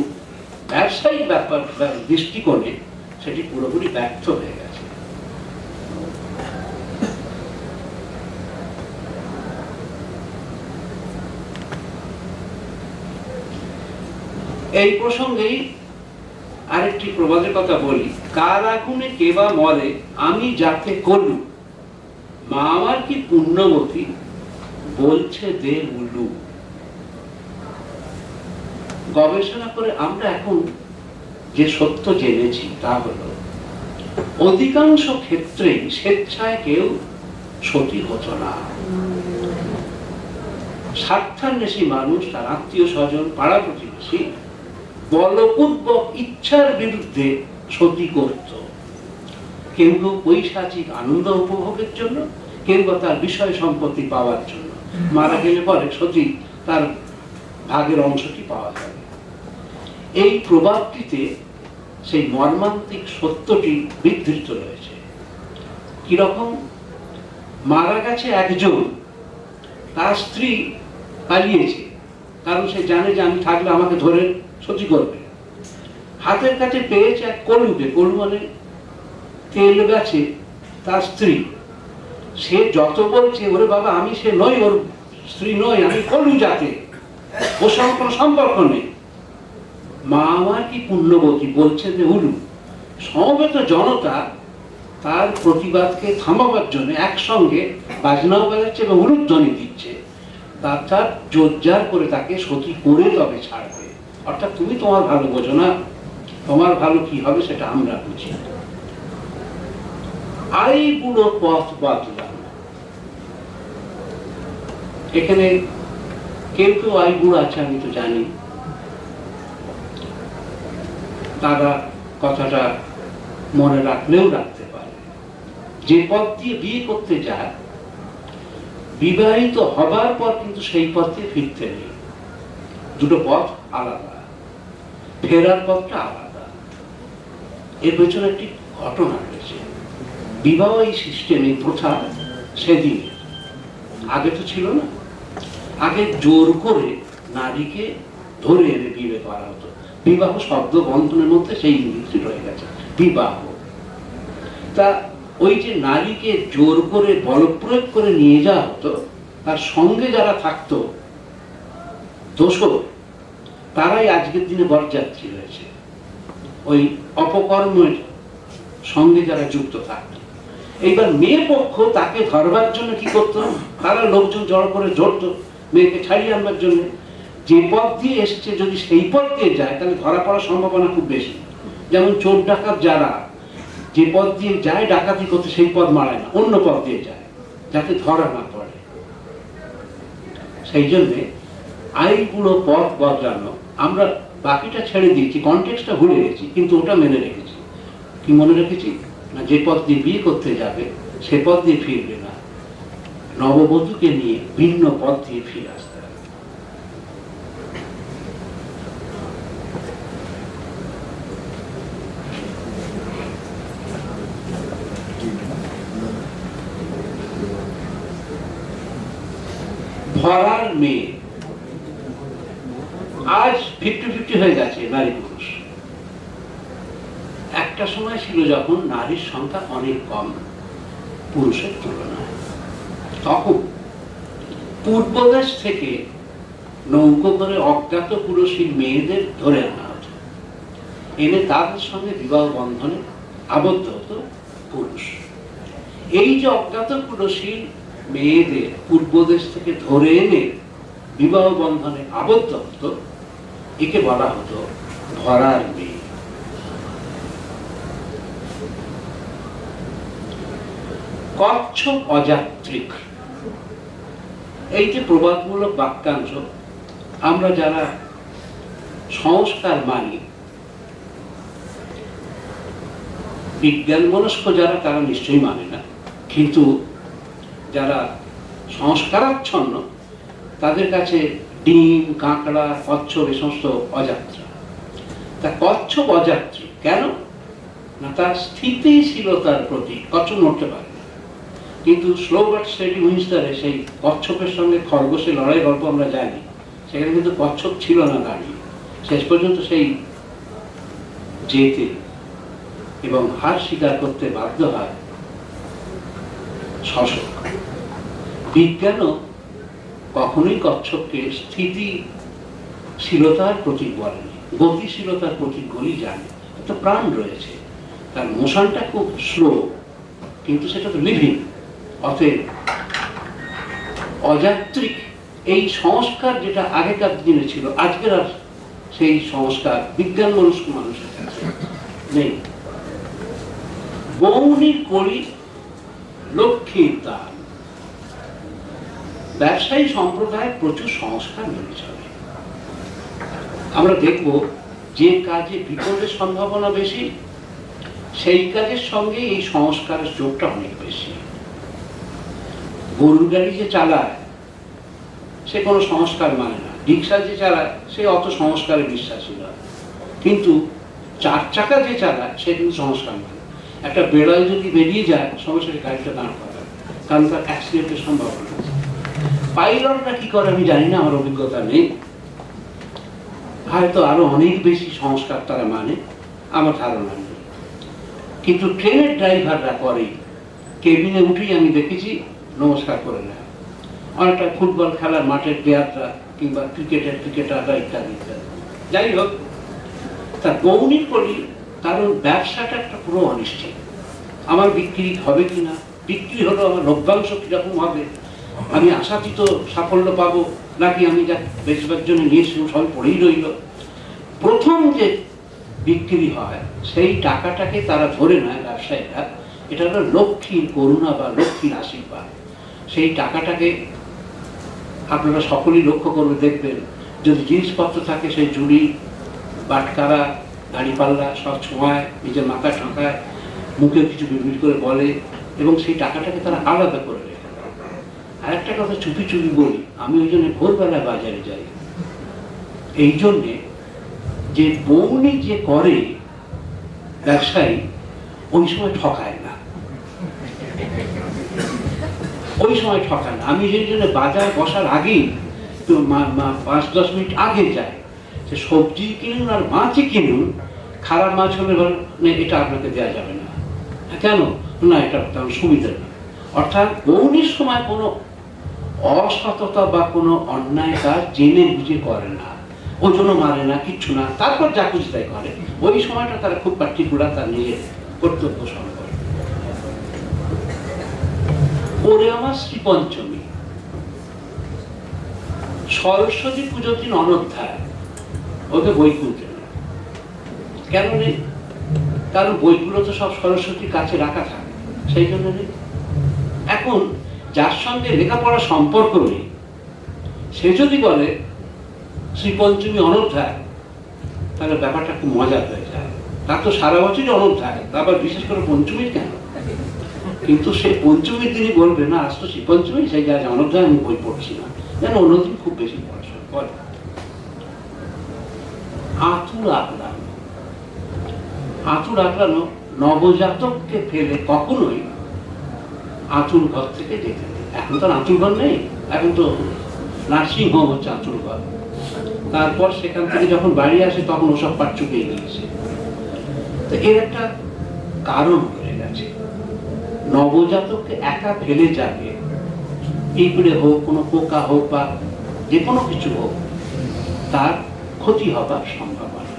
ব্যবসায়িক ব্যাপার দৃষ্টিকোণে সেটি পুরোপুরি ব্যর্থ হয়ে গেছে। এই প্রসঙ্গেই আরেকটি প্রবাদের কথা বলি, কার আগুনে কেবা মরে আমি যাতে করলু, মা আমার কি পুণ্যবতী বলছে দে উল্লু। গবেষণা করে আমরা এখন যে সত্য জেনেছি তা হলো অধিকাংশ ক্ষেত্রেই স্বেচ্ছায় কেউ সতী হতো না। স্বার্থান্বেষী মানুষ, তার আত্মীয় স্বজন, পাড়া প্রতিবেশী বলপূর্বক ইচ্ছার বিরুদ্ধে সতী করত। কেউ কেউ পৈশাচিক আনন্দ উপভোগের জন্য, কেউ বা তার বিষয় সম্পত্তি পাওয়ার জন্য। মারা গেলে পরে সতী তার ভাগের অংশটি পাওয়া যাবে। এই প্রবাদটিতে সেই মর্মান্তিক সত্যটি বিধৃত রয়েছে। কিরকম? মারা গেছে একজন, তার স্ত্রী পালিয়েছে, কারণ সে জানে যে আমি থাকলে আমাকে ধরে সতী করবে। হাতের কাছে পেয়েছে এক কলুকে, কলু মানে তেল গাছে তার স্ত্রী। সে যত বলছে ওরে বাবা আমি সে নই, ওর স্ত্রী নই, আমি কলু জাতে, ওর সঙ্গে কোনো সম্পর্ক নেই। মা আমার কি পুণ্যবতী বলছে যে উলু। সমবেত জনতা তার প্রতিবাদকে থামাবার জন্য একসঙ্গে বাজনাও বাজাচ্ছে এবং উলুধ্বনি দিচ্ছে, তার জোরজার করে তাকে সতী করে তবে ছাড়বে। অর্থাৎ তুমি তোমার ভালো বোঝো না, তোমার ভালো কি হবে সেটা আমরা বুঝি। আই বুড়ো পথ বাদলাম, এখানে কেউ কেউ আই বুড়ো আছে আমি তো জানি, তারা কথাটা মনে রাখলেও রাখতে পারে। যে পথ দিয়ে বিয়ে করতে যায়, বিবাহিত হবার পর কিন্তু সেই পথ দিয়ে ফিরতে নেই। দুটো পথ আলাদা, ফেরার পথটা আলাদা। এর পেছনে একটি ঘটনা রয়েছে। বিবাহ এই সিস্টেম, এই প্রথা সেদিনের, আগে তো ছিল না। আগে জোর করে নারীকে ধরে এনে বিয়ে করা হতো। বিবাহ শব্দ বন্ধনের মধ্যে সেই ইংরেজি রয়ে গেছে, বিবাহ। তা ওই যে নারীকে জোর করে বলপ্রয়োগ করে নিয়ে যাওয়া হতো, তার সঙ্গে যারা থাকতো দোষর, তারাই আজকের দিনে বরযাত্রী হয়েছে। ওই অপকর্মের সঙ্গে যারা যুক্ত থাকতো। এইবার মেয়ে পক্ষ তাকে ধরবার জন্য কি করতো, তারা লোকজন জড়ো করে ধরতো মেয়েকে ছাড়িয়ে আনবার জন্য। যে পথ দিয়ে এসেছে যদি সেই পথ দিয়ে যায় তাহলে ধরা পড়ার সম্ভাবনা খুব বেশি। যেমন চোর ডাকাত যারা যে পথ দিয়ে যায় ডাকাতি করতে, সেই পথ মারায় না, অন্য পথ দিয়ে যায় যাতে ধরা না পড়ে। সেই জন্যে আইনগুলো পথ বদলানো, আমরা বাকিটা ছেড়ে দিয়েছি, কনটেক্সটটা ভুলে গেছি, কিন্তু ওটা মেনে রেখেছি। কি মনে রেখেছি না, যে পথ দিয়ে বিয়ে করতে যাবে সে পথ দিয়ে ফিরবে না, নববধূকে নিয়ে ভিন্ন পথ দিয়ে ফিরে আসতে হবে। ধরার মেয়ে আজ 50-50 হয়ে গেছে নারী পুরুষ। একটা সময় ছিল যখন নারীর সংখ্যা অনেক কম পুরুষের তুলনায়। তখন পূর্বদেশ থেকে নৌকো করে অজ্ঞাত পুরুষের মেয়েদের ধরে আনা হতো এনে তাদের সঙ্গে বিবাহ বন্ধনে আবদ্ধ হতো পুরুষ। এই যে অজ্ঞাত পুরুষীর মেয়েদের পূর্ব দেশ থেকে ধরে এনে বিবাহ বন্ধনে আবদ্ধ হতো, একে বলা হতো ধরার মেয়ে। কচ্ছপ অযাত্রিক, এই যে প্রবাদমূলক বাক্যাংশ, আমরা যারা সংস্কার মানি, বিজ্ঞান মনস্ক যারা তারা নিশ্চয়ই মানে না, কিন্তু যারা সংস্কারাচ্ছন্ন তাদের কাছে ডিম, কাঁকড়া, কচ্ছপ এ সমস্ত অযাত্রা। তা কচ্ছপ অযাত্রী কেন? না তার স্থিতিশীলতার প্রতি। কচ্ছপ নড়তে পারে না, কিন্তু স্লো বাট স্টেডি উইন্সটারে সেই কচ্ছপের সঙ্গে খরগোশের লড়াই গল্প আমরা জানি, সেখানে কিন্তু কচ্ছপ ছিল না দাঁড়িয়ে, শেষ পর্যন্ত সেই জেতে এবং হার স্বীকার করতে বাধ্য হয় শশক। বিজ্ঞানও কখনোই কচ্ছপকে স্থিতিশীলতার প্রতীক বলেনি, গতিশীলতার প্রতীক বলেই জানে। তো প্রাণ রয়েছে, তার মোশনটা খুব স্লো, কিন্তু সেটা তো লিভিং। অতএব অযাত্রিক এই সংস্কার যেটা আগেকার দিনে ছিল, আজকের আর সেই সংস্কার বিজ্ঞান মনস্ক মানুষের কাছে নেই। বৌনির কলি লক্ষ্মীর দান। ব্যবসায়ী সম্প্রদায় প্রচুর সংস্কার মেনে চলে। আমরা দেখব যে কাজে বিপদের সম্ভাবনা বেশি, সেই কাজের সঙ্গে এই সংস্কারের যোগটা অনেক বেশি। গরুর গাড়ি যে চালায় সে কোনো সংস্কার মানে না, রিক্সা যে চালায় সে অত সংস্কারে বিশ্বাসী নয়, কিন্তু 4 চাকা যে চালায় সে কিন্তু সংস্কার মানে। একটা বেড়াল যদি বেরিয়ে যায় সঙ্গে সঙ্গে গাড়িটা দাঁড় করায়, কারণ তার অ্যাক্সিডেন্টের সম্ভাবনা আছে। পাইলটরা কি করে আমি জানি না, আমার অভিজ্ঞতা নেই, হয়তো আরো অনেক বেশি সংস্কার তারা মানে, আমার ধারণা নেই। কিন্তু ট্রেনের ড্রাইভাররা করে, কেবিনে উঠেই আমি দেখেছি নমস্কার করে নেয়। অনেকটা ফুটবল খেলার মাঠের প্লেয়াররা কিংবা ক্রিকেটাররা ইত্যাদি ইত্যাদি। যাই হোক, তার গৌণী করি, কারণ ব্যবসাটা একটা পুরো অনিশ্চিত। আমার বিক্রি হবে কিনা, বিক্রি হলো আমার লভ্যাংশ কিরকম হবে, আমি আশাতীত সাফল্য পাবো, নাকি আমি যা বেচবার জন্য নিয়েছি সবাই পড়েই রইল। প্রথম যে বিক্রি হয় সেই টাকাটাকে তারা ধরে নেয় ব্যবসায়ীরা, এটা হলো লক্ষ্মীর করুণা বা লক্ষ্মীর আশীর্বাদ। সেই টাকাটাকে আপনারা সকলেই লক্ষ্য করবে, দেখবেন যদি জিনিসপত্র থাকে সেই ঝুড়ি, বাটকারা, দাঁড়িপাল্লা সব ছোঁয়ায়, নিজের মাথায় ঠাঁকায়, মুখে কিছু বিড়বিড় করে বলে, এবং সেই টাকাটাকে তারা আলাদা করে রেখে দেয়। আর একটা কথা চুপি চুপি বলি, আমি ওই জন্য ভোরবেলায় বাজারে যাই, এই জন্যে যে বৌনি যে করে ব্যবসায়ী ওই সময় ঠকায় না, ওই সময় ঠকায় না। আমি সেই জন্য বাজার বসার আগেই 5-10 মিনিট আগে যাই, সে সবজি কিনুন আর মাছই কিনুন, খারাপ মাছ হলে এটা আপনাকে দেওয়া যাবে না। কেন না, এটা তেমন সুবিধা নেই। অর্থাৎ বৌনির সময় কোনো অসততা বা কোনো অন্যায় কাজ জেনে বুঝে করে না, ওজনও মারে না, কিচ্ছু না, তারপর যা খুশি তাই করে। ওই সময়টা তারা খুব পার্টিকুলার তার নিজের কর্তব্য পালন করে। ওরে আমার শ্রী পঞ্চমী, সরস্বতী পুজোর দিন অনধ্যায়, ওকে বই খুলতে নেই। কেন নেই? কারণ বইগুলো তো সব সরস্বতীর কাছে রাখা থাকে, সেই জন্য নেই। এখন যার সঙ্গে লেখাপড়ার সম্পর্ক নেই, সে যদি বলে শ্রীপঞ্চমী অনধ্যায়, তাহলে ব্যাপারটা খুব মজা হয়ে যায়। তার তো সারা বছরই অনধ্যায়, তারপর বিশেষ করে পঞ্চমীর কেন? কিন্তু সে পঞ্চমীর দিনই বলবে না আজ তো শ্রীপঞ্চমী, সেই আজ অনধ্যায় আমি বই পড়ছি না, যেন অন্যদিন খুব বেশি পড়াশোনা করে। আতুর আগলানো, আতুর আগলানো নবজাতককে ফেলে কখনোই আতুর ঘর থেকে যেতে নেই। এখন তো আতুর ঘর নেই, এখন তো নার্সিং হোম হচ্ছে আতুর ঘর। তারপর সেখান থেকে যখন বাড়ি আসে তখন ওসব পাট চুকিয়ে গিয়েছে। তো এর একটা কারণ হয়ে গেছে, নবজাতককে একা ফেলে যাবে, পিঁপড়ে হোক, কোনো পোকা হোক বা যে কোনো কিছু হোক, তার ক্ষতি হবার সম্ভাবনা।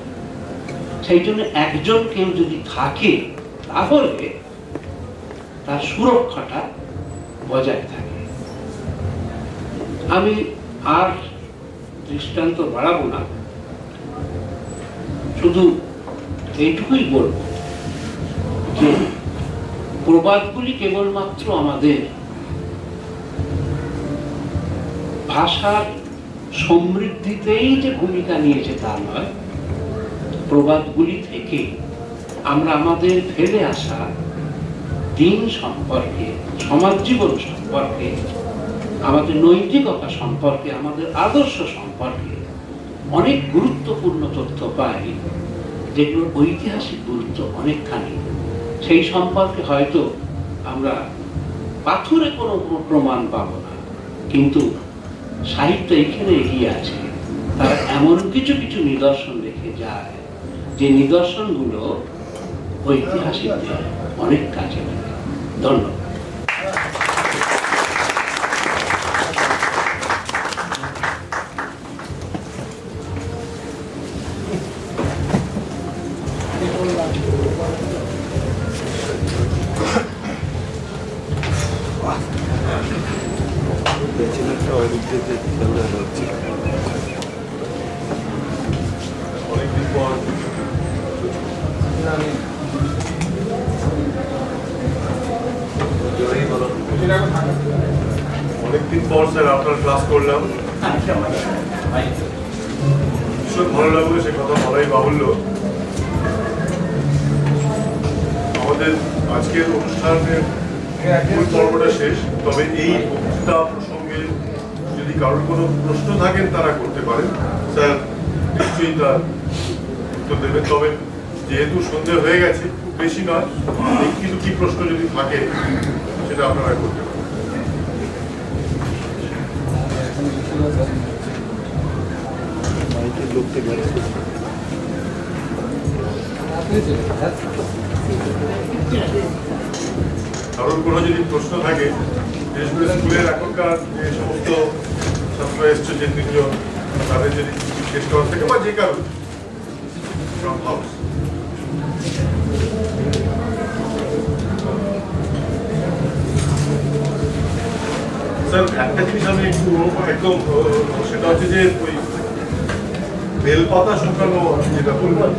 সেই জন্য একজন কেউ যদি থাকে তাহলে তার সুরক্ষাটা বজায় থাকে। আমি আর দৃষ্টান্ত বাড়াবো না, শুধু এইটুকুই বলবো যে প্রবাদগুলি কেবলমাত্র আমাদের ভাষার সমৃদ্ধিতেই যে ভূমিকা নিয়েছে তা নয়, প্রবাদগুলি থেকে আমরা আমাদের ফেলে আসা দিন সম্পর্কে, সমাজ জীবন সম্পর্কে, আমাদের নৈতিকতা সম্পর্কে, আমাদের আদর্শ সম্পর্কে অনেক গুরুত্বপূর্ণ তথ্য পাই, যেগুলোর ঐতিহাসিক গুরুত্ব অনেকখানি। সেই সম্পর্কে হয়তো আমরা পাথরে কোনো প্রমাণ পাব না, কিন্তু সাহিত্য এখানে এগিয়ে আছে। তারা এমন কিছু কিছু নিদর্শন রেখে যায় যে নিদর্শনগুলো ঐতিহাসিকদের অনেক কাজে লাগে। ধন্যবাদ। অনেকদিন পর স্যার আপনার ক্লাস করলাম, ভীষণ ভালো লাগলো, সে কথা বলাই বাহুল্য। আমাদের আজকের অনুষ্ঠানের মূল পর্বটা শেষ, তবে এই বক্তৃতা প্রসঙ্গে যদি কারোর কোনো প্রশ্ন থাকেন তারা করতে পারেন, স্যার নিশ্চয়ই তার উত্তর দেবেন। তবে যেহেতু সন্ধে হয়ে গেছে, খুব বেশি নয়, কিন্তু কি প্রশ্ন যদি থাকে সেটা আপনারা করতে পারেন। কারোর কোনো যদি প্রশ্ন থাকে, বিশেষ করে স্কুলের এখনকার যে সমস্ত ছাত্র এসছে যে তিনজন, তাদের যদি জিজ্ঞেস করার থাকে বা যে কারো ফ্রম হাউস। স্যার একটা জিনিস আমি একটু একদম, সেটা হচ্ছে যে ওই বেলপাতা শুকানো যেটা বললাম,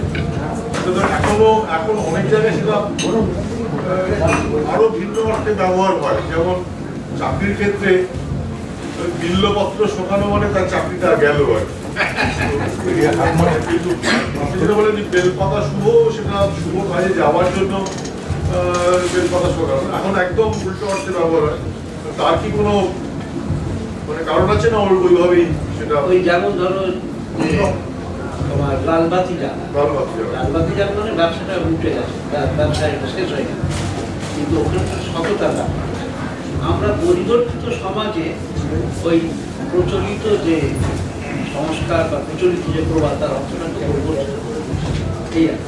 এখন অনেক জায়গায় সেটা আরো ভিন্ন অর্থে ব্যবহার হয়। যেমন চাকরির ক্ষেত্রে বিল্লপত্র শোকানো মানে তার চাকরিটা গেল আর কিন্তু আপনি যেটা বলেন যে বেলপাতা শুভ, সেটা শুভ কাজে যাওয়ার জন্য বেলপাতা শোকানো, এখন একদম উল্টো অর্থে ব্যবহার হয়। তার কি কোনো মানে কারণ আছে না? ওইভাবেই সেটা, ওই যেমন ধরো তোমার লালবাতি জানা, লালবাতি জানা মানে ব্যবসাটা উঠে গেছে, ব্যবসা শেষ হয়ে গেছে, কিন্তু ওখানে তো সততা ব্যাপার। আমরা পরিবর্তিত সমাজে ওই প্রচলিত যে সংস্কার বা প্রচলিত যে প্রবাদ, তার অর্থটা তো পরিবর্তিত। এই আর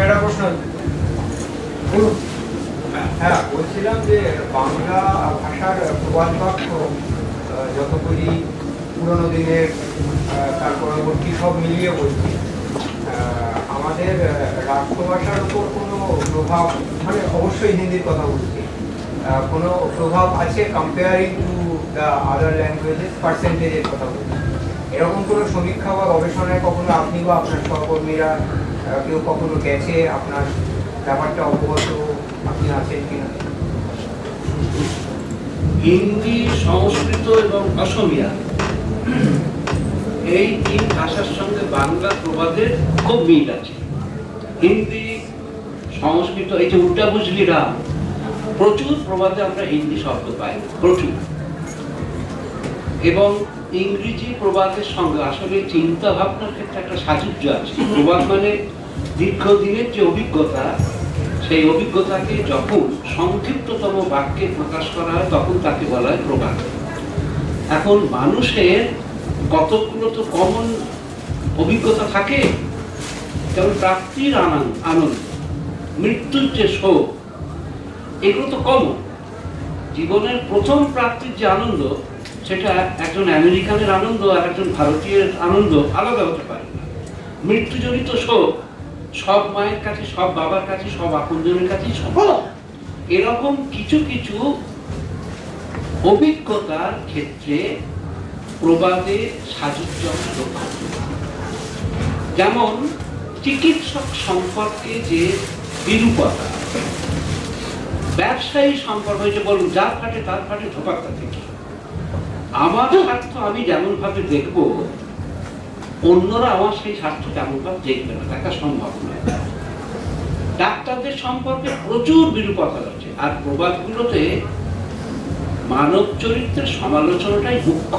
একটা প্রশ্ন, হ্যাঁ বলছিলাম যে বাংলা ভাষার প্রবাদ বাক্য যতগুলি পুরোনো দিনের, তার পরবর্তী সব মিলিয়ে বলছি, আমাদের রাষ্ট্রভাষার উপর কোনো প্রভাব, মানে অবশ্যই হিন্দির কথা বলছি, কোনো প্রভাব আছে comparing to the other languages, পার্সেন্টেজের কথা বলছি? এরকম কোনো সমীক্ষা বা গবেষণায় কখনো আপনি বা আপনার সহকর্মীরা কেউ কখনো গেছে? আপনার ব্যাপারটা অবগত আপনি আছেন কিনা? হিন্দি, সংস্কৃত এবং অসমীয়া, এই তিন ভাষার সঙ্গে বাংলা প্রবাদের খুব মিল আছে। হিন্দি, সংস্কৃত, এই যে উল্টা বুঝলি রাম, প্রচুর প্রবাদে আমরা হিন্দি শব্দ পাই, প্রচুর। এবং ইংরেজি প্রবাদের সঙ্গে আসলে চিন্তা ভাবনার ক্ষেত্রে একটা সাযুজ্য আছে। প্রবাদ মানে দীর্ঘদিনের যে অভিজ্ঞতা, সেই অভিজ্ঞতাকে যখন সংক্ষিপ্ততম বাক্যে প্রকাশ করা হয় তখন তাকে বলা হয় প্রবাদ। এখন মানুষের কতগুলো তো কমন অভিজ্ঞতা থাকে, যেমন প্রাপ্তির আনন্দ, মৃত্যুর যে শোক, এগুলো তো কমন। জীবনের প্রথম প্রাপ্তির যে আনন্দ, সেটা একজন আমেরিকানের আনন্দ আর একজন ভারতীয়ের আনন্দ আলাদা হতে পারে না। মৃত্যুজনিত শোক সব মায়ের কাছে, সব বাবার কাছে, সব আপনজনের কাছেই সমান। এরকম কিছু কিছু অভিজ্ঞতার ক্ষেত্রে প্রবাদে সাজুজ্যম লক্ষণ। যেমন চিকিৎসক সম্পর্কে যে বিরূপতা, ব্যবসায়ী সম্পর্ক হয়েছে, বলুন যার ফাটে তার ফাটে ধোপাক্কা থেকে। আমার স্বার্থ আমি যেমন ভাবে দেখবো, অন্যরা আমার সেই স্বার্থ তেমন ভাবে দেখবে না, দেখা সম্ভব নয়। ডাক্তারদের সম্পর্কে প্রচুর বিরূপতা রয়েছে, আর প্রবাদগুলোতে মানব চরিত্রের সমালোচনাটাই মুখ্য।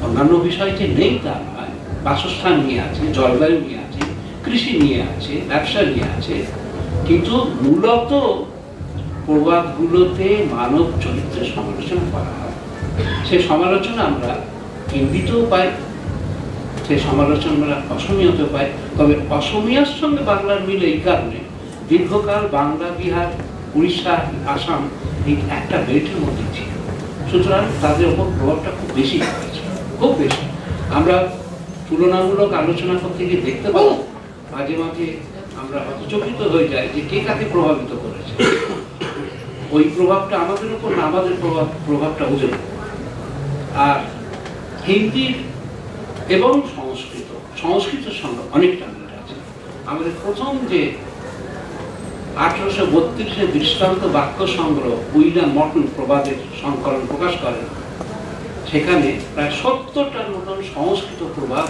অন্যান্য বিষয় যে নেই তা নয়, বাসস্থান নিয়ে আছে, জলবায়ু নিয়ে আছে, কৃষি নিয়ে আছে, ব্যবসা নিয়ে আছে, কিন্তু মূলত প্রবাদগুলোতে মানব চরিত্রের সমালোচনা করা হয়। সেই সমালোচনা আমরা হিন্দিতেও পাই, সেই সমালোচনা আমরা অসমীয়াতেও পাই। তবে অসমীয়ার সঙ্গে বাংলার মিল এই কারণে, দীর্ঘকাল বাংলা, বিহার, উড়িষ্যা, আসাম এই একটা বেল্টের মধ্যে ছিল, সুতরাং তাদের ওপর প্রভাবটা খুব বেশি হয়েছে, খুব বেশি। আমরা তুলনামূলক আলোচনা করতে গিয়ে দেখতে পাবো মাঝে মাঝে আমরা হতচকিত হয়ে যাই যে কে কাকে প্রভাবিত করেছে। ওই প্রভাবটা আমাদের উপর না, আমাদের প্রভাবটা ওদের উপর। আর হিন্দি এবং সংস্কৃতের সঙ্গে অনেকটা মিল আছে। আমাদের প্রথম যে 1832 দৃষ্টান্ত বাক্য সংগ্রহ উইলিয়াম মর্টন প্রবাদের সংকলন প্রকাশ করেন, সেখানে প্রায় 70টার মতন সংস্কৃত প্রবাদ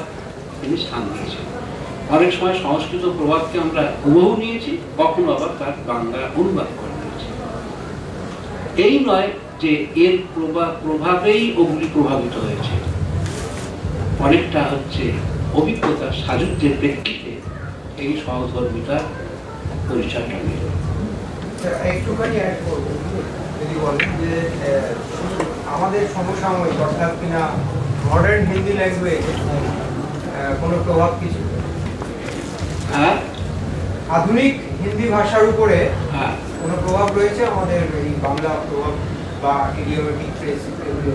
তিনি স্থান দিয়েছেন। অনেক সময় সংস্কৃত প্রবাদকে আমরা হুবহু নিয়েছি, কখনো আবার তার বাংলা অনুবাদ করে নিয়েছি। এই নয় যে এর প্রভাবেই ওগুলি প্রভাবিত হয়েছে, অনেকটা হচ্ছে অভিজ্ঞতার সাযুজ্যের প্রেক্ষিতে এই সহধর্মিতার পরিচয়টা নিল। একটুখানি অ্যাড করবো, যদি বলেন যে আমাদের সমসাময়িক অর্থাৎ কিনা মডার্ন হিন্দি ল্যাঙ্গুয়েজ কোনো প্রভাব কিছু, হ্যাঁ, আধুনিক হিন্দি ভাষার উপরে হ্যাঁ, কোনো প্রভাব রয়েছে আমাদের এই বাংলা প্রভাব বা ইডিওমেটিক ফ্রেজ এগুলো?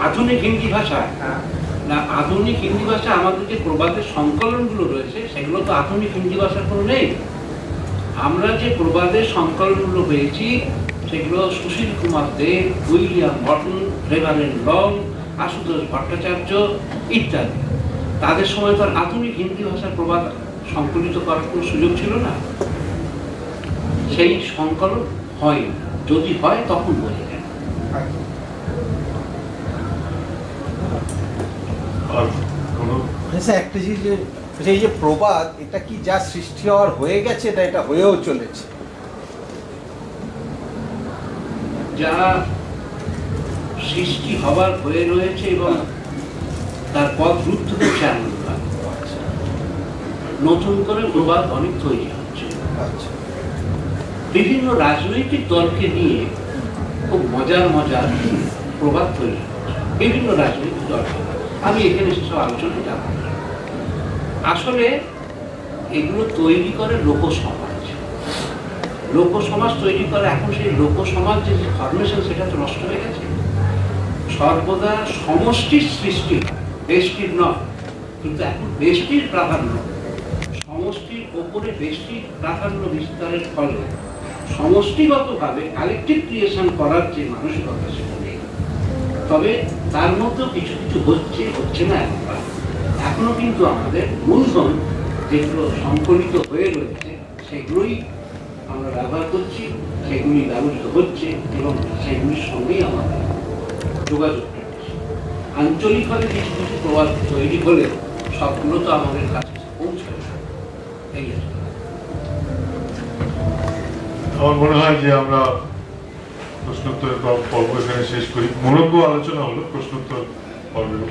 আধুনিক হিন্দি ভাষা হ্যাঁ, না, আধুনিক হিন্দি ভাষা আমাদের যে প্রবাদের সংকলনগুলো রয়েছে সেগুলো তো আধুনিক হিন্দি ভাষার কোনো নেই। আমরা যে প্রবাদের সংকলনগুলো পেয়েছি সেগুলো সুশীল কুমার দে, William মর্টন, reverend long, Ashutosh Bhattacharya ইত্যাদি। তাদের সময় তো আর আধুনিক হিন্দি ভাষার প্রবাদ সংকলিত করার কোনো সুযোগ ছিল না, সেই সংকলন হয়, যদি হয় তখন বোঝা যায়। আর কোনো স্যার একটা জিনিস, যে এই যে প্রবাদ, এটা কি যা সৃষ্টি হওয়ার হয়ে গেছে, এটা হয়েও চলেছে? যা সৃষ্টি হবার হয়ে রয়েছে এবং তার পথ রুদ্ধ করছে আনন্দটা। নতুন করে প্রবাদ অনেক তৈরি হচ্ছে, আচ্ছা, বিভিন্ন রাজনৈতিক দলকে নিয়ে খুব মজার প্রবাদ তৈরি হচ্ছে, বিভিন্ন রাজনৈতিক দলকে। আমি এখানে সেসব আলোচনা যাব। আসলে এগুলো তৈরি করে লোকসমাজ, লোকসমাজ তৈরি করে। এখন সেই লোকসমাজ যে ফরমেশন, সেটা তো নষ্ট হয়ে গেছে। সর্বদা সমষ্টির সৃষ্টি হয়, বেষ্টির নয়, কিন্তু এখন বেষ্টির প্রাধান্য, সমষ্টির ওপরে বেষ্টির প্রাধান্য বিস্তারের ফলে সমষ্টিগতভাবে কালেকটিভ ক্রিয়েশন করার যে মানসিকতা সেটা নেই। তবে তার মধ্যেও কিছু কিছু হচ্ছে না একবার। এখনো কিন্তু আমাদের মূলধন যেগুলো সংকলিত হয়ে রয়েছে সেগুলোই আমরা ব্যবহার করছি, সেগুলি ব্যবহৃত হচ্ছে এবং সেগুলির সঙ্গেই আমাদের যোগাযোগটা বেশি। আঞ্চলিকভাবে কিছু কিছু প্রভাব তৈরি হলে সবগুলো তো আমাদের কাছে পৌঁছায় না। এই আর কি। আমার মনে হয় যে আমরা প্রশ্নোত্তরের পর্ব এখানে শেষ করি। মনোজ্ঞ আলোচনা হলো প্রশ্নোত্তর পর্বেও।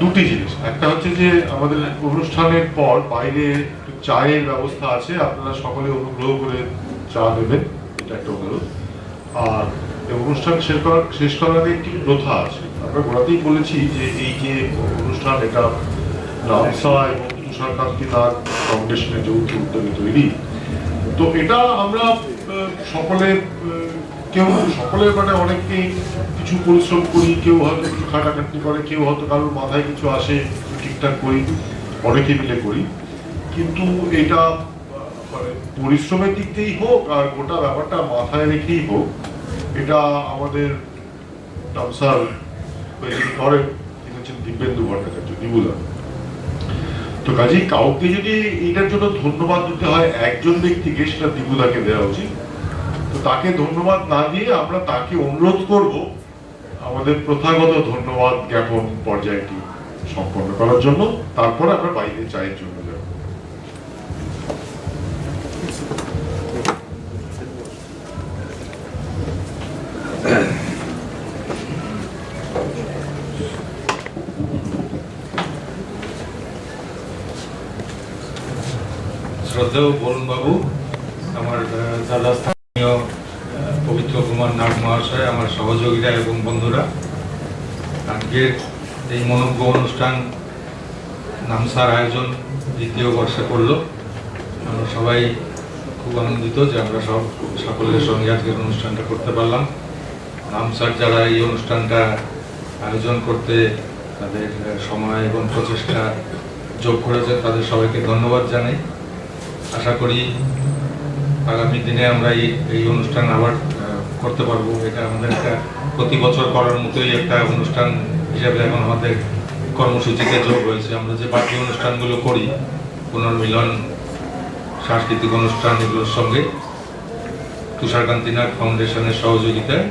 দুটি জিনিস, একটা হচ্ছে যে আমাদের অনুষ্ঠানের পর বাইরে একটু চায়ের ব্যবস্থা আছে, আপনারা সকলে অনুগ্রহ করে চা নেবেন, এটা একটা অনুরোধ। আর এই অনুষ্ঠান শেষ করার আগে একটি প্রথা আছে। আমরা গোড়াতেই বলেছি যে এই যে অনুষ্ঠান, এটা নামসা এবং তুষারকান্তি নাগ ফাউন্ডেশনের যৌথ উদ্যোগে তৈরি। তো এটা আমরা সকলে কেউ সকলে মানে অনেকেই কিছু পরিশ্রম করি, কেউ হয়তো কিছু খাটাখাটনি করে, কেউ হয়তো কারোর মাথায় কিছু আসে ঠিকঠাক করি, অনেকে মিলে করি। কিন্তু এটা মানে পরিশ্রমের দিক দিয়েই হোক আর গোটা ব্যাপারটা মাথায় রেখেই হোক, এটা আমাদের নামসার যিনি করেন তিনি হচ্ছেন দিব্যেন্দু ভট্টাচার্য, দিবুদা। তো কাজেই কাউকে যদি এটার জন্য ধন্যবাদ দিতে হয় একজন ব্যক্তিকে, সেটা দিবুদাকে দেওয়া উচিত। তো তাকে ধন্যবাদ না দিয়ে আমরা তাকে অনুরোধ করব আমাদের প্রথাগত ধন্যবাদ জ্ঞাপন পর্যায়টি সম্পন্ন করার জন্য, তারপরে আমরা বাইরে চায়ের জন্য যাব। শ্রদ্ধেয় বরুণ বাবু, আমার দাদা স্থানীয় পবিত্র কুমার নাগ মহাশয়, আমার সহযোগীরা এবং বন্ধুরা, আজকের এই মনোজ্ঞ অনুষ্ঠান নামসার আয়োজন দ্বিতীয় বর্ষে পড়ল। আমরা সবাই খুব আনন্দিত যে আমরা সকলের সঙ্গে আজকের অনুষ্ঠানটা করতে পারলাম। নামসার যারা এই অনুষ্ঠানটা আয়োজন করতে তাদের সময় এবং প্রচেষ্টা যোগ করেছে, তাদের সবাইকে ধন্যবাদ জানাই। আশা করি আগামী দিনে আমরা এই অনুষ্ঠান আবার করতে পারবো। এটা আমাদের একটা প্রতি বছর করার মতোই একটা অনুষ্ঠান হিসাবে এখন আমাদের কর্মসূচিতে যোগ হয়েছে। আমরা যে বাকি অনুষ্ঠানগুলো করি, পুনর্মিলন, সাংস্কৃতিক অনুষ্ঠান, এগুলোর সঙ্গে তুষারকান্তি নাগ ফাউন্ডেশনের সহযোগিতায়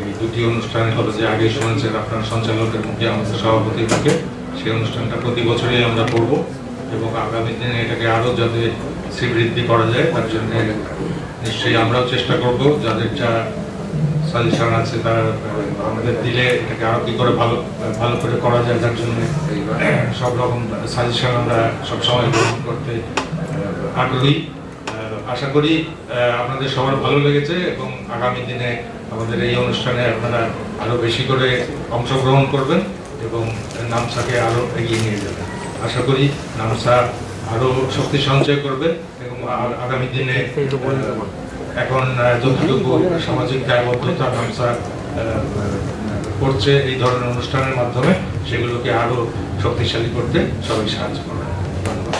এই দুটি অনুষ্ঠান হলো যে আগে শুনেছেন আপনার সঞ্চালকের মুখে, আমাদের সভাপতির মুখে, সেই অনুষ্ঠানটা প্রতি বছরই আমরা করব এবং আগামী দিনে এটাকে আরও যাতে শ্রীবৃদ্ধি করা যায় তার জন্য নিশ্চয়ই আমরাও চেষ্টা করব। যাদের যা সাজেশন আছে তার আমাদের দিলে এটাকে আরও কী করে ভালো করে করা যায়, তার জন্য সব রকম সাজেশন আমরা সবসময় গ্রহণ করতে আগ্রহী। আশা করি আপনাদের সবার ভালো লেগেছে এবং আগামী দিনে আমাদের এই অনুষ্ঠানে আপনারা আরও বেশি করে অংশগ্রহণ করবেন এবং নামসাকে আরও এগিয়ে নিয়ে যাবেন। আশা করি নামসা আরও শক্তি সঞ্চয় করবে এবং আগামী দিনে এখন যতটুকু সামাজিক দায়বদ্ধতা নামসা করছে এই ধরনের অনুষ্ঠানের মাধ্যমে, সেগুলোকে আরও শক্তিশালী করতে সবাই সাহায্য করবে। ধন্যবাদ।